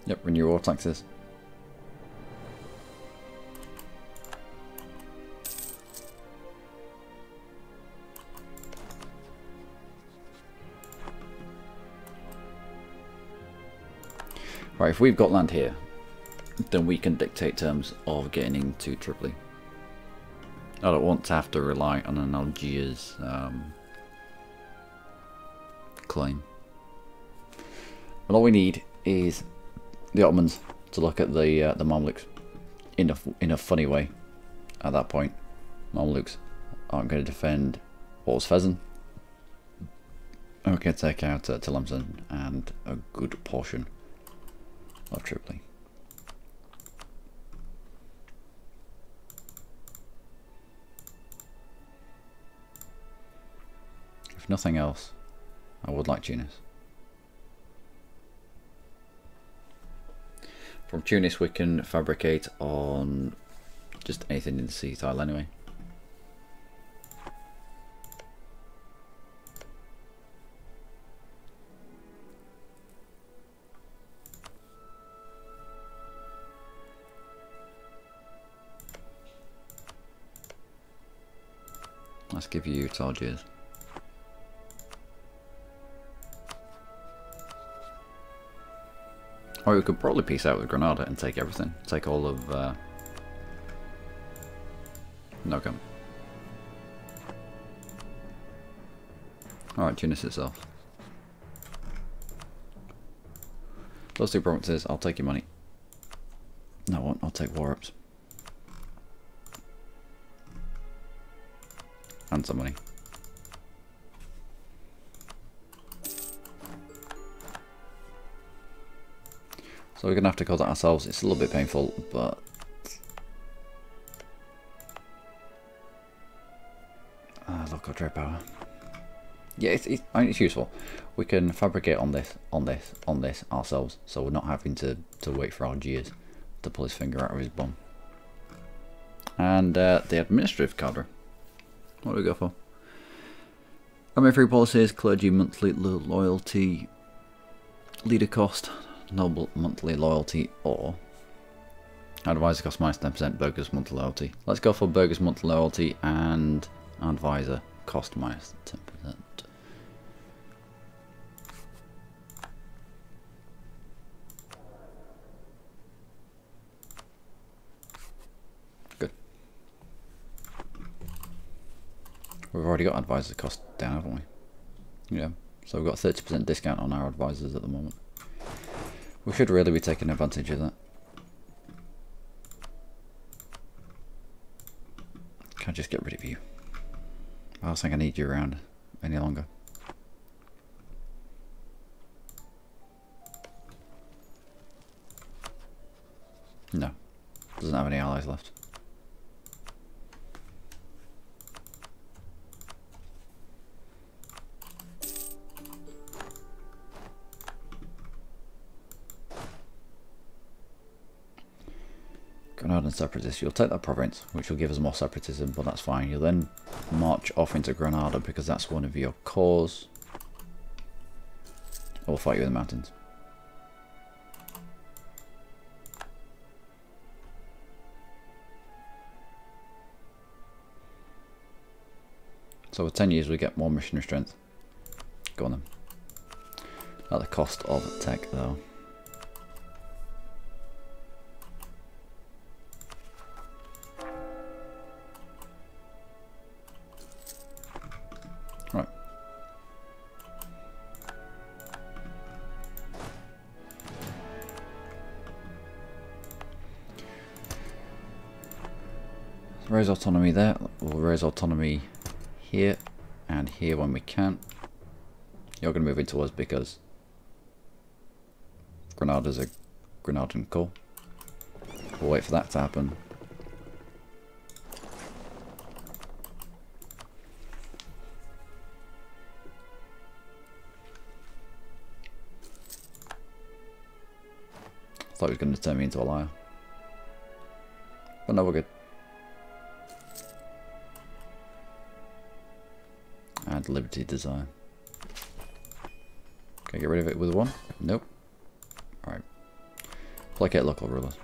Yep, renew war taxes. Right, if we've got land here, then we can dictate terms of getting into Tripoli. I don't want to have to rely on an Algiers claim. And all we need is the Ottomans to look at the Mamluks in a funny way. At that point, Mamluks aren't going to defend what was Fezzan. And we can take out Tlemcen and a good portion of Tripoli. If nothing else, I would like Tunis. From Tunis we can fabricate on just anything in the sea tile anyway. Let's give you Algiers. Or we could probably peace out with Granada and take everything. Take all of Nogam. Alright, Tunis itself. Those 2 provinces, I'll take your money. No, I won't. I'll take war ups. And some money. So we're going to have to call that ourselves. It's a little bit painful, but... local trade power. Yeah, I mean, it's useful. We can fabricate on this ourselves, so we're not having to wait for Algiers to pull his finger out of his bum. And the administrative cadre. What do we go for? Army free policies, clergy monthly loyalty, leader cost, noble monthly loyalty, or advisor cost minus 10%, burghers monthly loyalty. Let's go for burghers monthly loyalty and advisor cost minus 10%. Good. We've already got advisor cost down, haven't we? Yeah. So we've got 30% discount on our advisors at the moment. We should really be taking advantage of that. Can't just get rid of you. I don't think I need you around any longer. No. Doesn't have any allies left. Granada separatists, you'll take that province, which will give us more separatism, but that's fine. You'll then march off into Granada because that's one of your cores. We'll fight you in the mountains. So with 10 years we get more missionary strength. Go on then. At the cost of tech though. Right. Raise autonomy there. We'll raise autonomy here and here when we can. You're going to move into us because Granada's a Granadan core. We'll wait for that to happen. Thought he was going to turn me into a liar. But no, we're good. Add Liberty Desire. Can I get rid of it with 1? Nope. Alright. Placate local rulers.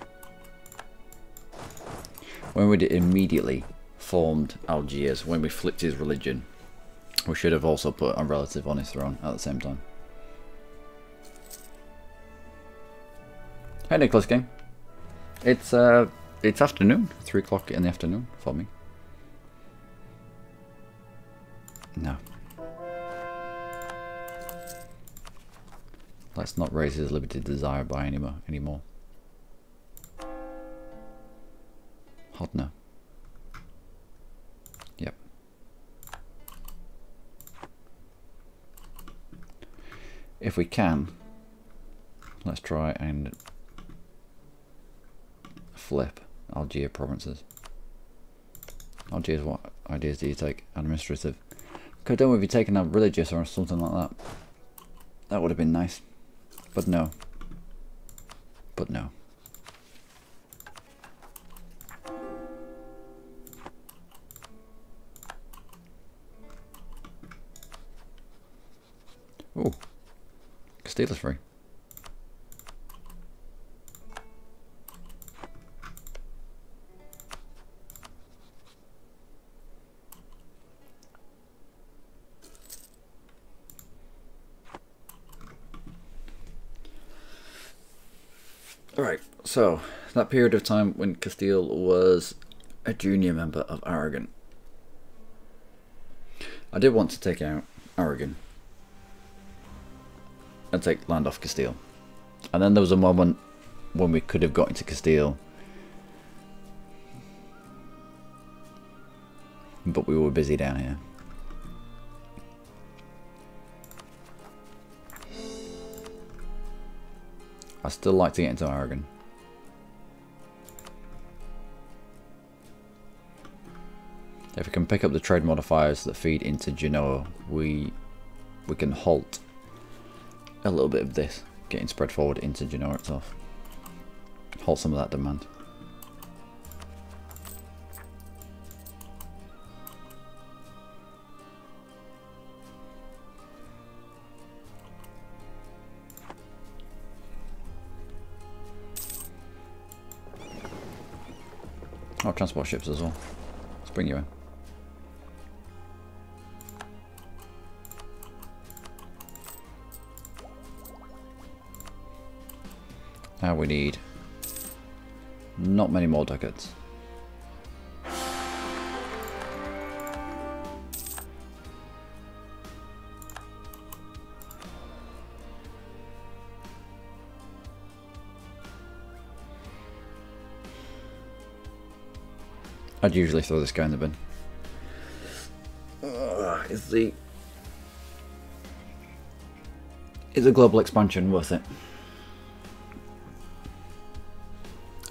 When we immediately formed Algiers, when we flipped his religion, we should have also put a relative on his throne at the same time. Hey Nicholas King. It's afternoon, 3 o'clock in the afternoon for me. No. Let's not raise his Liberty Desire by anymore. Hodna. Yep. If we can, let's try and flip Algiers provinces. Algiers, what ideas do you take? Administrative. Could have done with you taking a religious or something like that. That would have been nice. But no. But no. Ooh. Castile is free. Alright, so that period of time when Castile was a junior member of Aragon. I did want to take out Aragon and take land off Castile. And then there was a moment when we could have got into Castile, but we were busy down here. I still like to get into Aragon. If we can pick up the trade modifiers that feed into Genoa, we can halt a little bit of this getting spread forward into Genoa itself. Halt some of that demand. Oh, transport ships as well. Let's bring you in. Now we need not many more ducats. I'd usually throw this guy in the bin. Is the global expansion worth it?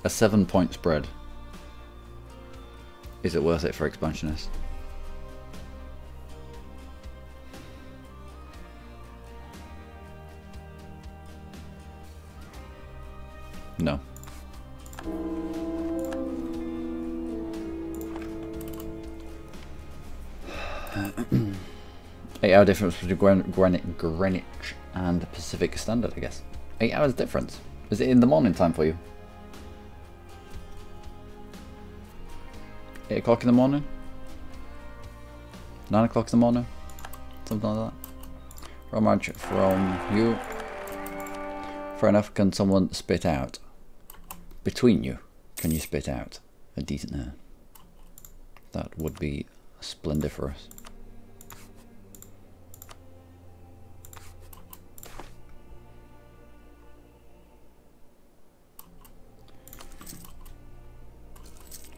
A 7-point spread. Is it worth it for expansionists? No. Eight-hour difference between Greenwich and Pacific Standard, I guess. 8 hours difference. Is it in the morning time for you? 8 o'clock in the morning? 9 o'clock in the morning? Something like that. Romance from you. Fair enough, can someone spit out? Between you, can you spit out a decent hair? That would be splendiferous.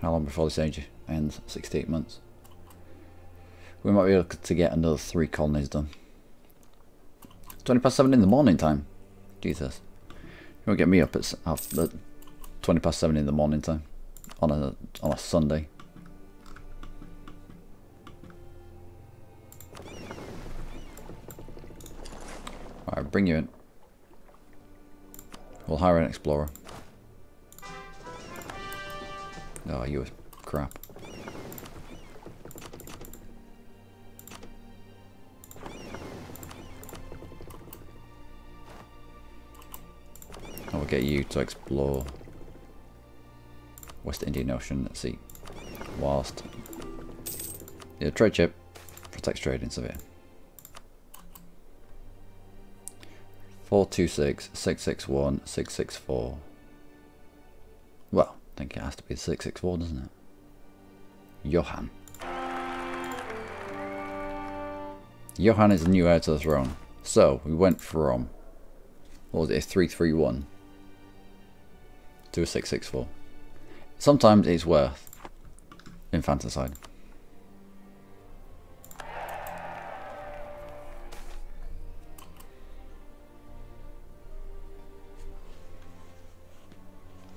How long before this age ends? 68 months. We might be able to get another 3 colonies done. 20 past 7 in the morning time. Jesus. You won't get me up at 20 past 7 in the morning time on a Sunday. Alright, bring you in. We'll hire an explorer. Oh, you crap. I will get you to explore West Indian Ocean at sea. Whilst the trade ship protects trade in Seville. 426, 661, 664. Well, I think it has to be the 664, doesn't it? Johan. Johan is the new heir to the throne. So, we went from, what was it, a 331 to a 664. Sometimes it's worth infanticide.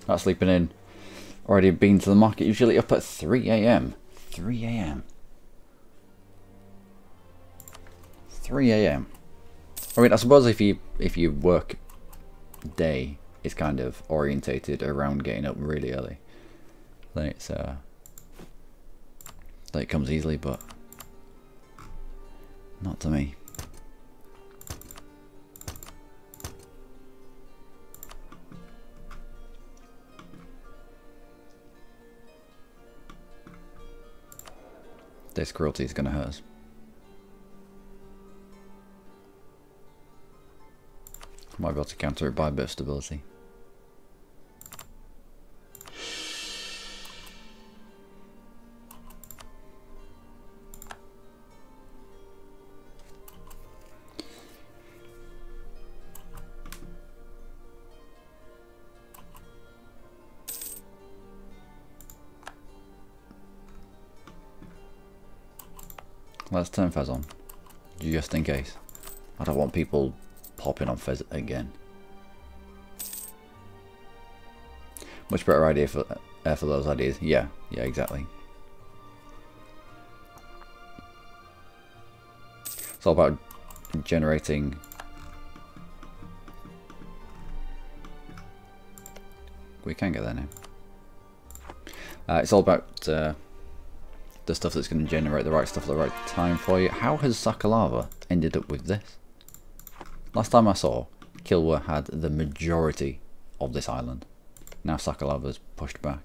Not sleeping in. Already been to the market, usually up at 3 AM. 3 AM. 3 AM. I mean, I suppose if you work day is kind of orientated around getting up really early, then it's then it comes easily, but not to me. This cruelty is going to hurt us. Might be able to counter it by a bit of stability. Let's turn Fez on, just in case. I don't want people popping on Fez again. Much better idea for those ideas. Yeah, exactly. It's all about generating we can get there now. It's all about the stuff that's going to generate the right stuff at the right time for you. How has Sakalava ended up with this? Last time I saw, Kilwa had the majority of this island. Now Sakalava's pushed back.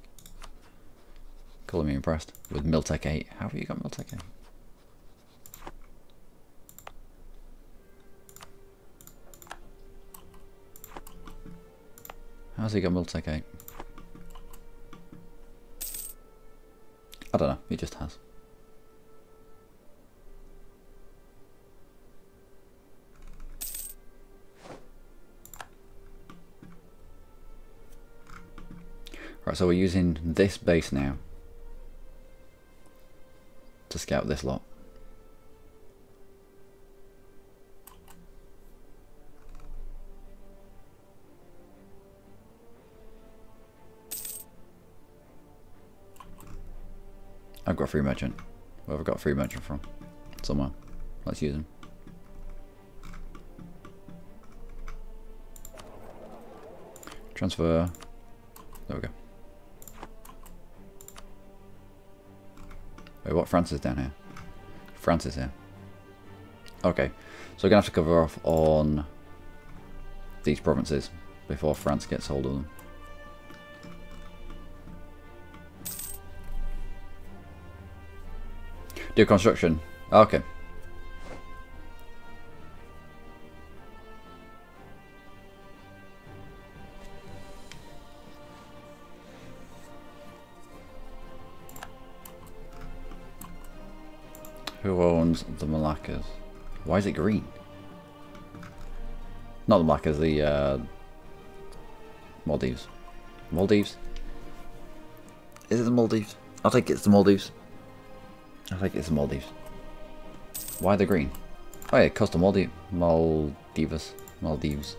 Calling me impressed. With Miltech 8. How have you got Miltech 8? How's he got Miltech 8? I don't know, he just has. Right, so we're using this base now to scout this lot. I've got a free merchant. Where have I got a free merchant from? Somewhere. Let's use him. Transfer. There we go. Wait, what? France is down here. France is here. Okay, so we're gonna have to cover off on these provinces before France gets hold of them. Do construction. Okay. Who owns the Malaccas? Why is it green? Not the Malaccas, the Maldives. Maldives? Is it the Maldives? I think it's the Maldives. I think it's the Maldives. Why the green? Oh yeah, Costa Maldives. Maldives.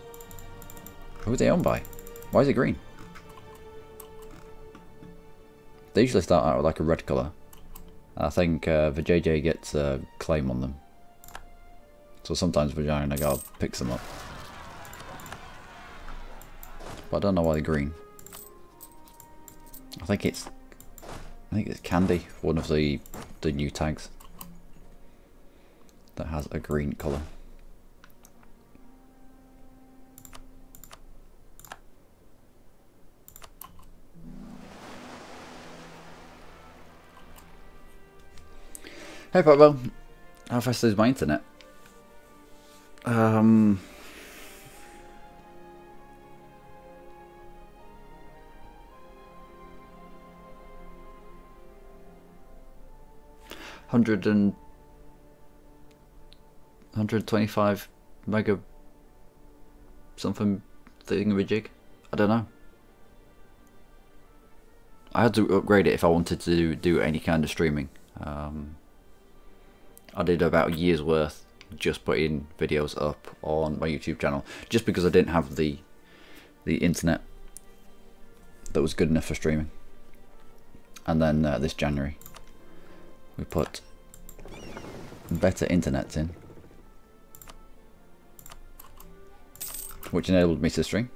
Who are they owned by? Why is it green? They usually start out with like a red colour. I think the JJ gets a claim on them. So sometimes Vagina God picks them up. But I don't know why they're green. I think it's Candy, one of the new tags that has a green colour. Hey Pablo, how fast is my internet? Hundred and 125 mega something thingamajig. I don't know. I had to upgrade it if I wanted to do any kind of streaming. I did about a year's worth just putting videos up on my YouTube channel, just because I didn't have the internet that was good enough for streaming. And then this January we put better internets in, which enabled me to stream.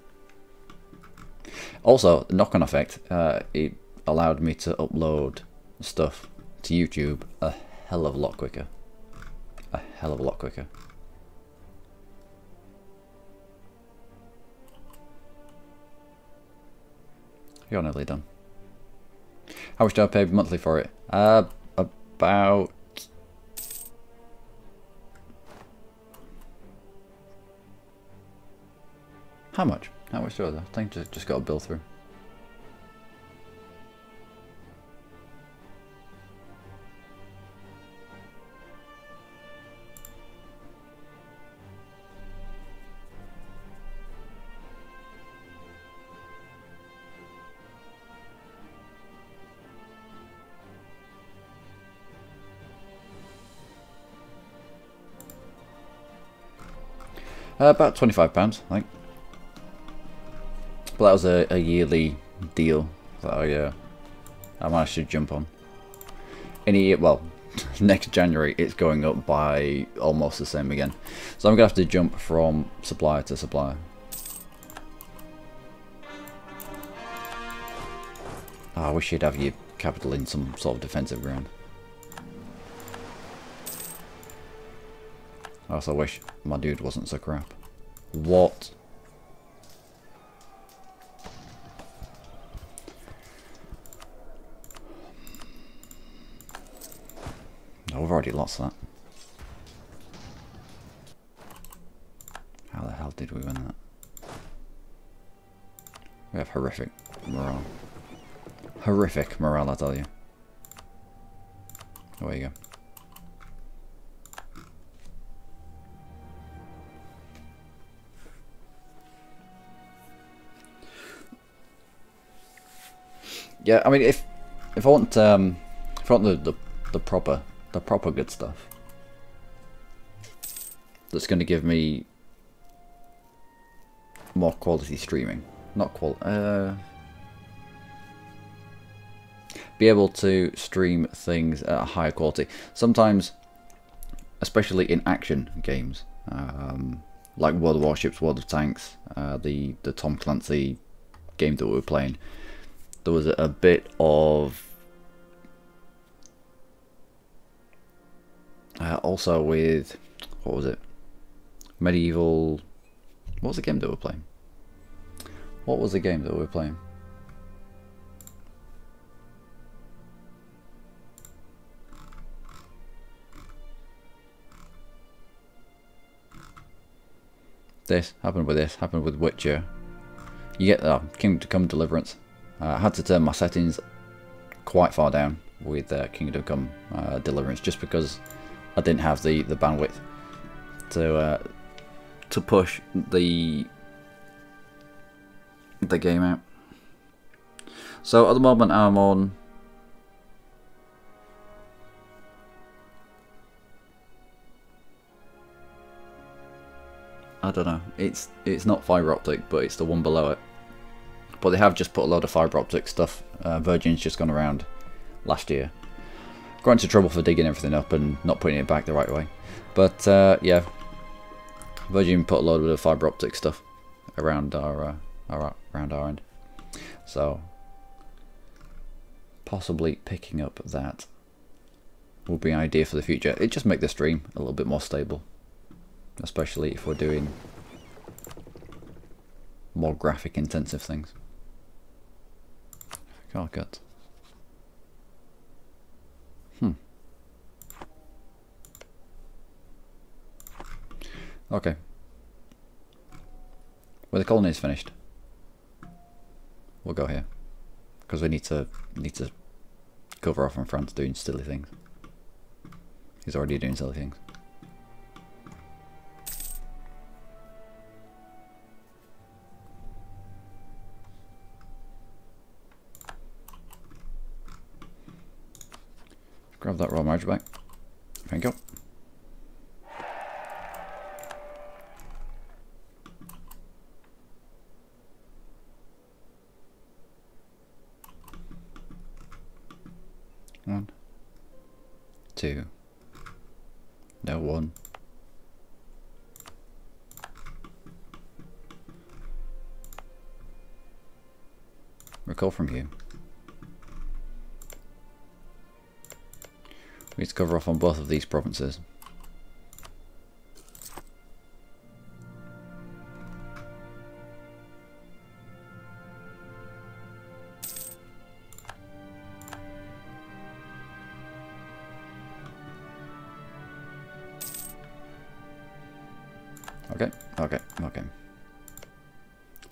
Also, the knock-on effect, it allowed me to upload stuff to YouTube a hell of a lot quicker. A hell of a lot quicker. You're nearly done. How much do I pay monthly for it? About... How much? How much do I think just got a bill through? About £25, I think. But that was a yearly deal that I managed to jump on. Well, next January it's going up by almost the same again. So I'm going to have to jump from supplier to supplier. Oh, I wish you'd have your capital in some sort of defensive ground. I also wish my dude wasn't so crap. What? Oh, we've already lost that. How the hell did we win that? We have horrific morale. Horrific morale, I tell you. There you go. Yeah, I mean, if I want the proper good stuff, that's going to give me more quality streaming, be able to stream things at a higher quality. Sometimes, especially in action games, like World of Warships, World of Tanks, the Tom Clancy game that we were playing, there was a bit of also with, what was it? Medieval. What was the game that we were playing? What was the game that we were playing? This happened with Witcher. You get Kingdom Come Deliverance. I had to turn my settings quite far down with Kingdom Come Deliverance just because I didn't have the bandwidth to push the game out. So at the moment I'm on I don't know, it's not fibre optic, but it's the one below it. But they have just put a load of fibre optic stuff. Virgin's just gone around last year. Got into trouble for digging everything up and not putting it back the right way. But yeah, Virgin put a load of fibre optic stuff around our end. So possibly picking up that will be an idea for the future. It just make the stream a little bit more stable, especially if we're doing more graphic intensive things. Oh, good. Okay. When the colony is finished, we'll go here because we need to cover off on France doing silly things. He's already doing silly things. Grab that raw margin back. Thank you. One, two, no one. Recall from you. We need to cover off on both of these provinces. Okay.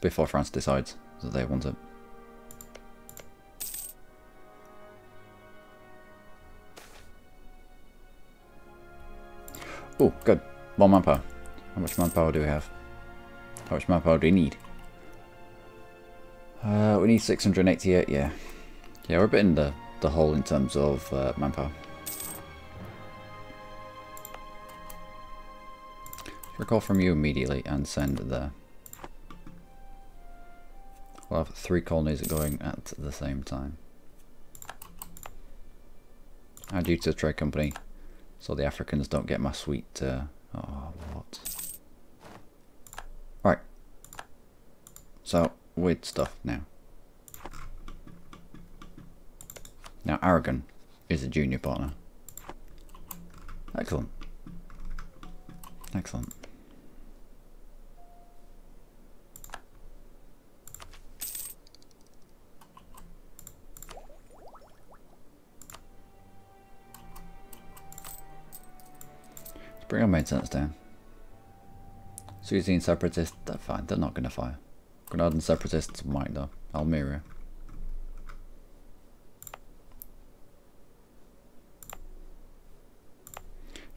Before France decides that they want it. Oh, good. More manpower. How much manpower do we have? How much manpower do we need? We need 688, yeah. Yeah, we're a bit in the hole in terms of manpower. Recall from you immediately and send there. We'll have 3 colonies going at the same time. Add you to the trade company so the Africans don't get my sweet... oh, what? Right. So, weird stuff now. Now Aragon is a junior partner. Excellent. Excellent. Let's bring our maintenance down. Suzy separatists, they're fine, they're not going to fire. Grenadian separatists might though. Almeria.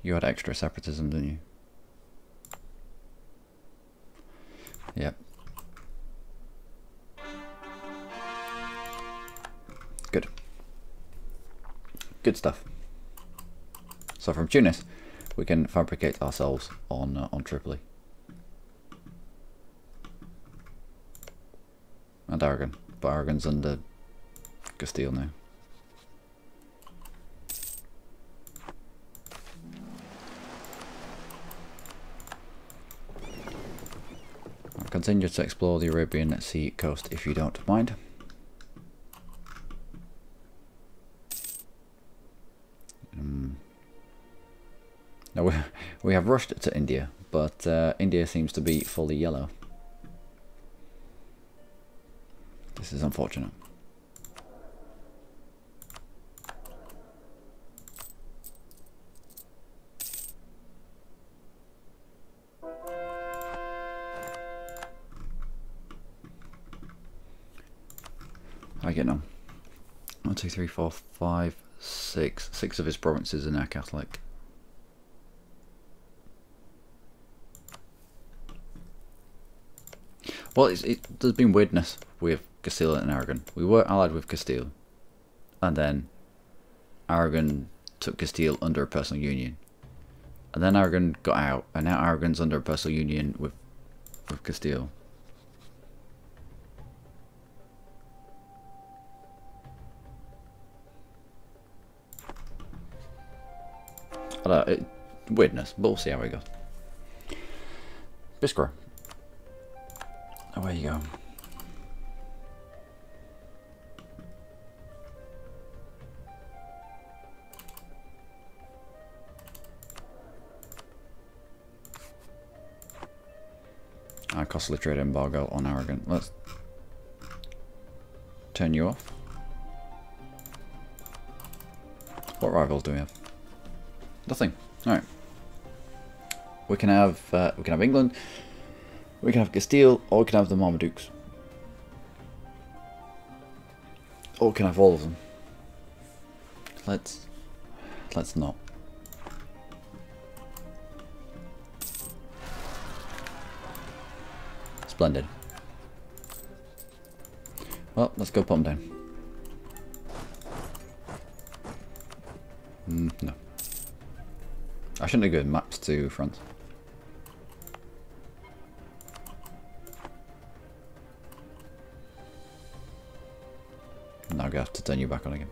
You had extra separatism, didn't you? Yep. Good. Good stuff. So from Tunis, we can fabricate ourselves on Tripoli. And Aragon. But Aragon's under Castile now. I'll continue to explore the Arabian Sea coast if you don't mind. Now we have rushed to India, but India seems to be fully yellow. This is unfortunate. I get on. 1, 2, 3, 4, 5, 6. 6 of his provinces are now Catholic. Well, there's been weirdness with Castile and Aragon. We were allied with Castile, and then Aragon took Castile under a personal union, and then Aragon got out, and now Aragon's under a personal union with Castile. Weirdness, but we'll see how we go. Biskra. Away you go. Costly trade embargo on Aragon. Let's turn you off. What rivals do we have? Nothing. Alright. We can have England, we can have Castile, or we can have the Marmadukes. Or we can have all of them. Let's not. Splendid. Well, let's go put them down. No. I shouldn't have given maps to France. Now I'm going to have to turn you back on again.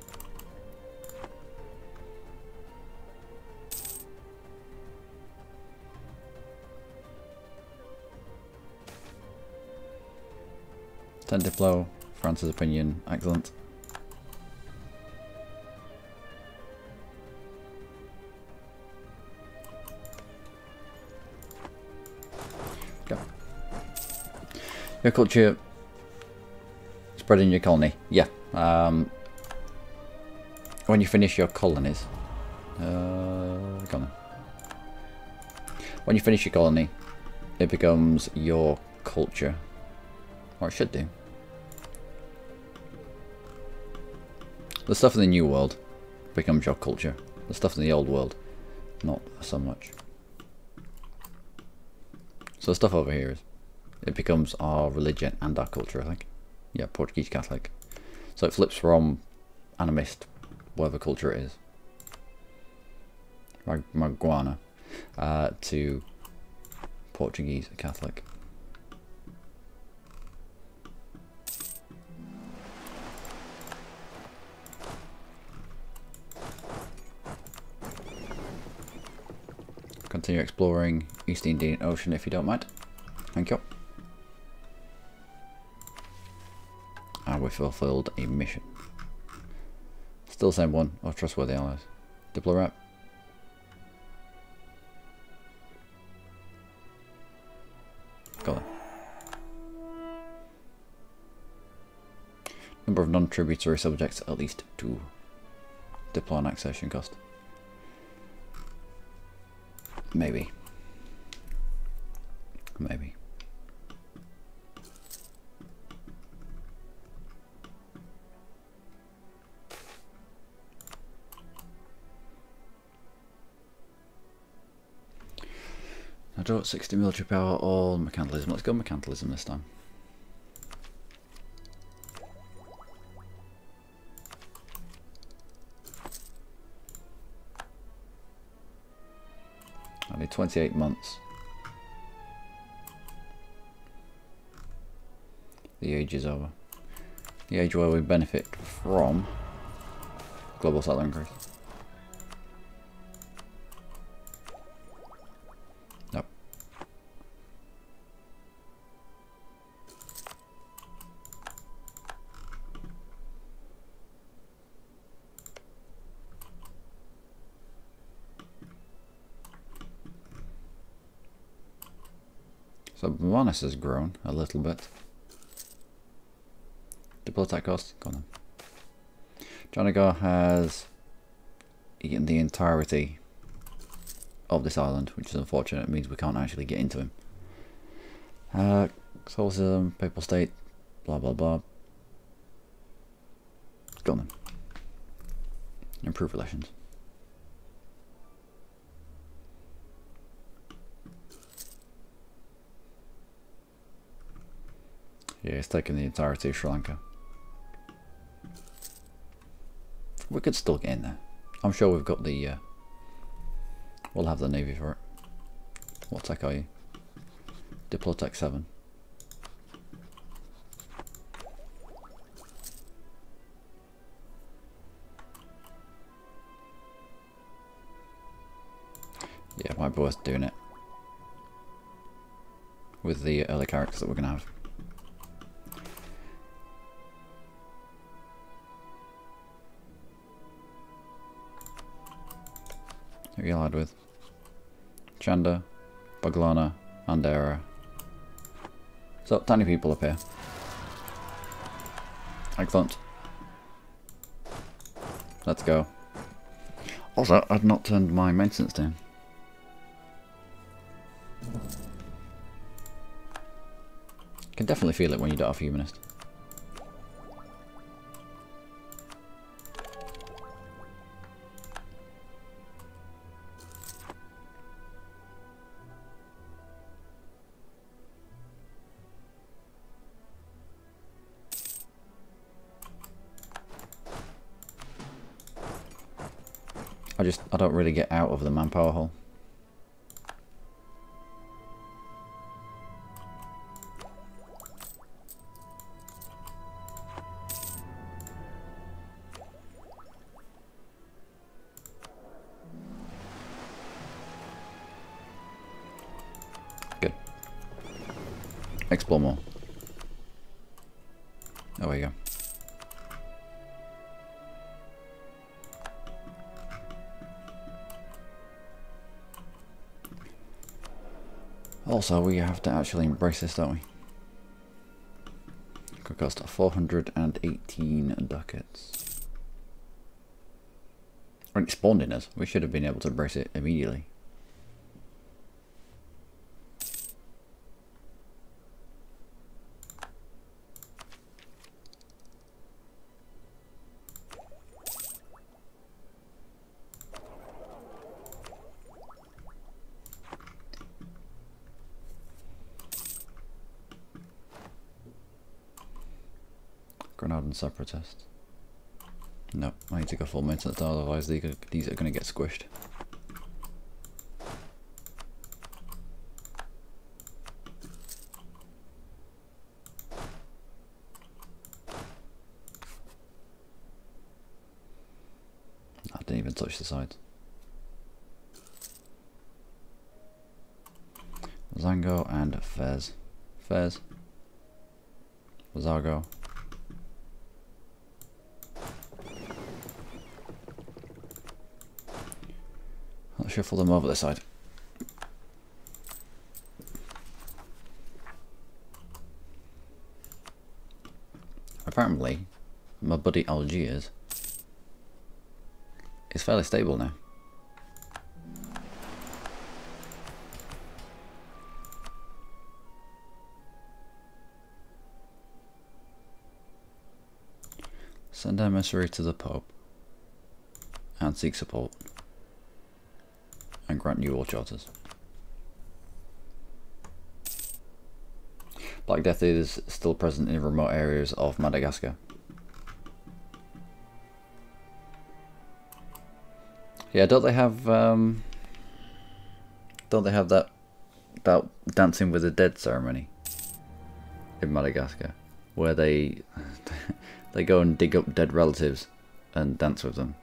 Diplo, France's opinion, excellent. Go. Your culture spreading your colony, yeah. When you finish your colonies, go on then. When you finish your colony, it becomes your culture, or it should do. The stuff in the new world becomes your culture. The stuff in the old world, not so much. So the stuff over here it becomes our religion and our culture, I think. Yeah, Portuguese Catholic. So it flips from animist, whatever culture it is, Maguana, to Portuguese Catholic. Continue exploring East Indian Ocean if you don't mind. Thank you. And we fulfilled a mission. Still the same one. Oh, trustworthy allies. Diplo rep. Got it. Number of non-tributary subjects at least 2. Diplo annexation cost. Maybe. Maybe. I draw 60 military power or mercantilism. Let's go mercantilism this time. I need 28 months. The age is over. The age where we benefit from global settler increase. Nope. So bonus has grown a little bit. Diplo attack cost, go on then. Janagar has eaten the entirety of this island, which is unfortunate. It means we can't actually get into him. Catholicism, Papal State, blah blah blah. Go on then. Improve relations. Yeah, it's taking the entirety of Sri Lanka. We could still get in there. I'm sure we've got the... we'll have the navy for it. What tech are you? Diplotech 7. Yeah, it might be worth doing it. With the early characters that we're going to have. Who are you allied with? Chanda, Baglana, Andera. So, tiny people up here. Excellent. Let's go. Also, I've not turned my maintenance down. Can definitely feel it when you don't have humanist. I don't really get out of the manpower hole. Good. Explore more. There we go. Also, we have to actually embrace this, don't we? Could cost 418 ducats. When it spawned in us, we should have been able to embrace it immediately. Grenada separatist. Nope, I need to go full maintenance, otherwise these are going to get squished. Didn't even touch the sides. Zango and Fez. Fez. Zago. Let's shuffle them over the side. Apparently, my buddy Algiers is fairly stable now. Send emissary to the Pope and seek support and grant new war charters. Black Death is still present in remote areas of Madagascar. Yeah, don't they have that Dancing with the Dead ceremony in Madagascar, where they they go and dig up dead relatives and dance with them?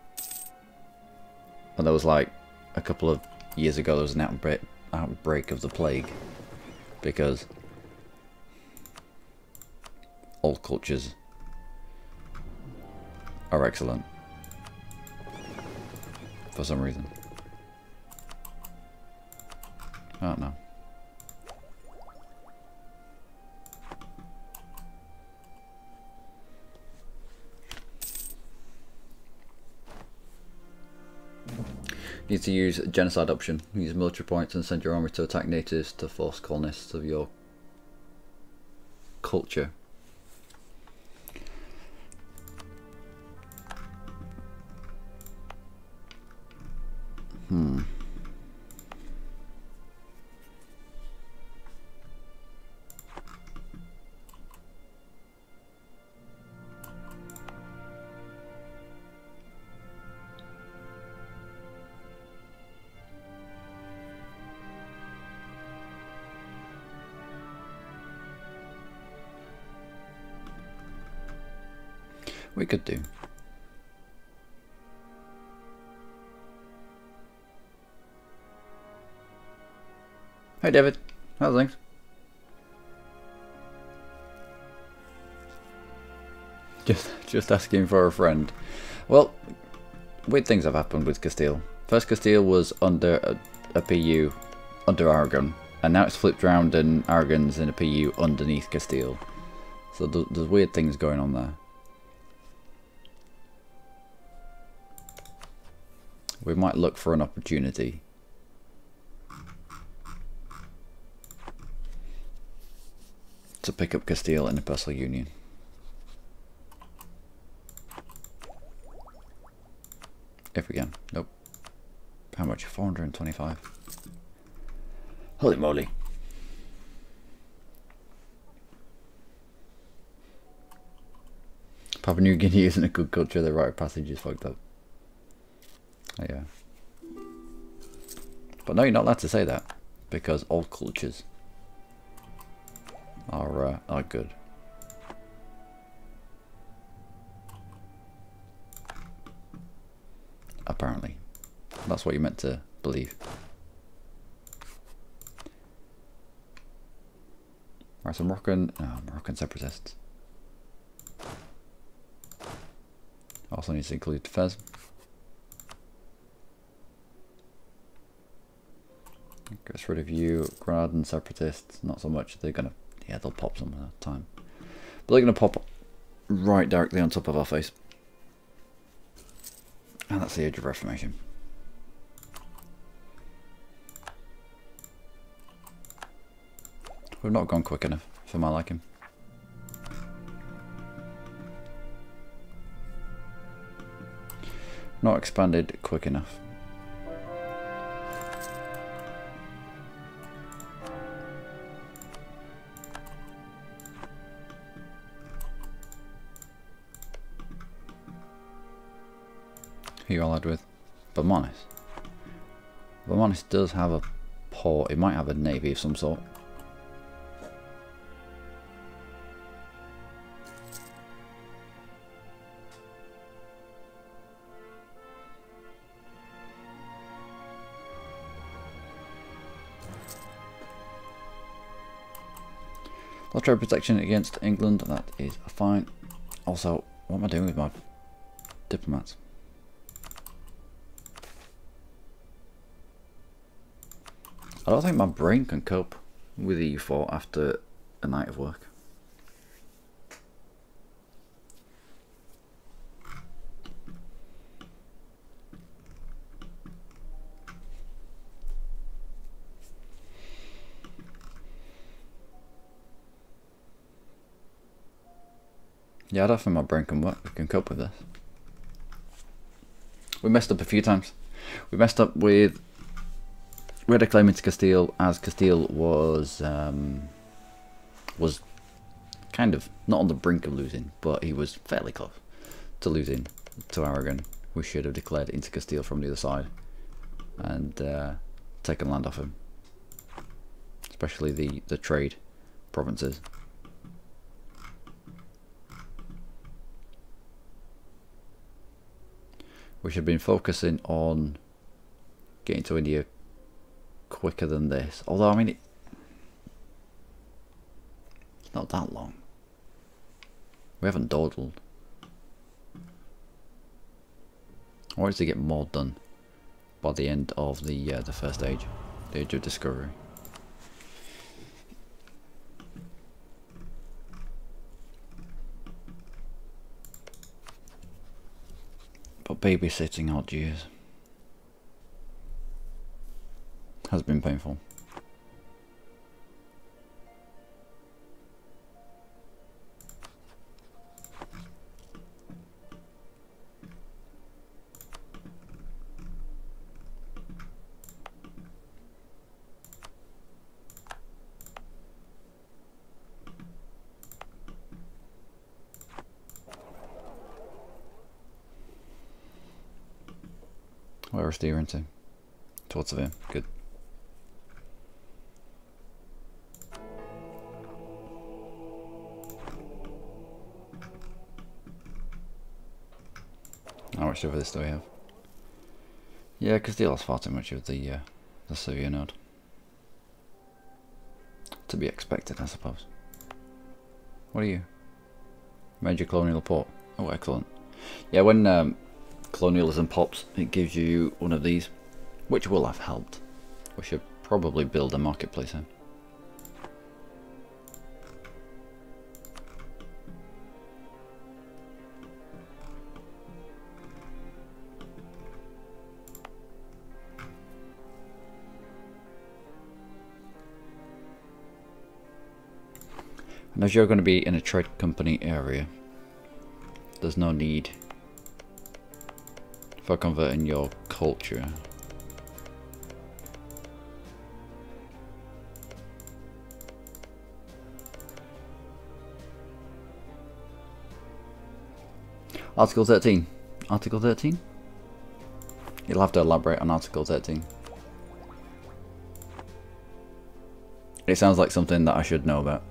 And there was like a couple of years ago there was an outbreak of the plague because all cultures are excellent for some reason. I don't know. You need to use genocide option. Use military points and send your army to attack natives to force colonists of your culture. We could do. Hey David, how's things? Just asking for a friend. Well, weird things have happened with Castile. First Castile was under a PU under Aragon, and now it's flipped around and Aragon's in a PU underneath Castile. So there's weird things going on there. We might look for an opportunity to pick up Castile in a personal union. If we can. Nope. How much? 425. Holy moly. Papua New Guinea isn't a good culture, the rite of passage is fucked up. Oh, yeah. But no, you're not allowed to say that, because all cultures are good. Apparently. That's what you're meant to believe. Right, so Moroccan separatists. Also needs to include Fez. Gets rid of you. Granadan separatists, not so much. They're gonna, yeah, they'll pop some at a time. But they're gonna pop right directly on top of our face. And that's the Age of Reformation. We've not gone quick enough for my liking. Not expanded quick enough. Who you allied with? Bermonis. Bermonis does have a port. It might have a navy of some sort. I'll try protection against England, that is fine. Also, what am I doing with my diplomats? I don't think my brain can cope with EU4 after a night of work. Yeah, I don't think my brain can work. We can cope with this. We messed up a few times. We messed up with... We had a claim into Castile, as Castile was kind of not on the brink of losing, but he was fairly close to losing to Aragon. We should have declared into Castile from the other side and taken land off him, especially the trade provinces. We should have been focusing on getting to India quicker than this. Although, I mean, it's not that long. We haven't dawdled. I wanted to get more done by the end of the first age, the age of discovery. But babysitting Algiers has been painful. Where are we steering to? Towards Seville. Good. How much of this do we have? Yeah, because Castile has far too much of the Sevilla node. To be expected, I suppose. What are you? Major colonial port. Oh, excellent. Yeah, when colonialism pops, it gives you one of these, which will have helped. We should probably build a marketplace here. And as you're going to be in a trade company area, there's no need for converting your culture. Article 13. Article 13? You'll have to elaborate on Article 13. It sounds like something that I should know about.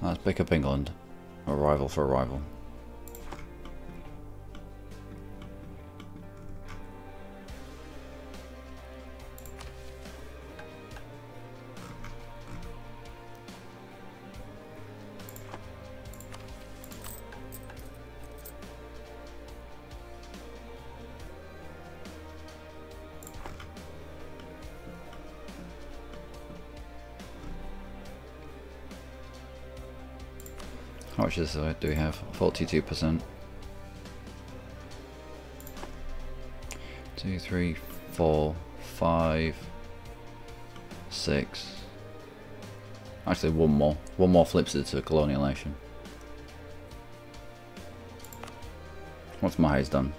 Let's pick up England. A rival for a rival. How much is do we have? 42%. 2, 3, 4, 5, 6. Actually, one more. One more flips it to a colonial nation. Once Mahay's done.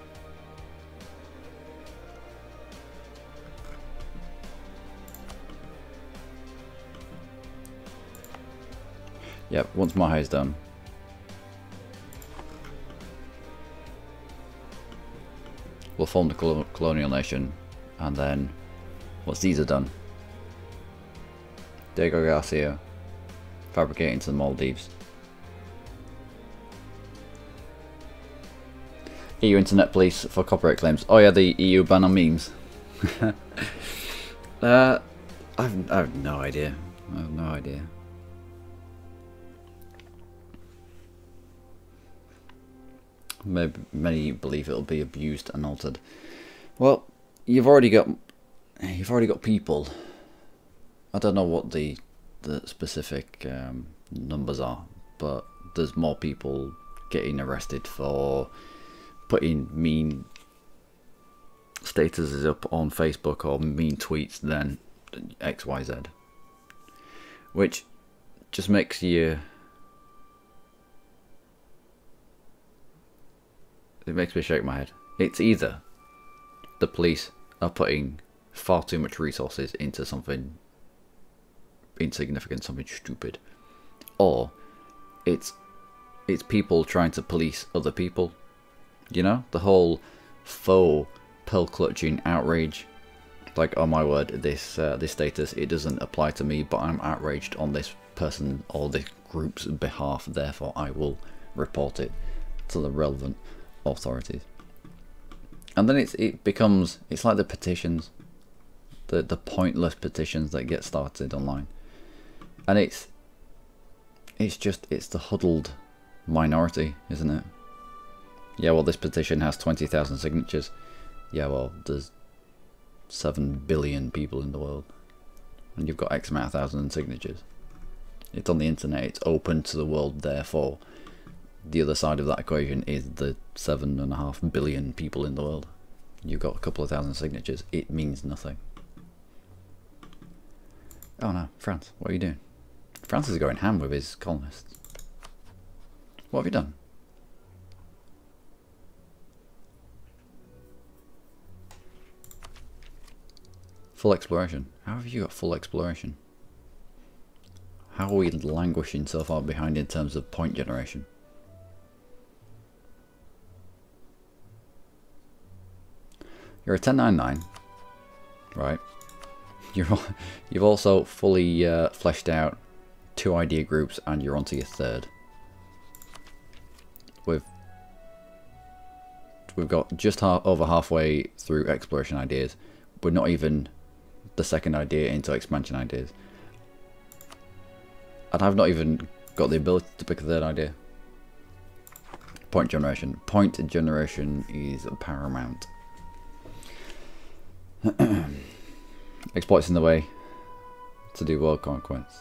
Yep, once Mahay's done. We'll form the colonial nation, and then once these are done, Diego Garcia fabricating to the Maldives. EU Internet Police for copyright claims. Oh yeah, the EU ban on memes. I have no idea. I have no idea. Maybe many believe it'll be abused and altered. Well, you've already got people. I don't know what the specific numbers are, but there's more people getting arrested for putting mean statuses up on Facebook or mean tweets than XYZ, which just makes you. It makes me shake my head. It's either the police are putting far too much resources into something insignificant, something stupid, or it's people trying to police other people. You know, the whole faux pearl clutching outrage. Like, oh my word, this status, it doesn't apply to me, but I'm outraged on this person or this group's behalf, therefore I will report it to the relevant authorities. And then it's like the petitions, the pointless petitions that get started online, and it's the huddled minority, isn't it? Yeah, well, this petition has 20,000 signatures. Yeah, well, there's 7 billion people in the world, and you've got X amount of thousand signatures. It's on the internet, it's open to the world, therefore the other side of that equation is the 7.5 billion people in the world. You've got a couple of thousand signatures, it means nothing. Oh no, France, what are you doing? France is going ham with his colonists. What have you done? Full exploration. How have you got full exploration? How are we languishing so far behind in terms of point generation? You're a 1099, right? You've also fully fleshed out 2 idea groups, and you're onto your 3rd. We've got just over halfway through exploration ideas. We're not even the 2nd idea into expansion ideas, and I've not even got the ability to pick a 3rd idea. Point generation. Point generation is paramount. Exploits in the way to do world conquest.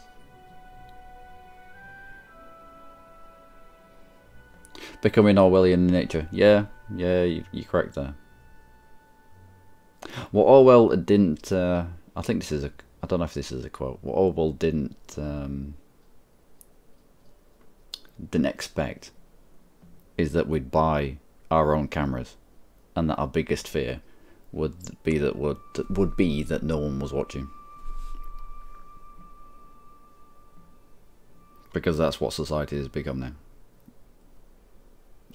Becoming Orwellian in nature. Yeah, you're correct there. What Orwell didn't, I think this is a, I don't know if this is a quote. What Orwell didn't expect is that we'd buy our own cameras, and that our biggest fear would be that no one was watching, because that's what society has become now.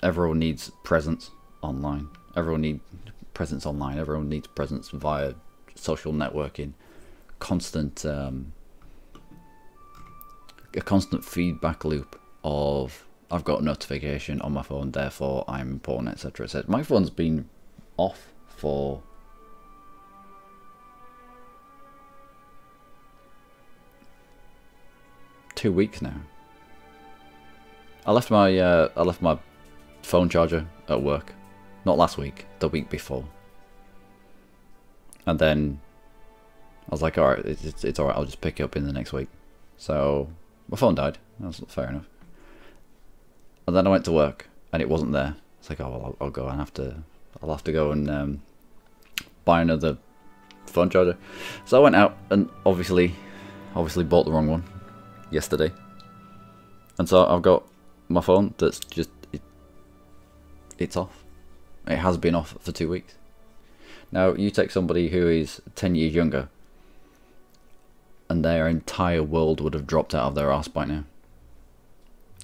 Everyone needs presence online. Everyone needs presence online. Everyone needs presence via social networking. A constant feedback loop of I've got a notification on my phone, therefore I'm important, etc., etc. My phone's been off for two weeks now. I left my phone charger at work, not last week, the week before, and then I was like, alright, it's alright, I'll just pick it up in the next week. So my phone died. That's fair enough. And then I went to work and it wasn't there. It's like, oh well, I'll go and I'll have to go and buy another phone charger. So I went out and obviously bought the wrong one yesterday, and so I've got my phone that's just it's off. It has been off for 2 weeks. Now you take somebody who is 10 years younger, and their entire world would have dropped out of their arse by now.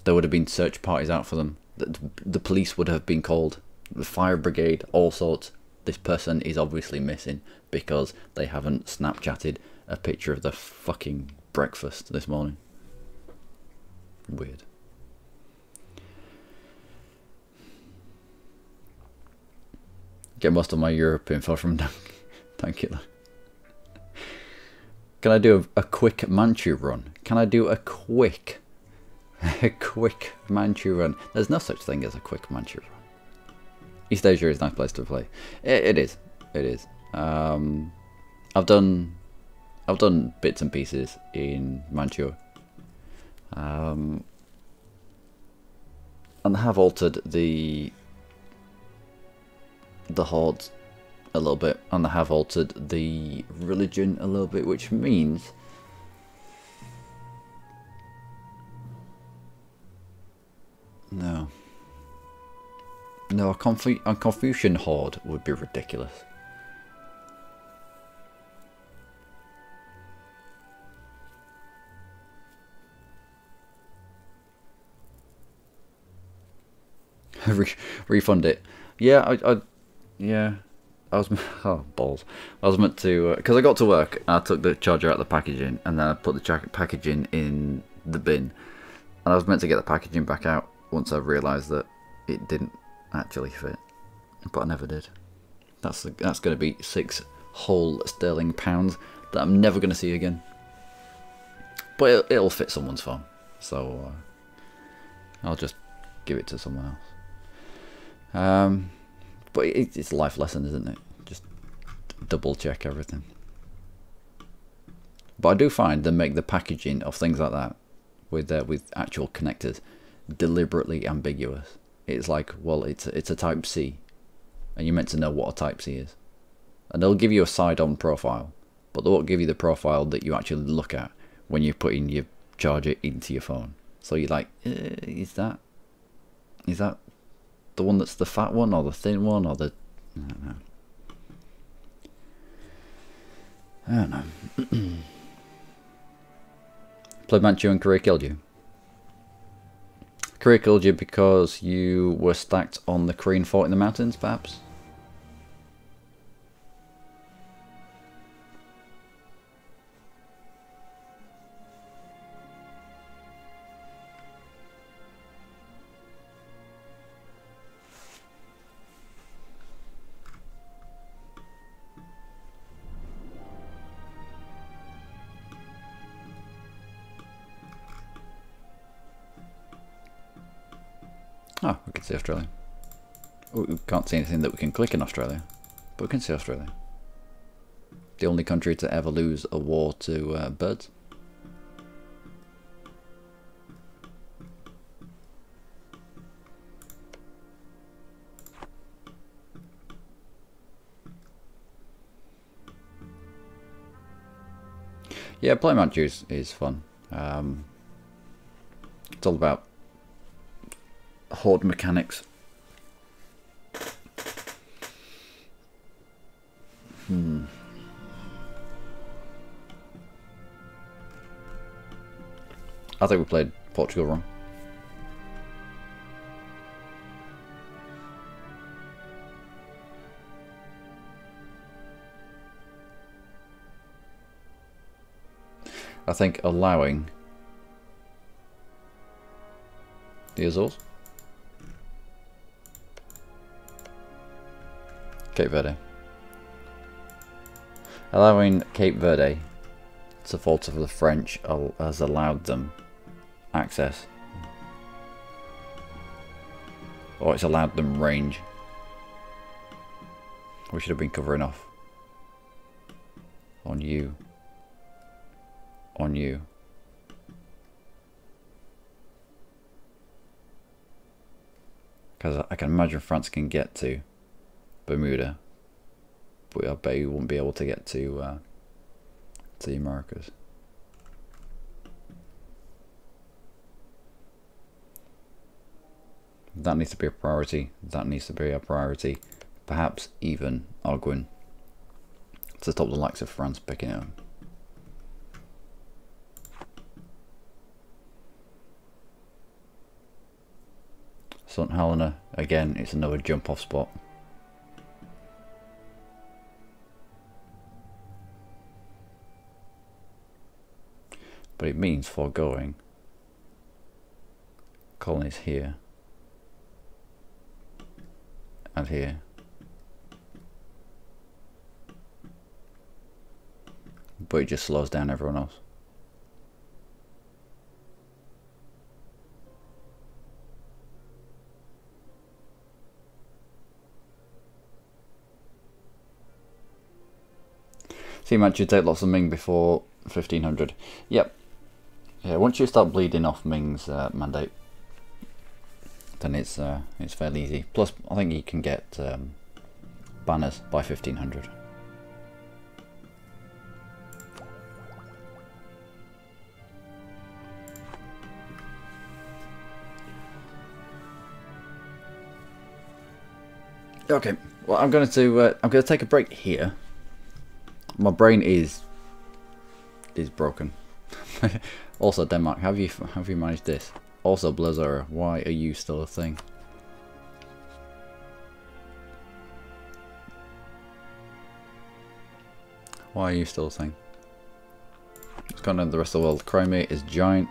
There would have been search parties out for them. The police would have been called, the fire brigade, all sorts. This person is obviously missing because they haven't Snapchatted a picture of their fucking breakfast this morning. Weird. Get most of my Europe info from Thank you. Can I do a quick Manchu run? Can I do a quick Manchu run? There's no such thing as a quick Manchu run. East Asia is a nice place to play. It is. It is. I've done bits and pieces in Manchu. And have altered the hordes a little bit, and they have altered the religion a little bit, which means a Confucian horde would be ridiculous. Refund it. Yeah, I was oh balls. I was meant to because I got to work. I took the charger out of the packaging and then I put the packaging in the bin, and I was meant to get the packaging back out once I realised that it didn't actually fit, but I never did. That's going to be 6 whole sterling pounds that I'm never going to see again. But it'll fit someone's phone, so I'll just give it to someone else. But it's a life lesson, isn't it? Just double check everything. But I do find they make the packaging of things like that with actual connectors deliberately ambiguous. It's like, well, it's a Type C, and you're meant to know what a Type C is, and they'll give you a side-on profile, but they won't give you the profile that you actually look at when you're putting your charger into your phone. So you're like, is that the one that's the fat one, or the thin one, or the... I don't know. Played Manchu and Korea killed you. Korea killed you because you were stacked on the Korean fort in the mountains, perhaps? Oh, we can see Australia. We can't see anything that we can click in Australia, but we can see Australia. The only country to ever lose a war to birds. Yeah, playing Manchu is fun. It's all about horde mechanics. I think we played Portugal wrong. I think allowing the Azores, Cape Verde, allowing Cape Verde to fall to the French has allowed them access, or it's allowed them range. We should have been covering off on you. On you. Because I can imagine France can get to Bermuda, but I bet you won't be able to get to the Americas. That needs to be a priority. That needs to be a priority. Perhaps even Arguin to stop the likes of France picking it up. St Helena, again, it's another jump off spot. But it means foregoing colonies here and here. but it just slows down everyone else. So you might take lots of Ming before 1500. Yep. Yeah, once you start bleeding off Ming's mandate, then it's fairly easy. Plus, I think you can get banners by 1500. Okay, well I'm going to take a break here. My brain is broken. Also, Denmark, have you managed this? Also, Blizzard, why are you still a thing? Why are you still a thing? What's going on in the rest of the world? Crimea is giant,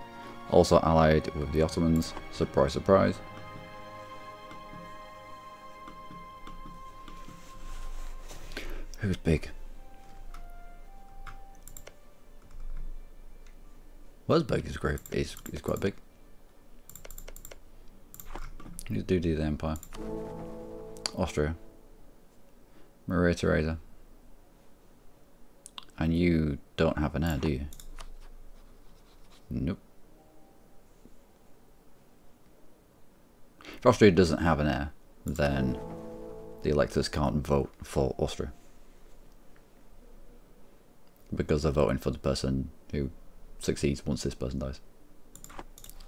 also allied with the Ottomans. Surprise, surprise. Who's big? Wurzburg is great. Is quite big. Who's Duty of the Empire? Austria. Maria Theresa. And you don't have an heir, do you? Nope. If Austria doesn't have an heir, then the electors can't vote for Austria. Because they're voting for the person who succeeds once this person dies.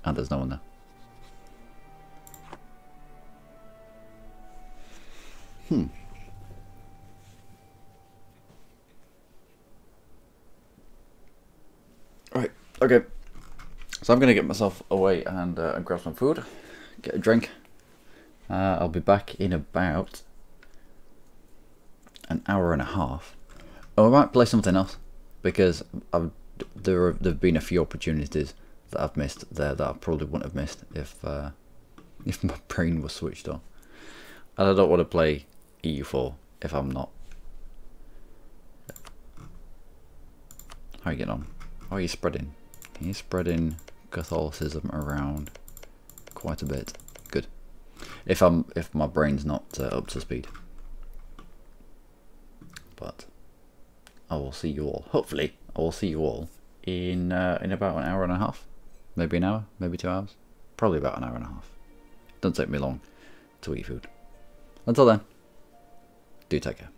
And there's no one there. Right, okay. So I'm going to get myself away and grab some food, get a drink. I'll be back in about an hour and a half. Oh, I might play something else, because there have been a few opportunities that I've missed there that I probably wouldn't have missed if my brain was switched on. And I don't want to play EU4 if I'm not. How are you getting on? How are you spreading? You're spreading Catholicism around quite a bit. Good. If my brain's not up to speed. But I will see you all. Hopefully, I will see you all in about an hour and a half. Maybe an hour, maybe 2 hours. Probably about an hour and a half. Doesn't take me long to eat food. Until then, do take care.